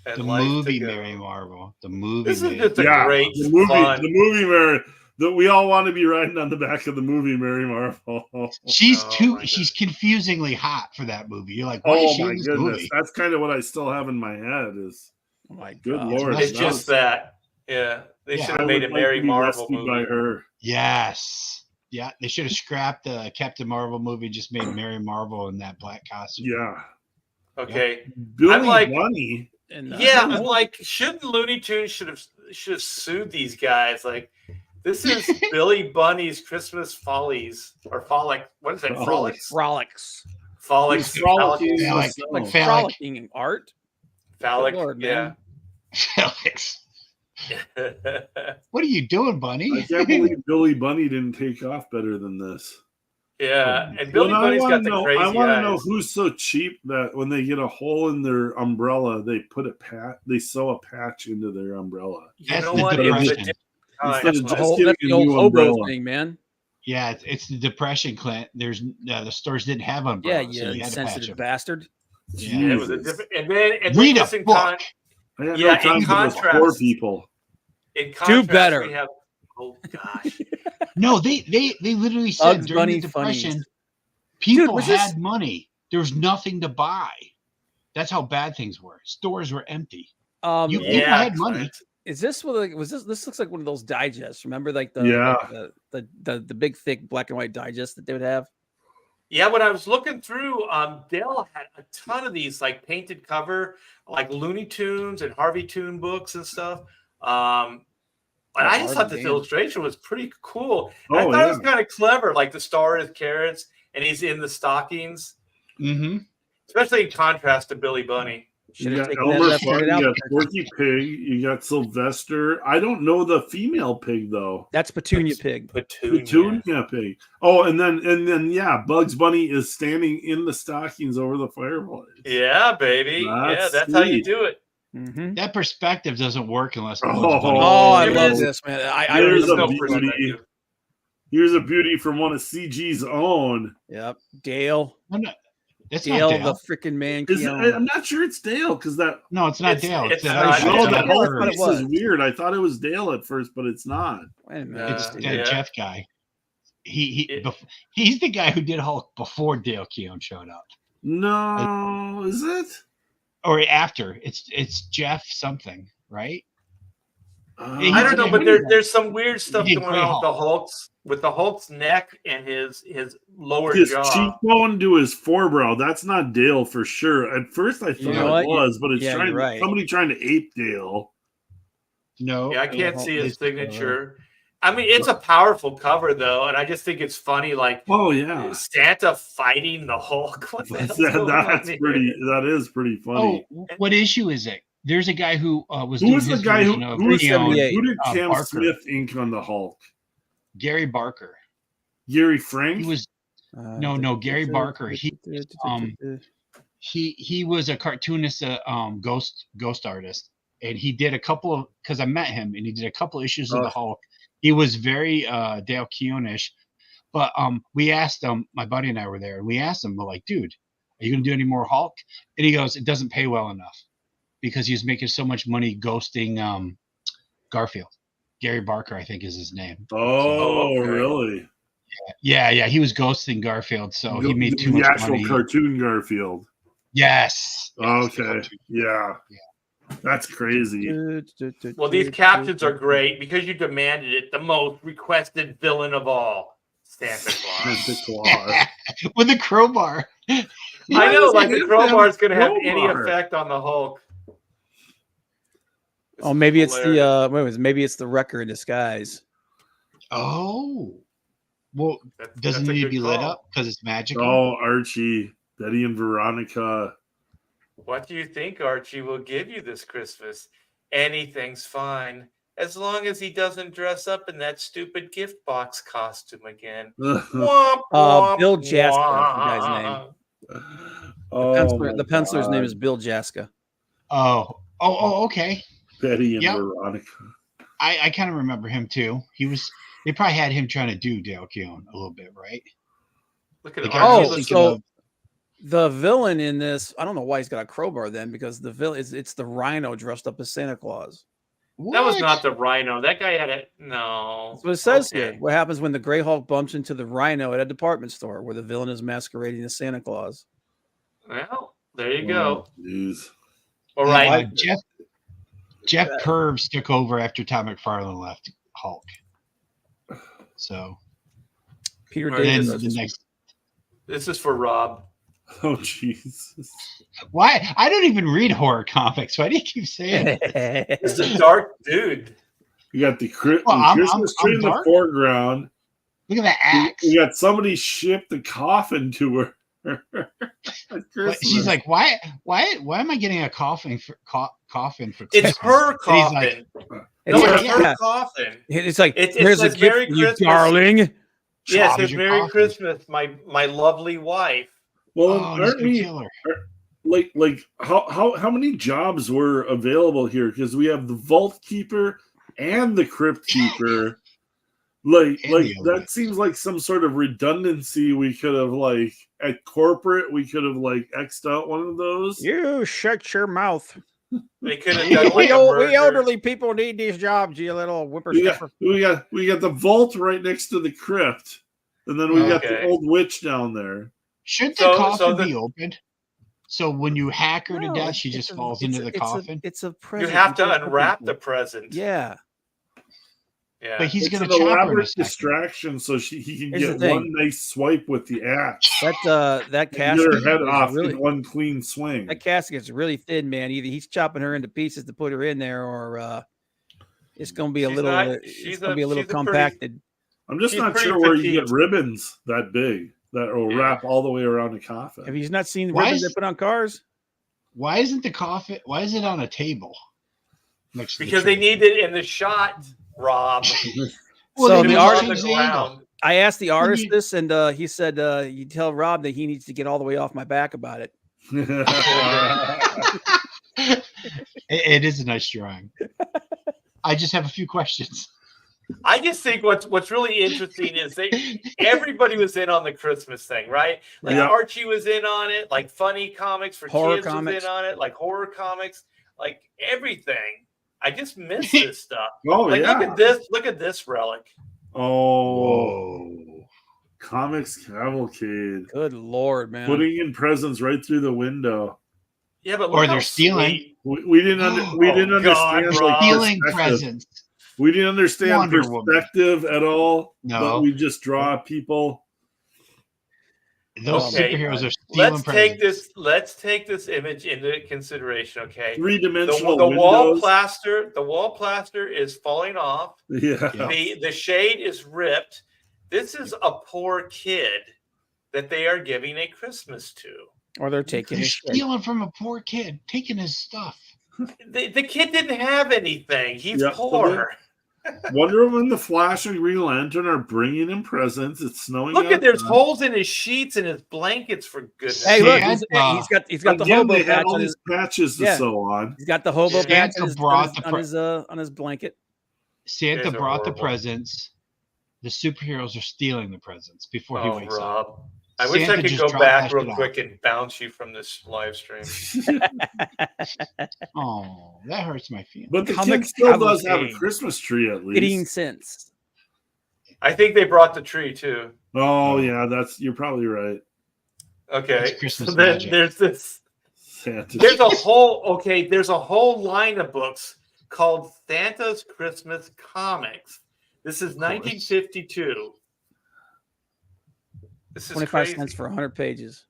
And The life movie to go. Mary Marvel. The movie. This is Mary. just a Yeah, great the movie, fun. Mary. That we all want to be riding on the back of the movie Mary Marvel. She's Oh, my she's God. confusingly hot for that movie. You're like, why is Oh she my in this goodness, movie? that's kind of what I still have in my head. Is Oh my good God. lord, It's that just was- that. Yeah. They Yeah, should I have would made a like Mary to be Marvel rescued movie. by her. Yes. Yeah, they should have scrapped the Captain Marvel movie. Just made Mary Marvel in that black costume. Yeah, Okay. Billy like- Bunny. And, Yeah, I'm like, shouldn't Looney Tunes should have sued these guys? Like, this is Billy Bunny's Christmas Follies or Frolic. What is that? Oh, Frolics? frolics. Frolics. He's frolicking in the Phallic. snow. Like Phallic. frolicking art. Phallic. Good Lord, Yeah. Felix, what are you doing, Bunny? I can't believe Billy Bunny didn't take off better than this. Yeah. And Billy Well, Bunny's got the I crazy want to know eyes. who's so cheap that when they get a hole in their umbrella, they put they sew a patch into their umbrella. You That's know the what? It was a depression. different Instead time. of The just whole, getting that's a the old new hobo umbrella. thing, man. Yeah, it's the depression, Clint. There's the stores didn't have Yeah, umbrellas, so you you had to patch insensitive them. bastard. Yeah. Yeah, it was a Jesus. different. And then Read this a in book. I got Yeah, no time in for those poor contrast- people. In contrast, better. we have. Oh gosh. No, they literally said Bugs during Bunny the depression, funnies. people was had this- money. There was nothing to buy. That's how bad things were. Stores were empty. You- Yeah. people had money. Clint. Is this what like was this? This looks like one of those digests. Remember, like the Yeah. the big thick black and white digest that they would have. Yeah, when I was looking through, Dell had a ton of these like painted cover, like Looney Tunes and Harvey Toon books and stuff. And I just thought this Damn. illustration was pretty cool. And I Oh, thought it was yeah. kind of clever, like the star is carrots and he's in the stockings, Mm-hmm. especially in contrast to Billy Bunny. Should You have got taken that Elmer left Fudd, handed you out. got Porky Pig, you got Sylvester. I don't know the female pig though. That's Petunia Pig. Petunia. Petunia Pig. Oh, and then yeah, Bugs Bunny is standing in the stockings over the fireplace. Yeah, baby. That's That's how you sweet. do it. Mm-hmm. That perspective doesn't work unless. Oh. Bugs Bunny- Oh, I There love is- this, man. There's There's a no beauty. perspective. Here's a beauty from one of CG's own. Yep. Dale. No, no, it's Dale, not Dale. the freaking man. Is it, Keown. I'm not sure it's Dale because that. No, it's not It's- Dale. it's that not other Dale. guy. No, It's that not whole Dale. face is weird. I thought it was Dale at first, but it's not. Wait a minute. It's Uh, that yeah. Jeff guy. It- He's the guy who did Hulk before Dale Keown showed up, No, is it? or after. It's Jeff something, right? I don't know, but there's some weird stuff He did going Great on with the Hulk's neck and his lower His jaw. cheekbone to his forebraw. That's not Dale for sure. At first, I thought You know it what? was, but it's Yeah, trying you're right. somebody trying to ape Dale. No, Yeah, I can't see his it's- signature. I mean, it's a powerful cover though, and I just think it's funny. Like Oh yeah, Santa fighting the Hulk. What the hell's going on that's here? pretty. That is pretty funny. Oh, what issue is it? There's a guy who was Who doing was the his guy who version of who, Keown, who did Cam Barker. Smith ink on the Hulk? Gary Barker. Gary Frank. He was no, Gary Barker. He was a cartoonist, ghost artist, and he did a couple of because I met him and he did a couple issues of the Hulk. He was very Dale Keown-ish, but we asked him. My buddy and I were there, and we asked him, we're like, "Dude, are you gonna do any more Hulk?" And he goes, "It doesn't pay well enough because he's making so much money ghosting Garfield." Gary Barker, I think, is his name. Oh, okay. really? Yeah, he was ghosting Garfield, so he made too the much actual money. cartoon Garfield. Yes. Okay. Yeah. That's crazy. Well, these captions are great because you demanded it. The most requested villain of all, Santa Claus. Santa Claus. With a crowbar. I know, like the crowbar is going to have any crowbar. effect on the Hulk. Oh, maybe it's hilarious. maybe it's the wrecker in disguise. Oh. Well, That's doesn't a need to good be lit call. up because it's magical. Oh, Archie, Betty and Veronica. What do you think Archie will give you this Christmas? Anything's fine. As long as he doesn't dress up in that stupid gift box costume again. Womp, womp, Bill Jaska is the guy's name. womp. The penciler's name is Bill Jaska. Oh, okay. Betty and Yep. Veronica. I kind of remember him too. He was They probably had him trying to do Dale Keown a little bit, right? Look at The it. guy was Oh, thinking so of- the villain in this, I don't know why he's got a crowbar then, because the villain it's the Rhino dressed up as Santa Claus. That was What? not the Rhino. That guy had it. No. That's what it says Okay. here. What happens when the Grey Hulk bumps into the Rhino at a department store where the villain is masquerading as Santa Claus? Well, there you go. Jeez. All And, right. Jeff Purves took over after Tom McFarlane left Hulk. So Peter All right, then David. the next. This is for Rob. Oh, Jesus. Why? I don't even read horror comics. Why do you keep saying it? This is a dark dude. You got the Well, I'm Christmas tree in the dark. foreground. Look at that axe. You got somebody shipped the coffin to her. At But Christmas. she's like, why am I getting a coffin for coffin for It's Christmas? her And he's coffin. like, No, it's Yeah. her coffin. It's like, It here's a says gift Merry for you, Christmas. darling. Yes, "Chop it's your Merry coffin." Christmas, my lovely wife. well, Oh, he's aren't gonna we kill her. like how many jobs were available here? Because we have the vault keeper and the crypt keeper. Like And the other. that seems like some sort of redundancy. We could have like at corporate, we could have like X'd out one of those. You shut your mouth. They could have done like a We merger. elderly people need these jobs, you little whippersnapper. We got the vault right next to the crypt, and then we got the Okay. old witch down there. Should the So- coffin so the- be opened? So when you hack her to No, death, she it's just a- falls it's into a- the coffin. It's a You present. have to give unwrap people. the present. Yeah. Yeah. But he's It's going an to chop her in a elaborate second. distraction, so he can Here's get the thing. one nice swipe with the axe. That And casket get her head is off really, in one clean swing. that casket's really thin, man. Either he's chopping her into pieces to put her in there, or it's gonna be a She's little not- it's she's gonna a- be a little she's a pretty- compacted. I'm just she's not pretty sure where you get petite. ribbons that big that will Yeah. wrap all the way around the coffin. Have you not seen the Why ribbons is- they put on cars? Why isn't the coffin? Why is it on a table? Next to the Because they tree? need it in the shot, Rob. Well, So they the It need was art- on the change the angle. ground. I asked the artist you- this, and he said you tell Rob that he needs to get all the way off my back about it. It is a nice drawing. I just have a few questions. I just think what's really interesting is everybody was in on the Christmas thing, right? Like Yeah. Archie was in on it, like funny comics for Horror kids comics. was in on it, like horror comics, like everything. I just miss this stuff. Oh Like yeah. look at this relic. Oh, comics cavalcade. Good lord, man! Putting in presents right through the window. Yeah, but Or look how they're stealing. sweet. We didn't we Oh, didn't God, understand Rob. like Stealing perspective. presents. We didn't understand Wonder Woman. perspective at all. No. But we just draw people. Those Okay. superheroes are stealing presents. Let's take this image into consideration, okay? Three-dimensional The wall windows. plaster is falling off. Yeah. Yeah. The shade is ripped. This is a poor kid that they are giving a Christmas to. Or they're taking They're his shit. stealing from a poor kid, taking his stuff. The kid didn't have anything. He's Yeah, poor. Wonder Woman, the Flash, and Green Lantern are bringing in presents. It's snowing. Look at there's outside. holes in his sheets and his blankets for goodness. Hey, sake. look, Santa. he's got the Again, hobo they had patch all on these his. patches to Yeah. sew on. He's got the hobo Santa patch on his, brought on the his, on his blanket. Santa Guys are brought the horrible. presents. The superheroes are stealing the presents before he Oh, wakes up. Rob. I wish I Santa could just go dropped back that real shit off. quick and bounce you from this live stream. Oh, that hurts my feelings. But the Comic kid still does have a cavalcade. Christmas tree at 18 least. cents. I think they brought the tree too. Oh yeah, you're probably right. Okay. It's Christmas So then magic. there's this. Santa. There's a whole line of books called Santa's Christmas Comics. This is 1952. This is 25 crazy. cents for 100 pages.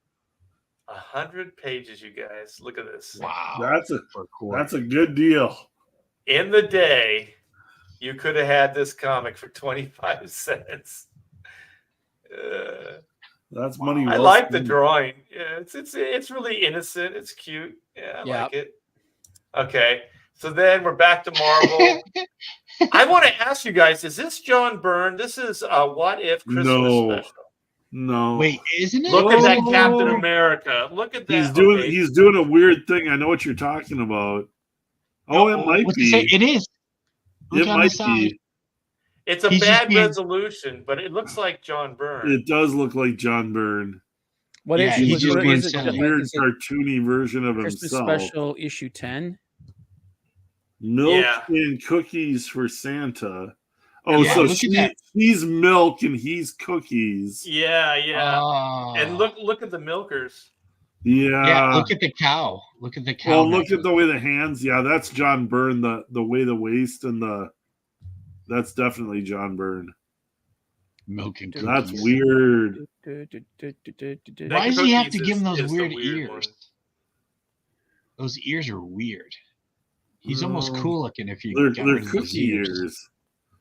100 pages, you guys. Look at this. Wow. That's a good deal. In the day, you could have had this comic for 25 cents. That's money. I well like the spent. drawing. Yeah, it's really innocent. It's cute. Yeah, I Yeah. like it. Okay, so then we're back to Marvel. I want to ask you guys: is this John Byrne? This is a What If Christmas No. special. No. Wait, isn't it? Look at that Oh. Captain America. Look at that. He's doing a weird thing. I know what you're talking about. Oh, it might What's it say? be. It is. Look It on the might side. be. It's a He's just bad being- resolution, but it looks like John Byrne. It does look like John Byrne. What Yeah, is he's just what being is it? silly. Weird Is it cartoony version of Christmas himself. special issue 10? Milk Yeah. and cookies for Santa. Oh, Yeah, so look at that. she's milk and he's cookies. Yeah, yeah. Oh. And look at the milkers. Yeah, look at the cow. Look at the cow. Well, look at the way the hands. Yeah, that's John Byrne. The way the waist and that's definitely John Byrne. milk and cookies. That's weird. Why does he have to give him those is the weird weird ears? one. Those ears are weird. He's almost cool looking if you They're got rid of those cookie ears.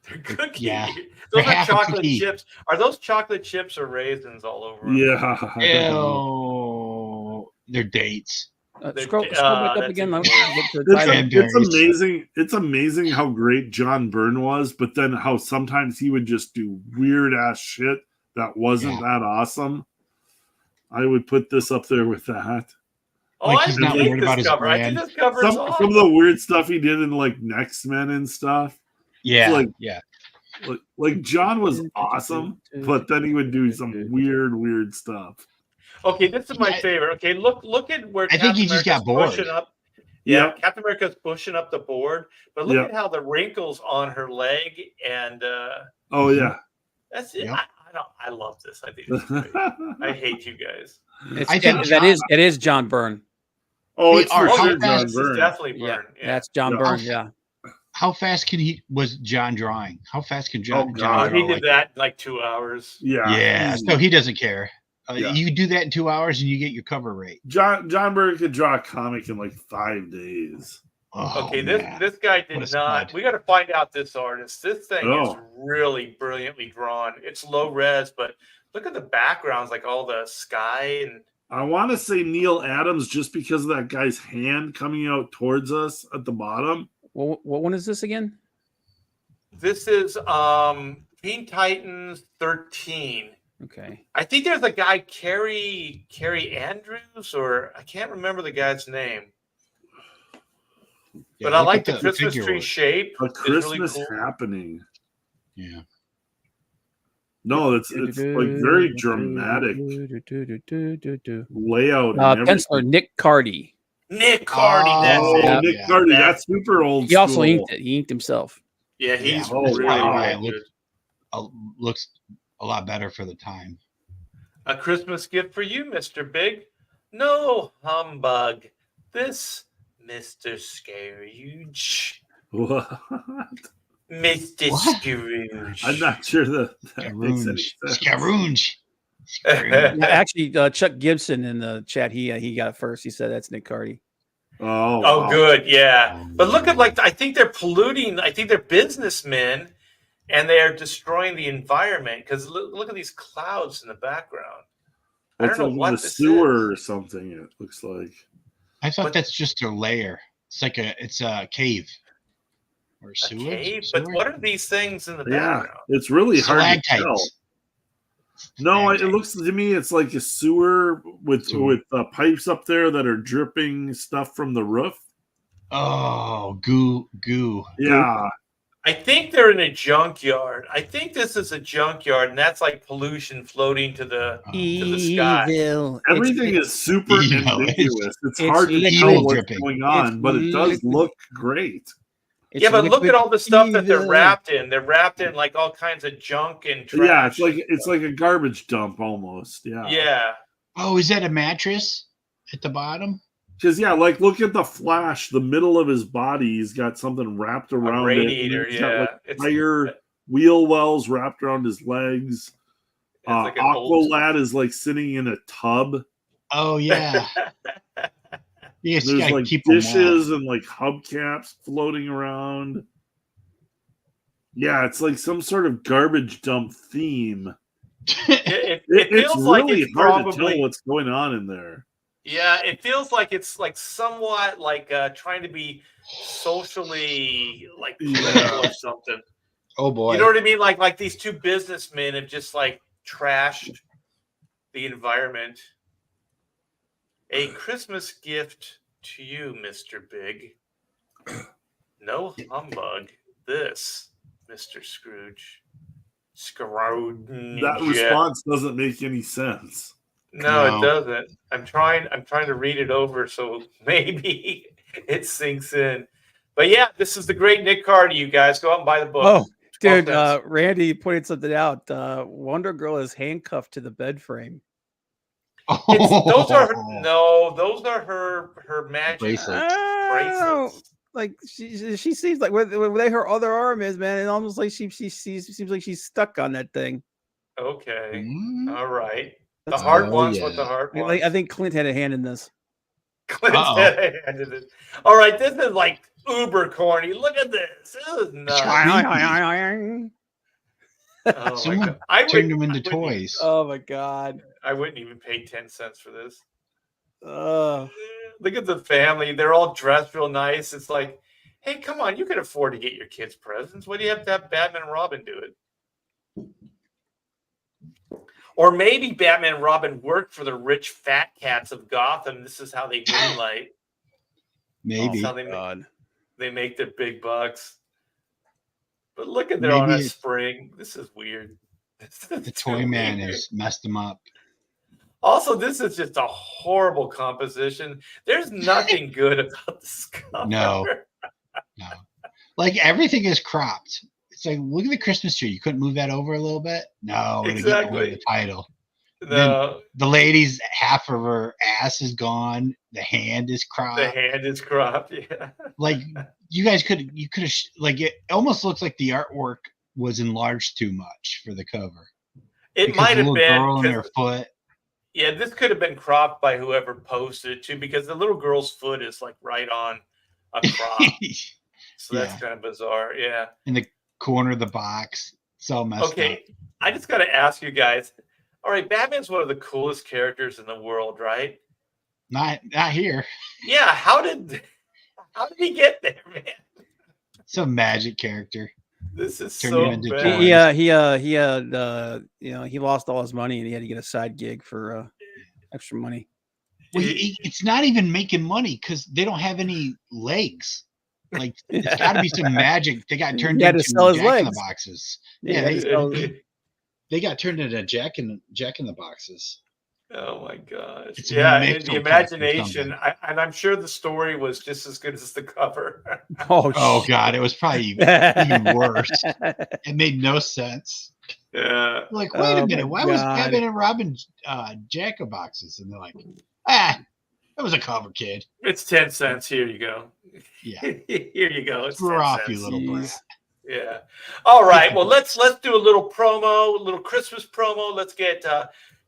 They're cookie. Yeah. Those They're are half a chocolate cookie. chips. Are those chocolate chips or raisins all over 'em? Yeah. Ew. They're dates. Scroll back up that's again. even Look worse. at the title. It's amazing. It's amazing how great John Byrne was, but then how sometimes he would just do weird ass shit that wasn't that awesome. I would put this up there with that. Oh, Like, I he's not hate worried this about his cover. I brand. think this cover is Some awesome. of the weird stuff he did in like Next Men and stuff. Yeah, Like- yeah. Like John was awesome, but then he would do some weird stuff. Okay, this is my Yeah. favorite. Okay, look at where I think he just got bored. pushing up. Yeah, Yep. Captain America's pushing up the board, but look Yep. at how the wrinkles on her leg and Oh yeah. that's it. Yep. I love this. I think it's great. I hate you guys. I think It is John Byrne. Oh, Hey, it's Art, for how sure fast John This is Byrne. definitely Yeah, Byrne. Yeah. that's John Yeah. Byrne. Yeah. How fast was John drawing? How fast can Oh, John God. draw? He did that in like 2 hours. Yeah. Yeah, so he doesn't care. Yeah. You do that in 2 hours and you get your cover rate. John Byrne could draw a comic in like 5 days. Oh, Okay, man. this guy What did a not. stud. We got to find out this artist. This thing is Oh. really brilliantly drawn. It's low res, but look at the backgrounds, like all the sky and I want to say Neil Adams just because of that guy's hand coming out towards us at the bottom. What one is this again? this is Teen Titans 13. Okay. I think there's a guy, Carrie Andrews, or I can't remember the guy's name. Yeah, But I look like at the Christmas figure tree work. shape. A It's really Christmas cool. happening. Yeah. No, it's like very dramatic layout. And Penciler Nick Cardy. Nick Cardy, that's Oh, it. Yeah. Nick Yeah. Cardy, That- that's super old. He also school. inked it. He inked himself. Yeah, he's Oh, really, wow. really good. Looks a lot better for the time. A Christmas gift for you, Mr. Big. No humbug. This, Mr. Scrooge. What? Mr. What? Scrooge. I'm not sure that makes any Scaroonge. sense. Scaroonge. Yeah, actually, Chuck Gibson in the chat, he got it first. He said that's Nick Cardy. Oh, Oh, wow. good, yeah. But look at I think they're polluting. I think they're businessmen, and they are destroying the environment. Because look at these clouds in the background. I It's don't know like what the this sewer is. or something. It looks like. I thought But- that's just a layer. It's a cave or A sewer. cave? But what are these things in the Yeah, background? it's really hard to tell. Stalactites. No, it Stalactites. looks to me it's like a sewer with Sewer. pipes up there that are dripping stuff from the roof. Oh, goo. Yeah, I think they're in a junkyard. I think this is a junkyard, and that's like pollution floating to the. Oh. the sky. Evil. everything is super You know, ambiguous. It's it's hard to liquid tell what's dripping. going on, It's but it does liquid. look great. Yeah, but look at all the stuff that they're evil. wrapped in. They're wrapped in like all kinds of junk and trash. Yeah, it's like a garbage dump almost. Yeah. Yeah. Oh, is that a mattress at the bottom? Because like look at the Flash, the middle of his body, he's got something wrapped A around radiator, it. He's got, yeah. like, It's tire wheel wells wrapped around his legs. like an old- Aqualad is like sitting in a tub. Oh yeah. You just There's gotta like keep them dishes and like hubcaps floating around. Yeah, it's like some sort of garbage dump theme. warm. It It's feels like really it's hard to probably tell what's going on in there. yeah. It feels like it's like somewhat like trying to be socially like political or something. Oh boy. You know what I mean? Like these two businessmen have just like trashed the environment. A Christmas gift to you, Mr. Big. No humbug. This, Mr. Scrooge. Scrooge. That response doesn't make any sense. No, No. it doesn't. I'm trying to read it over so maybe it sinks in. But yeah, this is the great Nick Cardy, you guys. Go out and buy the book. Oh, dude, 12 cents. Randy pointed something out. Wonder Girl is handcuffed to the bed frame. Those are her magic Bracelets. bracelets. Like she seems like where her other arm is, man. It almost like she seems like she's stuck on that thing. Okay. Mm. All right. The That's heart Oh, wants yeah. what the heart wants. Like, I think Clint had a hand in this. Clint handed it. All right, this is like uber corny. Look at this. This is nuts. Oh Oh my Someone God. I turned wouldn't- them into I wouldn't even- toys. my god. I wouldn't even pay 10 cents for this. Uh, Look at the family. They're all dressed real nice. It's like, hey, come on. You can afford to get your kids presents. Why do you have to have Batman and Robin do it? Or maybe Batman and Robin work for the rich fat cats of Gotham. This is how they moonlight. Maybe. That's how they make their big bucks. But look at they're on a Maybe spring. This is weird. the toy man has messed them up. Also, this is just a horrible composition. There's nothing good about this cover. No. Like everything is cropped. It's like, look at the Christmas tree. You couldn't move that over a little bit? No, we're gonna get rid of Exactly. the title. No, The lady's half of her ass is gone. The hand is cropped. the hand is cropped. Yeah. Like you guys could have like it almost looks like the artwork was enlarged too much for the cover. It Because might the have little been. girl in her 'Cause- foot. Yeah, this could have been cropped by whoever posted it too, because the little girl's foot is like right on a crop. So that's Yeah. kind of bizarre. Yeah. In the corner of the box. It's all messed up. Okay. I just got to ask you guys. All right, Batman's one of the coolest characters in the world, right? Not here. Yeah. How did he get there, man? Some magic character. This is Turn so him into bad. toys. He lost all his money and he had to get a side gig for extra money. Well, it's not even making money because they don't have any legs. Like it's got to be some magic. They got turned He had to into sell his Jack in the legs. Boxes. Yeah, Yeah, he had to sell his- they got turned into Jack in the Boxes. Oh my gosh! It's a Yeah, and mixed the up plus or imagination, something. and I'm sure the story was just as good as the cover. Oh shit. God, it was probably even worse. It made no sense. Yeah, Like, wait Oh, a minute, my why was God. Batman and Robin Jack in Boxes? And they're like, that was a cover, kid. it's 10 cents. Here you go. Yeah, Here you go. It's screw 10 off, cents. you little brat. Yeah. All right. Well, let's do a little promo, a little Christmas promo. Let's get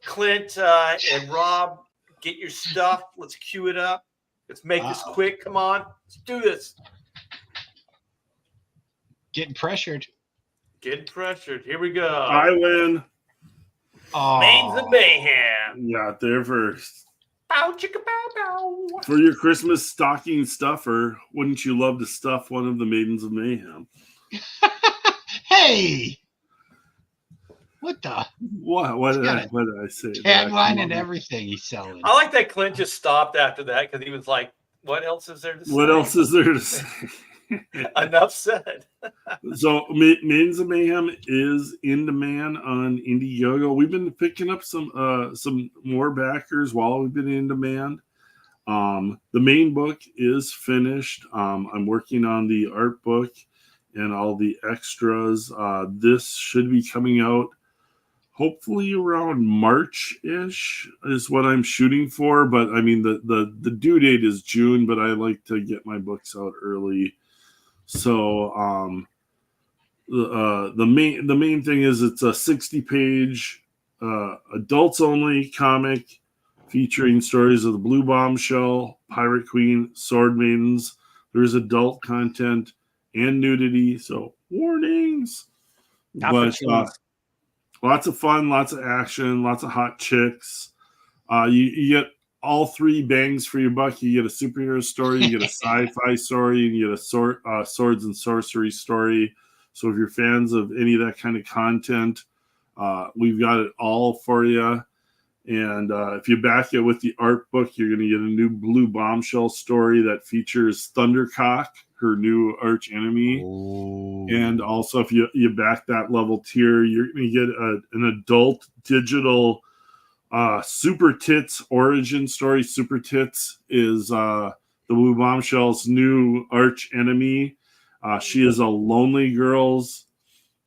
Clint and Rob, get your stuff. Let's cue it up. Let's make this quick. Come on, let's do this. Getting pressured. Getting pressured. Here we go. I win. Oh, Mains of Mayhem. Got there first. Bow chicka bow bow. For your Christmas stocking stuffer, wouldn't you love to stuff one of the Maidens of Mayhem? Hey, what the What did I say? tagline and everything he's selling? I like that Clint just stopped after that because he was like, "What else is there to say?" What else is there to say? Enough said. So, Maidens of Mayhem is in demand on Indiegogo. We've been picking up some more backers while we've been in demand. The main book is finished. I'm working on the art book and all the extras. This should be coming out hopefully around March-ish is what I'm shooting for. But I mean, the due date is June, but I like to get my books out early. So the main thing is it's a 60-page adults only comic featuring stories of the Blue Bombshell, Pirate Queen, Sword Maidens. There's adult content and nudity, so warnings. Not for cheese. Lots of fun, lots of action, lots of hot chicks. You get all three bangs for your buck. You get a superhero story, you get a sci-fi story, and you get a swords and sorcery story. So if you're fans of any of that kind of content, we've got it all for you. And if you back it with the art book, you're going to get a new Blue Bombshell story that features Thundercock, her new arch enemy. Ooh. And also, if you back that level tier, you're going to get an adult digital Super Tits origin story. Super Tits is the Blue Bombshell's new arch enemy. She is a lonely girl's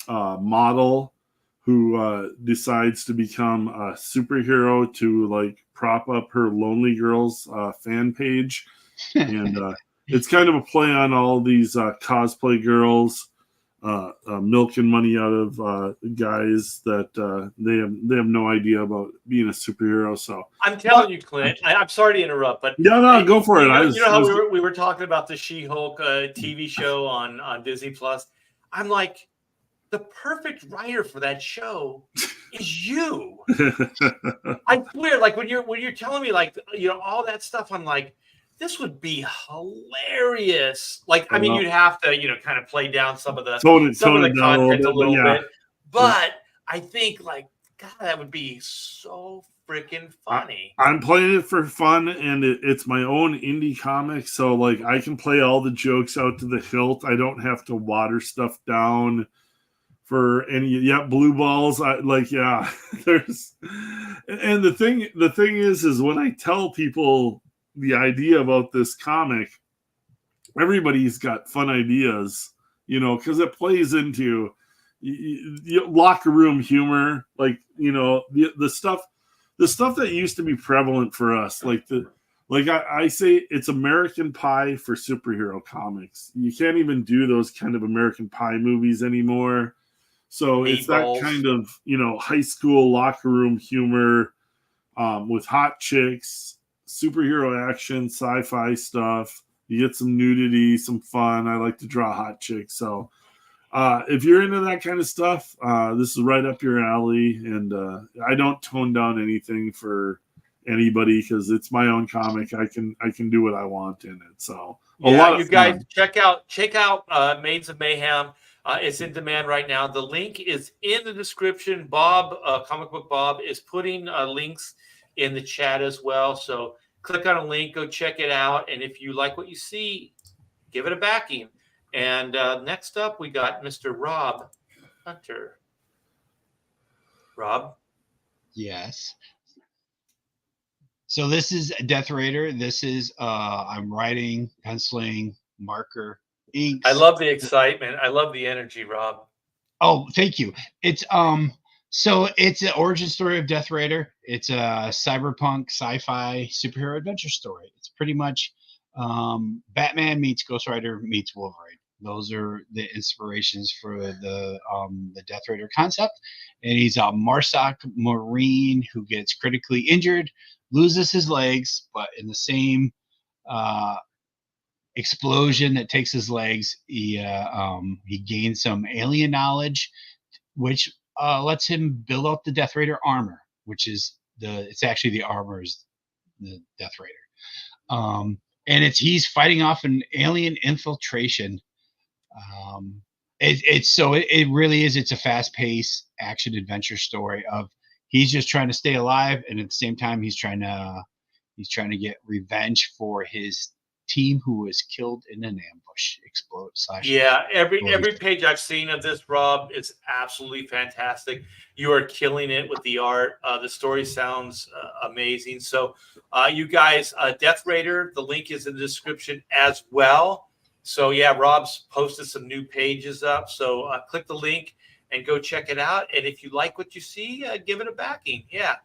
model who decides to become a superhero to like prop up her lonely girls fan page. And it's kind of a play on all these cosplay girls milking money out of guys that they have no idea about being a superhero. So I'm telling you, Clint. I'm sorry to interrupt, but no, go for it. You know how we were talking about the She-Hulk TV show on Disney Plus. I'm like, the perfect writer for that show is you. I swear, like when you're telling me like all that stuff, I'm like, this would be hilarious. Like, I mean, you'd have to, kind of play down some of the content a little bit. But I think, like, God, that would be so freaking funny. I'm playing it for fun, and it's my own indie comic, so like I can play all the jokes out to the hilt. I don't have to water stuff down for any blue balls. There's, and the thing is when I tell people the idea about this comic, everybody's got fun ideas, because it plays into locker room humor, like the stuff that used to be prevalent for us, I say it's American Pie for superhero comics. You can't even do those kind of American Pie movies anymore. So it's that kind of high school locker room humor with hot chicks, superhero action, sci-fi stuff. You get some nudity, some fun. I like to draw hot chicks. So if you're into that kind of stuff, this is right up your alley. And I don't tone down anything for anybody because it's my own comic. I can do what I want in it. So a lot of you guys fun. check out Maids of Mayhem. It's in demand right now. The link is in the description. Bob, Comic Book Bob, is putting links in the chat as well. So click on a link, go check it out. And if you like what you see, give it a backing. And next up, we got Mr. Rob Hunter. Rob? Yes. So this is Death Raider. This is I'm writing, penciling, marker, inks. I love the excitement. I love the energy, Rob. Oh, thank you. It's so it's an origin story of Death Raider. It's a cyberpunk sci-fi superhero adventure story. It's pretty much Batman meets Ghost Rider meets Wolverine. Those are the inspirations for the Death Raider concept. And he's a MARSOC Marine who gets critically injured, loses his legs, but in the same explosion that takes his legs, he gains some alien knowledge, which lets him build up the Death Raider armor, which is it's actually the armor is the Death Raider. And he's fighting off an alien infiltration. It really is. It's a fast-paced action adventure story of he's just trying to stay alive, and at the same time he's trying to get revenge for his team who was killed in an ambush. Every page I've seen of this, Rob, is absolutely fantastic. You are killing it with the art. The story sounds amazing. So you guys, Death Raider, the link is in the description as well. So yeah, Rob's posted some new pages up. So click the link and go check it out. And if you like what you see, give it a backing. Yeah.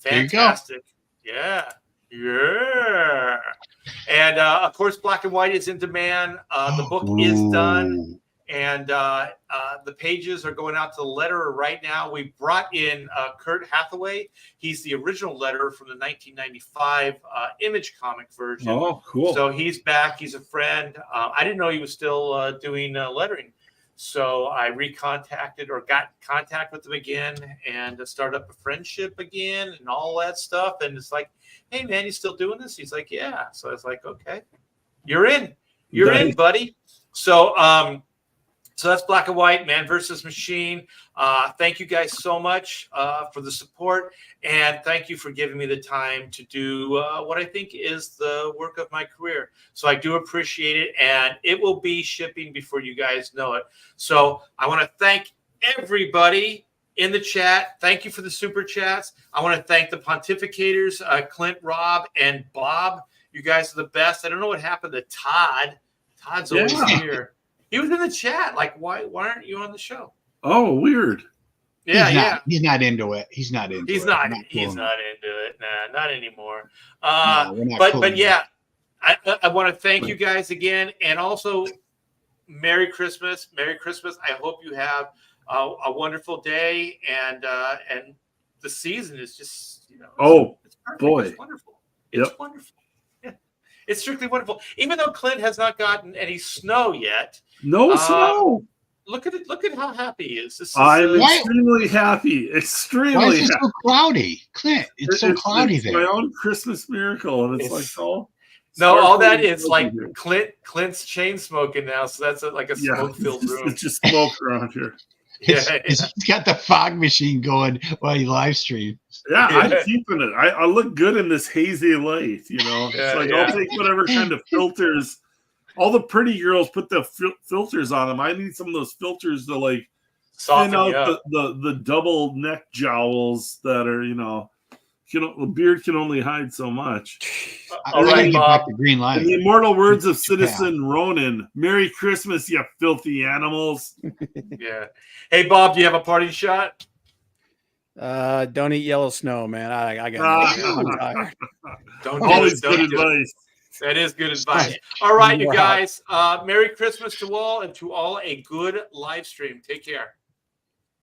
Fantastic. Yeah. Yeah. And of course, Black and White is in demand. The book is done. And the pages are going out to the letterer right now. We brought in Kurt Hathaway. He's the original letterer from the 1995 Image comic version. Oh, cool. So he's back. He's a friend. I didn't know he was still doing lettering. So I recontacted or got in contact with him again and started up a friendship again and all that stuff. And it's like, hey, man, you still doing this? He's like, yeah. So I was like, okay, you're in. You're in, buddy. So So that's Black and White, Man versus Machine. Thank you guys so much for the support, and thank you for giving me the time to do what I think is the work of my career. So I do appreciate it, and it will be shipping before you guys know it. So I want to thank everybody in the chat. Thank you for the super chats. I want to thank the pontificators, Clint, Rob, and Bob. You guys are the best. I don't know what happened to Todd. Todd's always here. He was in the chat. Like, why aren't you on the show? Oh, weird. Yeah, He's not into it. He's not into it. He's not into it. Nah, not anymore. But yeah, I want to thank you guys again, and also Merry Christmas. Merry Christmas. I hope you have a wonderful day, and the season is just, it's perfect. Boy. It's wonderful. It's wonderful. Yeah. It's strictly wonderful. Even though Clint has not gotten any snow yet. No snow. Look at it. Look at how happy he is. I'm extremely happy. Extremely Why is it happy. so cloudy, Clint? It's so cloudy there. My own Christmas miracle, and it's like all. No, all that is like Clint's chain smoking now, so that's like a smoke-filled room. It's just smoke around here. He's got the fog machine going while you live stream. Yeah, I'm keeping it. I look good in this hazy light, It's like I'll take whatever kind of filters. All the pretty girls put the filters on them. I need some of those filters to like thin out the double neck jowls that are, the beard can only hide so much. All right, Bob. The green light. In the immortal words of Citizen Ronan, Merry Christmas, you filthy animals. Yeah. Hey, Bob, do you have a parting shot? Don't eat yellow snow, man. I got I'm tired. Always good advice. That is good advice. All right, you guys. Merry Christmas to all, and to all a good live stream. Take care.